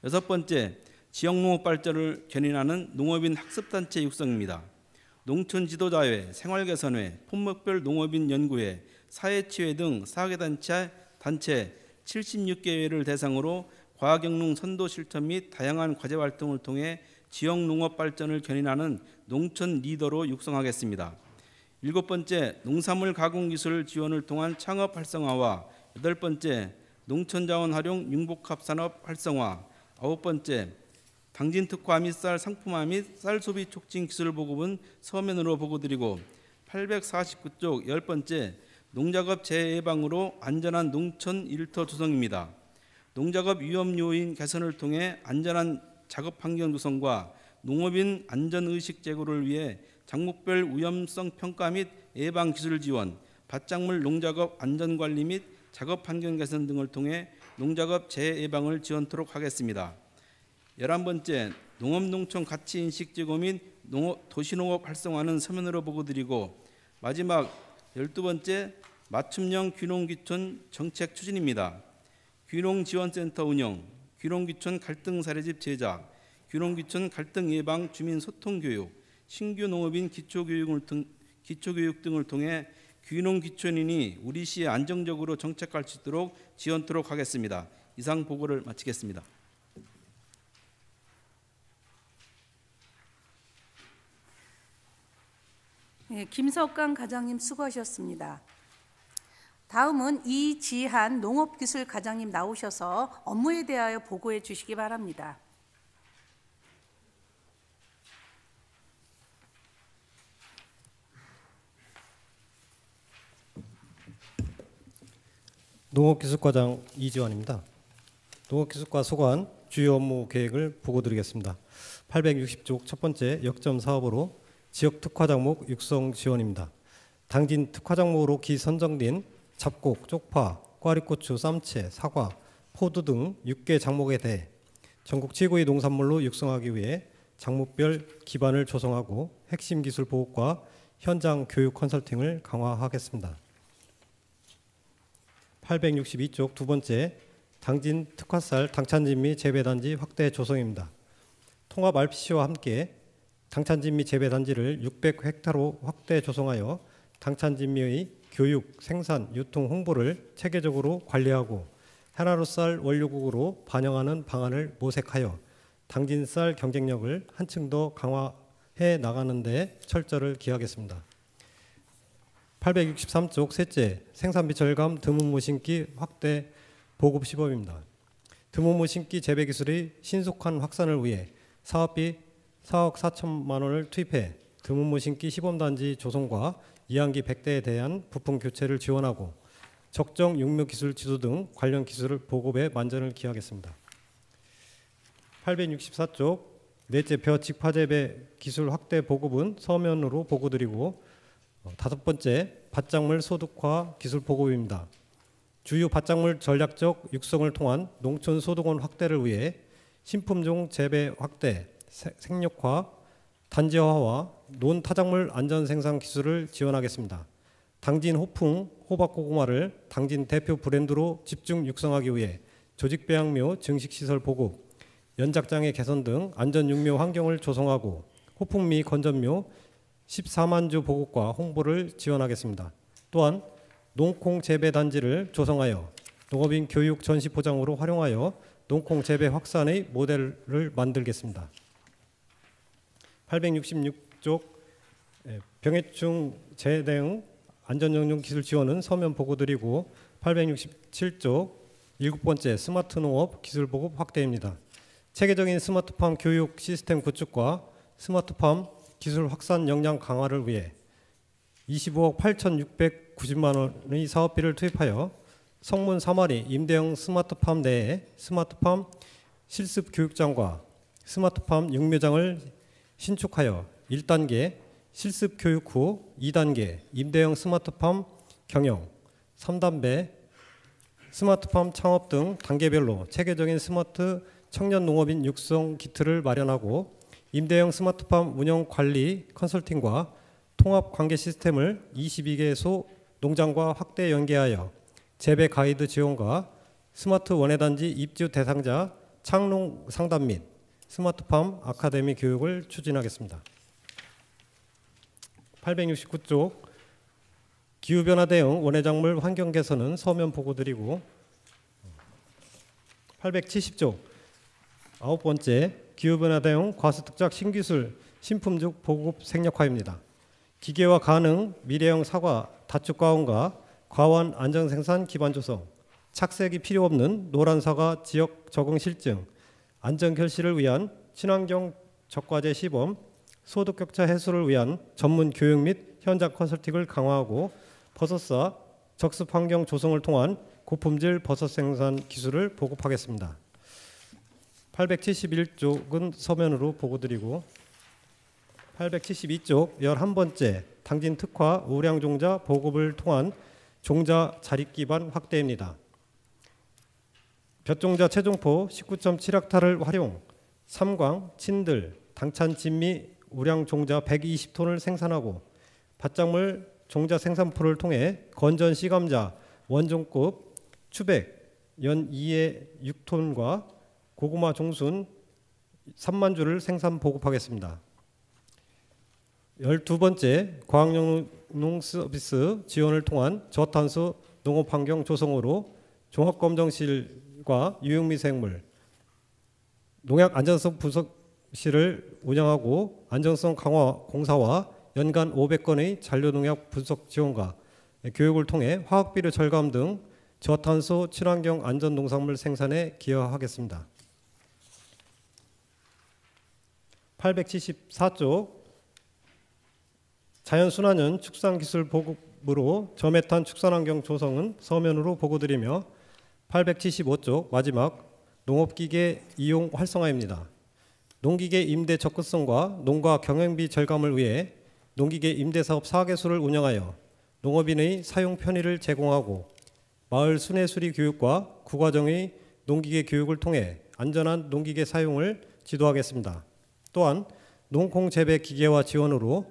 여섯 번째, 지역농업 발전을 견인하는 농업인 학습단체 육성입니다. 농촌 지도자회, 생활개선회, 품목별 농업인 연구회, 사회치회 등 4개 단체 76개회를 대상으로 과학영농 선도 실천 및 다양한 과제 활동을 통해 지역 농업 발전을 견인하는 농촌 리더로 육성하겠습니다. 일곱 번째, 농산물 가공 기술 지원을 통한 창업 활성화와 여덟 번째, 농촌 자원 활용 융복합 산업 활성화, 아홉 번째, 당진 특화 및 쌀 상품화 및 쌀 소비 촉진 기술 보급은 서면으로 보고드리고 849쪽 열 번째, 농작업 재해 예방으로 안전한 농촌 일터 조성입니다. 농작업 위험 요인 개선을 통해 안전한 작업 환경 조성과 농업인 안전의식 제고를 위해 작물별 위험성 평가 및 예방 기술 지원, 밭작물 농작업 안전관리 및 작업 환경 개선 등을 통해 농작업 재해 예방을 지원토록 하겠습니다. 11번째, 농업농촌 가치인식 제고 및 도시농업 활성화는 서면으로 보고드리고, 마지막 12번째, 맞춤형 귀농귀촌 정책 추진입니다. 귀농지원센터 운영, 귀농귀촌 갈등 사례집 제작, 귀농귀촌 갈등 예방 주민 소통 교육, 신규 농업인 기초교육 등을 통해 귀농귀촌인이 우리 시에 안정적으로 정착할 수 있도록 지원토록 하겠습니다. 이상 보고를 마치겠습니다. 네, 김석강 과장님 수고하셨습니다. 다음은 이지한 농업기술 과장님 나오셔서 업무에 대하여 보고해 주시기 바랍니다. 농업기술과장 이지환입니다. 농업기술과 소관 주요 업무 계획을 보고드리겠습니다. 860쪽 첫 번째 역점 사업으로 지역 특화 작목 육성 지원입니다. 당진 특화 작목으로 기선정된 잡곡, 쪽파, 꽈리고추, 쌈채, 사과, 포도 등 6개 작목에 대해 전국 최고의 농산물로 육성하기 위해 작목별 기반을 조성하고 핵심 기술 보급과 현장 교육 컨설팅을 강화하겠습니다. 862쪽 두 번째 당진 특화쌀 당찬진미 재배단지 확대 조성입니다. 통합 RPC와 함께 당찬진미 재배단지를 600헥타로 확대 조성하여 당찬진미의 교육, 생산, 유통, 홍보를 체계적으로 관리하고 해나루쌀 원료국으로 반영하는 방안을 모색하여 당진쌀 경쟁력을 한층 더 강화해 나가는 데 철저를 기하겠습니다. 863쪽 셋째 생산비 절감 드문무 심기 확대 보급 시범입니다. 드문무 심기 재배 기술의 신속한 확산을 위해 사업비 4억 4천만 원을 투입해 드문무 심기 시범단지 조성과 이항기 100대에 대한 부품 교체를 지원하고 적정 육묘 기술 지도 등 관련 기술을 보급에 만전을 기하겠습니다. 864쪽 넷째 벼 직파 재배 기술 확대 보급은 서면으로 보고드리고, 다섯 번째 밭작물 소득화 기술 보급입니다. 주요 밭작물 전략적 육성을 통한 농촌 소득원 확대를 위해 신품종 재배 확대, 생육화, 단지화와 논타작물 안전생산 기술을 지원하겠습니다. 당진 호풍, 호박고구마를 당진 대표 브랜드로 집중 육성하기 위해 조직배양묘 증식시설 보급, 연작장애 개선 등 안전육묘 환경을 조성하고 호풍미 건전묘 14만 주 보급과 홍보를 지원하겠습니다. 또한 농콩 재배 단지를 조성하여 농업인 교육 전시 포장으로 활용하여 농콩 재배 확산의 모델을 만들겠습니다. 866쪽 병해충 재대응 안전영역 기술 지원은 서면 보고드리고, 867쪽 7번째 스마트 농업 기술 보급 확대입니다. 체계적인 스마트팜 교육 시스템 구축과 스마트팜 기술 확산 역량 강화를 위해 25억 8,690만 원의 사업비를 투입하여 성문 3마리 임대형 스마트팜 내에 스마트팜 실습 교육장과 스마트팜 육묘장을 신축하여 1단계 실습 교육 후 2단계 임대형 스마트팜 경영, 3단계 스마트팜 창업 등 단계별로 체계적인 스마트 청년 농업인 육성 키트를 마련하고 임대형 스마트팜 운영 관리 컨설팅과 통합 관계 시스템을 22개소 농장과 확대 연계하여 재배 가이드 지원과 스마트 원예단지 입주 대상자 창농 상담 및 스마트팜 아카데미 교육을 추진하겠습니다. 869쪽 기후변화 대응 원예작물 환경 개선은 서면 보고드리고, 870쪽 9번째 기후변화 대응 과수특작 신기술 신품종 보급 생략화입니다. 기계화 가능 미래형 사과 다축과원과 과원 안정생산 기반 조성, 착색이 필요 없는 노란 사과 지역 적응 실증, 안전 결실을 위한 친환경 적과제 시범, 소득 격차 해소를 위한 전문 교육 및 현장 컨설팅을 강화하고 버섯사 적습 환경 조성을 통한 고품질 버섯 생산 기술을 보급하겠습니다. 871쪽은 서면으로 보고드리고 872쪽 11번째 당진 특화 우량 종자 보급을 통한 종자 자립 기반 확대입니다. 볕종자 체종포 19.7헥타를 활용 삼광, 친들, 당찬 진미 우량 종자 120톤을 생산하고 밭작물 종자 생산포를 통해 건전 시감자 원종급 추백 연 2에 6톤과 고구마 종순 3만 주를 생산 보급하겠습니다. 12번째 과학농농 서비스 지원을 통한 저탄소 농업환경 조성으로 종합검정실과 유용미생물 농약 안전성 분석실을 운영하고 안전성 강화 공사와 연간 500건의 잔류농약 분석 지원과 교육을 통해 화학비료 절감 등 저탄소 친환경 안전 농산물 생산에 기여하겠습니다. 874쪽 자연순환형 축산기술 보급으로 저메탄 축산환경 조성은 서면으로 보고드리며 875쪽 마지막 농업기계 이용 활성화입니다. 농기계 임대 접근성과 농가 경영비 절감을 위해 농기계 임대사업 4개소를 운영하여 농업인의 사용 편의를 제공하고 마을 순회수리 교육과 구과정의 농기계 교육을 통해 안전한 농기계 사용을 지도하겠습니다. 또한 농콩 재배 기계화 지원으로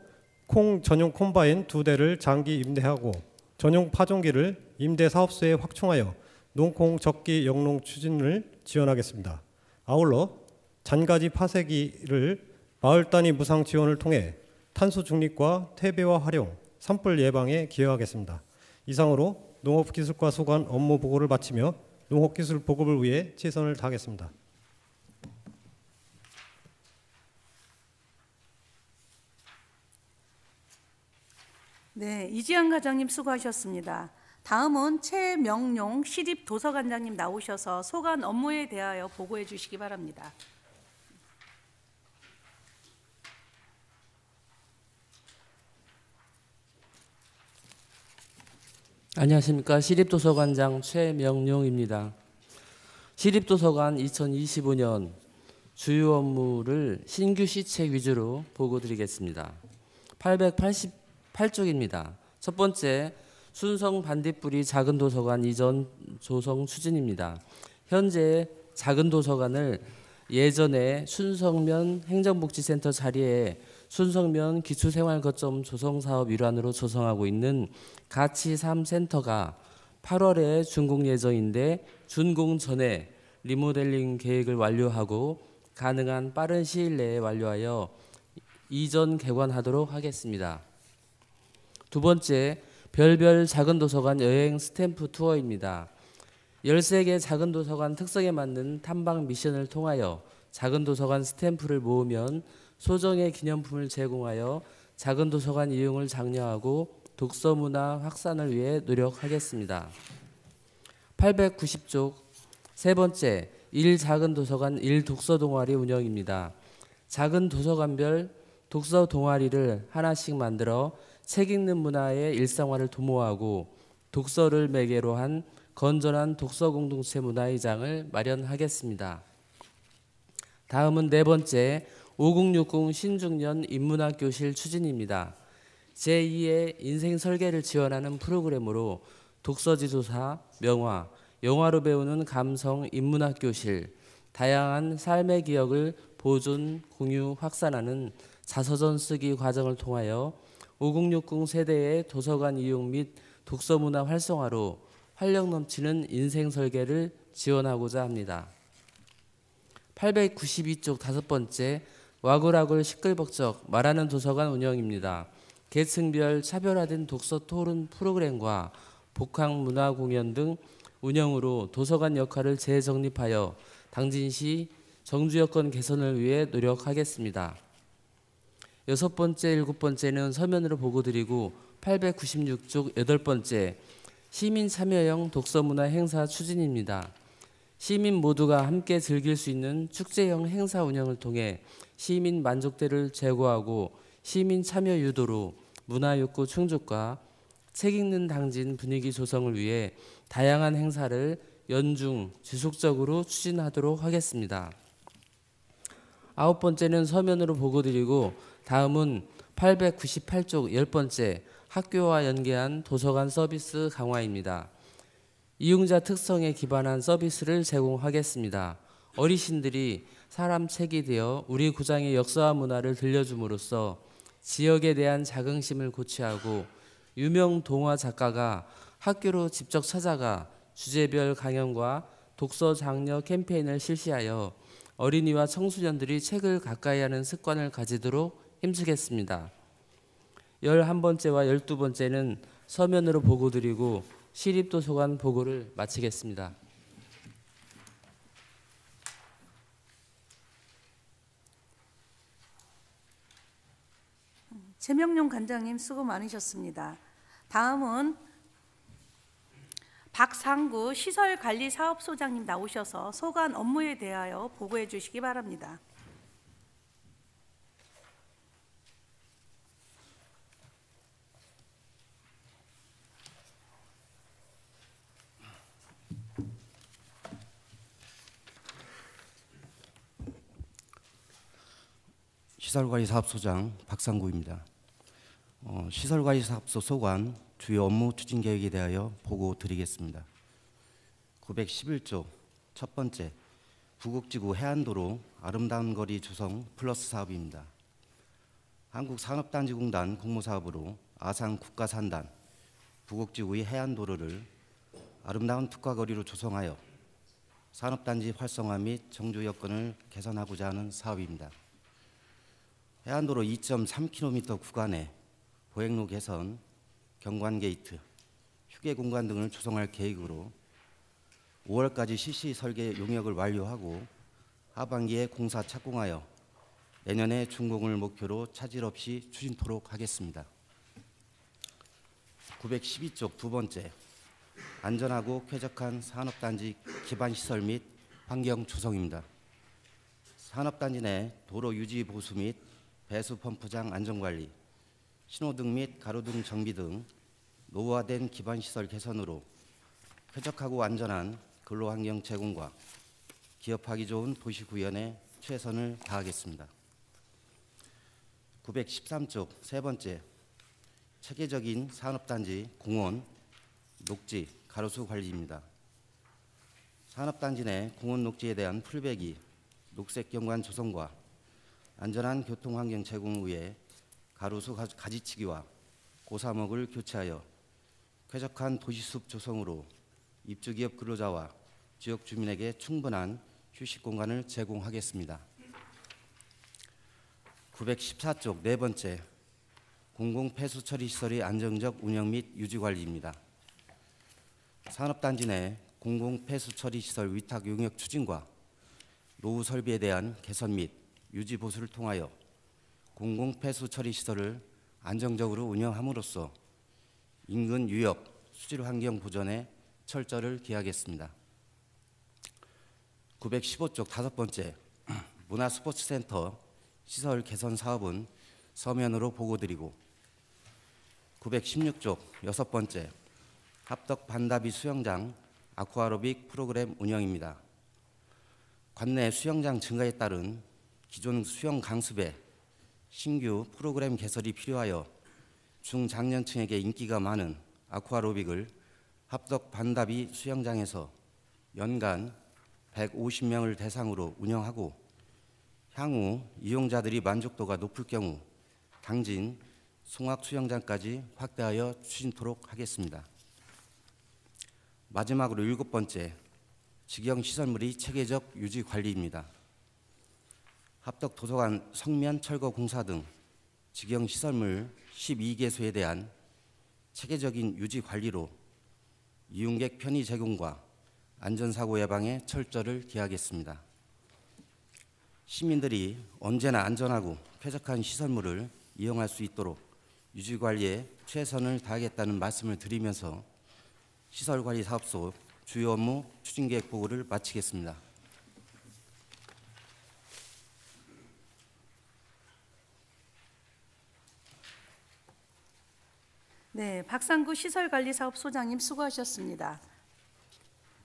콩 전용 콤바인 2대를 장기 임대하고 전용 파종기를 임대 사업소에 확충하여 농콩 적기 영농 추진을 지원하겠습니다. 아울러 잔가지 파쇄기를 마을 단위 무상 지원을 통해 탄소 중립과 퇴비화 활용, 산불 예방에 기여하겠습니다. 이상으로 농업기술과 소관 업무 보고를 마치며 농업기술 보급을 위해 최선을 다하겠습니다. 네, 이지영 과장님 수고하셨습니다. 다음은 최명용 시립도서관장님 나오셔서 소관 업무에 대하여 보고해 주시기 바랍니다. 안녕하십니까. 시립도서관장 최명용입니다. 시립도서관 2025년 주요 업무를 신규 시책 위주로 보고드리겠습니다. 888쪽입니다. 첫 번째, 순성 반딧불이 작은 도서관 이전 조성 추진입니다. 현재 작은 도서관을 예전에 순성면 행정복지센터 자리에 순성면 기초생활거점 조성사업 일환으로 조성하고 있는 가치 3센터가 8월에 준공 예정인데 준공 전에 리모델링 계획을 완료하고 가능한 빠른 시일 내에 완료하여 이전 개관하도록 하겠습니다. 두 번째, 별별 작은 도서관 여행 스탬프 투어입니다. 13개 작은 도서관 특성에 맞는 탐방 미션을 통하여 작은 도서관 스탬프를 모으면 소정의 기념품을 제공하여 작은 도서관 이용을 장려하고 독서 문화 확산을 위해 노력하겠습니다. 890쪽 세 번째, 1작은 도서관 1독서 동아리 운영입니다. 작은 도서관별 독서 동아리를 하나씩 만들어 책 읽는 문화의 일상화를 도모하고 독서를 매개로 한 건전한 독서 공동체 문화의 장을 마련하겠습니다. 다음은 네 번째, 5060 신중년 인문학 교실 추진입니다. 제2의 인생 설계를 지원하는 프로그램으로 독서지도사, 명화, 영화로 배우는 감성 인문학 교실, 다양한 삶의 기억을 보존, 공유, 확산하는 자서전 쓰기 과정을 통하여 5060 세대의 도서관 이용 및 독서 문화 활성화로 활력 넘치는 인생 설계를 지원하고자 합니다. 892쪽 다섯 번째, 와글와글 시끌벅적 말하는 도서관 운영입니다. 계층별 차별화된 독서 토론 프로그램과 복합 문화 공연 등 운영으로 도서관 역할을 재정립하여 당진시 정주 여건 개선을 위해 노력하겠습니다. 여섯 번째, 일곱 번째는 서면으로 보고드리고 896쪽 여덟 번째, 시민 참여형 독서문화 행사 추진입니다. 시민 모두가 함께 즐길 수 있는 축제형 행사 운영을 통해 시민 만족도를 제고하고 시민 참여 유도로 문화욕구 충족과 책 읽는 당진 분위기 조성을 위해 다양한 행사를 연중 지속적으로 추진하도록 하겠습니다. 9번째는 서면으로 보고드리고 다음은 898쪽 10번째 학교와 연계한 도서관 서비스 강화입니다. 이용자 특성에 기반한 서비스를 제공하겠습니다. 어르신들이 사람 책이 되어 우리 구장의 역사와 문화를 들려줌으로써 지역에 대한 자긍심을 고취하고 유명 동화 작가가 학교로 직접 찾아가 주제별 강연과 독서 장려 캠페인을 실시하여 어린이와 청소년들이 책을 가까이 하는 습관을 가지도록 힘쓰겠습니다. 11번째와 12번째는 서면으로 보고드리고 시립도서관 보고를 마치겠습니다. 재명용 관장님 수고 많으셨습니다. 다음은 박상구 시설관리사업소장님 나오셔서 소관 업무에 대하여 보고해 주시기 바랍니다. 시설관리사업소장 박상구입니다. 시설관리사업소 소관 주요 업무 추진 계획에 대하여 보고 드리겠습니다. 911조 첫 번째, 부곡지구 해안도로 아름다운 거리 조성 플러스 사업입니다. 한국산업단지공단 공모사업으로 아산 국가산단 부곡지구의 해안도로를 아름다운 특화거리로 조성하여 산업단지 활성화 및 정주 여건을 개선하고자 하는 사업입니다. 해안도로 2.3km 구간에 보행로 개선, 경관 게이트, 휴게 공간 등을 조성할 계획으로 5월까지 실시 설계 용역을 완료하고 하반기에 공사 착공하여 내년에 준공을 목표로 차질 없이 추진토록 하겠습니다. 912쪽 두 번째, 안전하고 쾌적한 산업단지 기반시설 및 환경 조성입니다. 산업단지 내 도로 유지 보수 및 배수 펌프장 안전관리, 신호등 및 가로등 정비 등 노후화된 기반시설 개선으로 쾌적하고 안전한 근로환경 제공과 기업하기 좋은 도시구현에 최선을 다하겠습니다. 913쪽 세 번째, 체계적인 산업단지 공원, 녹지, 가로수 관리입니다. 산업단지 내 공원 녹지에 대한 풀베기, 녹색 경관 조성과 안전한 교통환경 제공을 위해 가로수 가지치기와 고사목을 교체하여 쾌적한 도시숲 조성으로 입주기업 근로자와 지역 주민에게 충분한 휴식 공간을 제공하겠습니다. 914쪽 네 번째, 공공폐수처리시설의 안정적 운영 및 유지관리입니다. 산업단지 내 공공폐수처리시설 위탁 용역 추진과 노후 설비에 대한 개선 및 유지 보수를 통하여 공공폐수처리시설을 안정적으로 운영함으로써 인근 유역, 수질 환경 보전에 철저를 기하겠습니다. 915쪽 다섯 번째, 문화스포츠센터 시설 개선 사업은 서면으로 보고드리고 916쪽 여섯 번째, 합덕 반다비 수영장 아쿠아로빅 프로그램 운영입니다. 관내 수영장 증가에 따른 기존 수영 강습에 신규 프로그램 개설이 필요하여 중장년층에게 인기가 많은 아쿠아로빅을 합덕 반다비 수영장에서 연간 150명을 대상으로 운영하고 향후 이용자들이 만족도가 높을 경우 당진 송악수영장까지 확대하여 추진토록 하겠습니다. 마지막으로 일곱 번째, 직영시설물의 체계적 유지 관리입니다. 합덕도서관 성면 철거 공사 등 직영시설물 12개소에 대한 체계적인 유지 관리로 이용객 편의 제공과 안전사고 예방에 철저를 기하겠습니다. 시민들이 언제나 안전하고 쾌적한 시설물을 이용할 수 있도록 유지관리에 최선을 다하겠다는 말씀을 드리면서 시설관리사업소 주요 업무 추진계획 보고를 마치겠습니다. 네, 박상구 시설관리사업소장님 수고하셨습니다.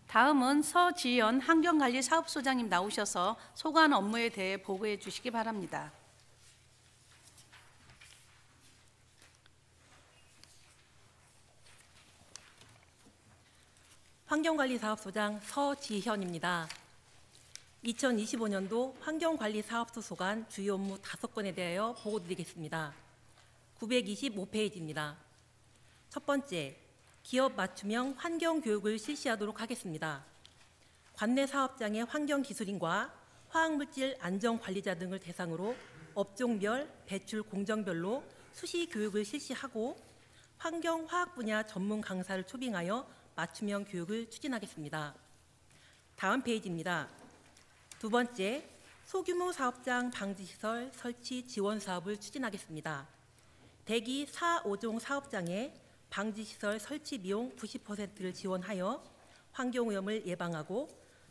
다음은 서지연 환경관리사업소장님 나오셔서 소관 업무에 대해 보고해 주시기 바랍니다. 환경관리사업소장 서지현입니다. 2025년도 환경관리사업소 소관 주요 업무 5건에 대하여 보고드리겠습니다. 925페이지입니다. 첫 번째, 기업 맞춤형 환경교육을 실시하도록 하겠습니다. 관내 사업장의 환경기술인과 화학물질 안전관리자 등을 대상으로 업종별, 배출 공정별로 수시 교육을 실시하고 환경화학 분야 전문 강사를 초빙하여 맞춤형 교육을 추진하겠습니다. 다음 페이지입니다. 두 번째, 소규모 사업장 방지시설 설치 지원 사업을 추진하겠습니다. 대기 4, 5종 사업장에 방지시설 설치 비용 90%를 지원하여 환경오염을 예방하고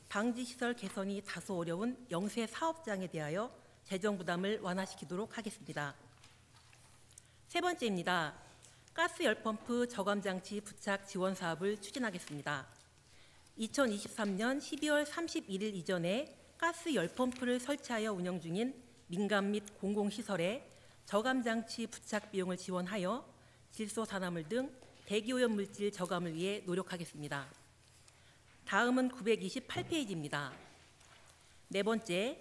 방지시설 개선이 다소 어려운 영세 사업장에 대하여 재정 부담을 완화시키도록 하겠습니다. 세 번째입니다. 가스 열펌프 저감장치 부착 지원 사업을 추진하겠습니다. 2023년 12월 31일 이전에 가스 열펌프를 설치하여 운영 중인 민간 및 공공시설에 저감장치 부착 비용을 지원하여 질소산화물 등 대기오염 물질 저감을 위해 노력하겠습니다. 다음은 928페이지입니다. 네 번째,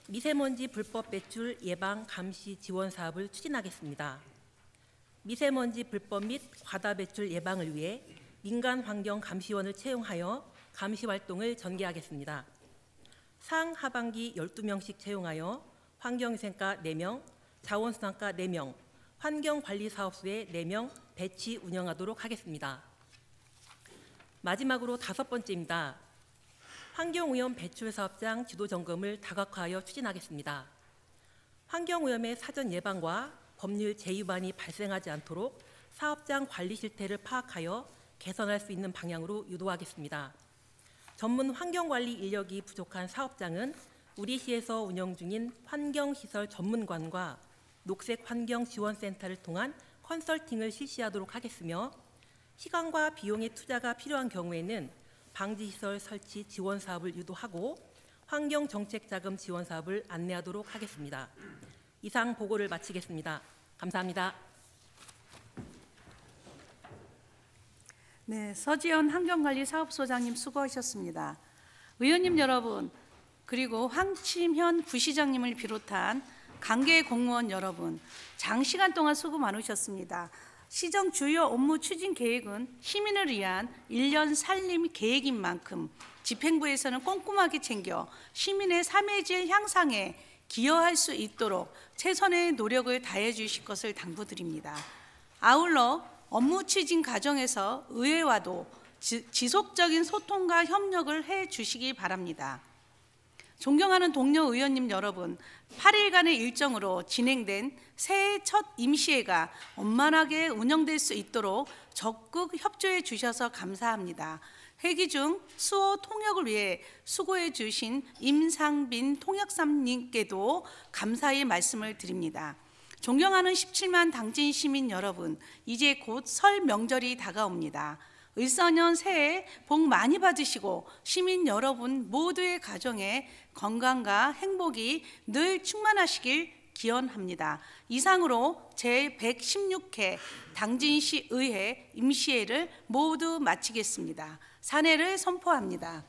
미세먼지 불법 배출 예방 감시 지원 사업을 추진하겠습니다. 미세먼지 불법 및 과다 배출 예방을 위해 민간 환경 감시원을 채용하여 감시 활동을 전개하겠습니다. 상 하반기 12명씩 채용하여 환경위생과 4명, 자원순환과 4명, 환경관리사업소에 4명 배치 운영하도록 하겠습니다. 마지막으로 5번째입니다. 환경오염 배출 사업장 지도 점검을 다각화하여 추진하겠습니다. 환경오염의 사전 예방과 법률 재위반이 발생하지 않도록 사업장 관리 실태를 파악하여 개선할 수 있는 방향으로 유도하겠습니다. 전문 환경관리 인력이 부족한 사업장은 우리 시에서 운영 중인 환경시설 전문관과 녹색환경지원센터를 통한 컨설팅을 실시하도록 하겠으며 시간과 비용의 투자가 필요한 경우에는 방지시설 설치 지원 사업을 유도하고 환경정책자금 지원 사업을 안내하도록 하겠습니다. 이상 보고를 마치겠습니다. 감사합니다. 네, 서지연 환경관리사업소장님 수고하셨습니다. 의원님 여러분, 그리고 황침현 부시장님을 비롯한 관계 공무원 여러분, 장시간 동안 수고 많으셨습니다. 시정 주요 업무 추진 계획은 시민을 위한 1년 살림 계획인 만큼 집행부에서는 꼼꼼하게 챙겨 시민의 삶의 질 향상에 기여할 수 있도록 최선의 노력을 다해 주실 것을 당부드립니다. 아울러 업무 추진 과정에서 의회와도 지속적인 소통과 협력을 해 주시기 바랍니다. 존경하는 동료 의원님 여러분, 8일간의 일정으로 진행된 새해 첫 임시회가 원만하게 운영될 수 있도록 적극 협조해 주셔서 감사합니다. 회기 중 수호 통역을 위해 수고해 주신 임상빈 통역사님께도 감사의 말씀을 드립니다. 존경하는 17만 당진 시민 여러분, 이제 곧 설 명절이 다가옵니다. 을사년 새해 복 많이 받으시고 시민 여러분 모두의 가정에 건강과 행복이 늘 충만하시길 기원합니다. 이상으로 제116회 당진시 의회 임시회를 모두 마치겠습니다. 산회를 선포합니다.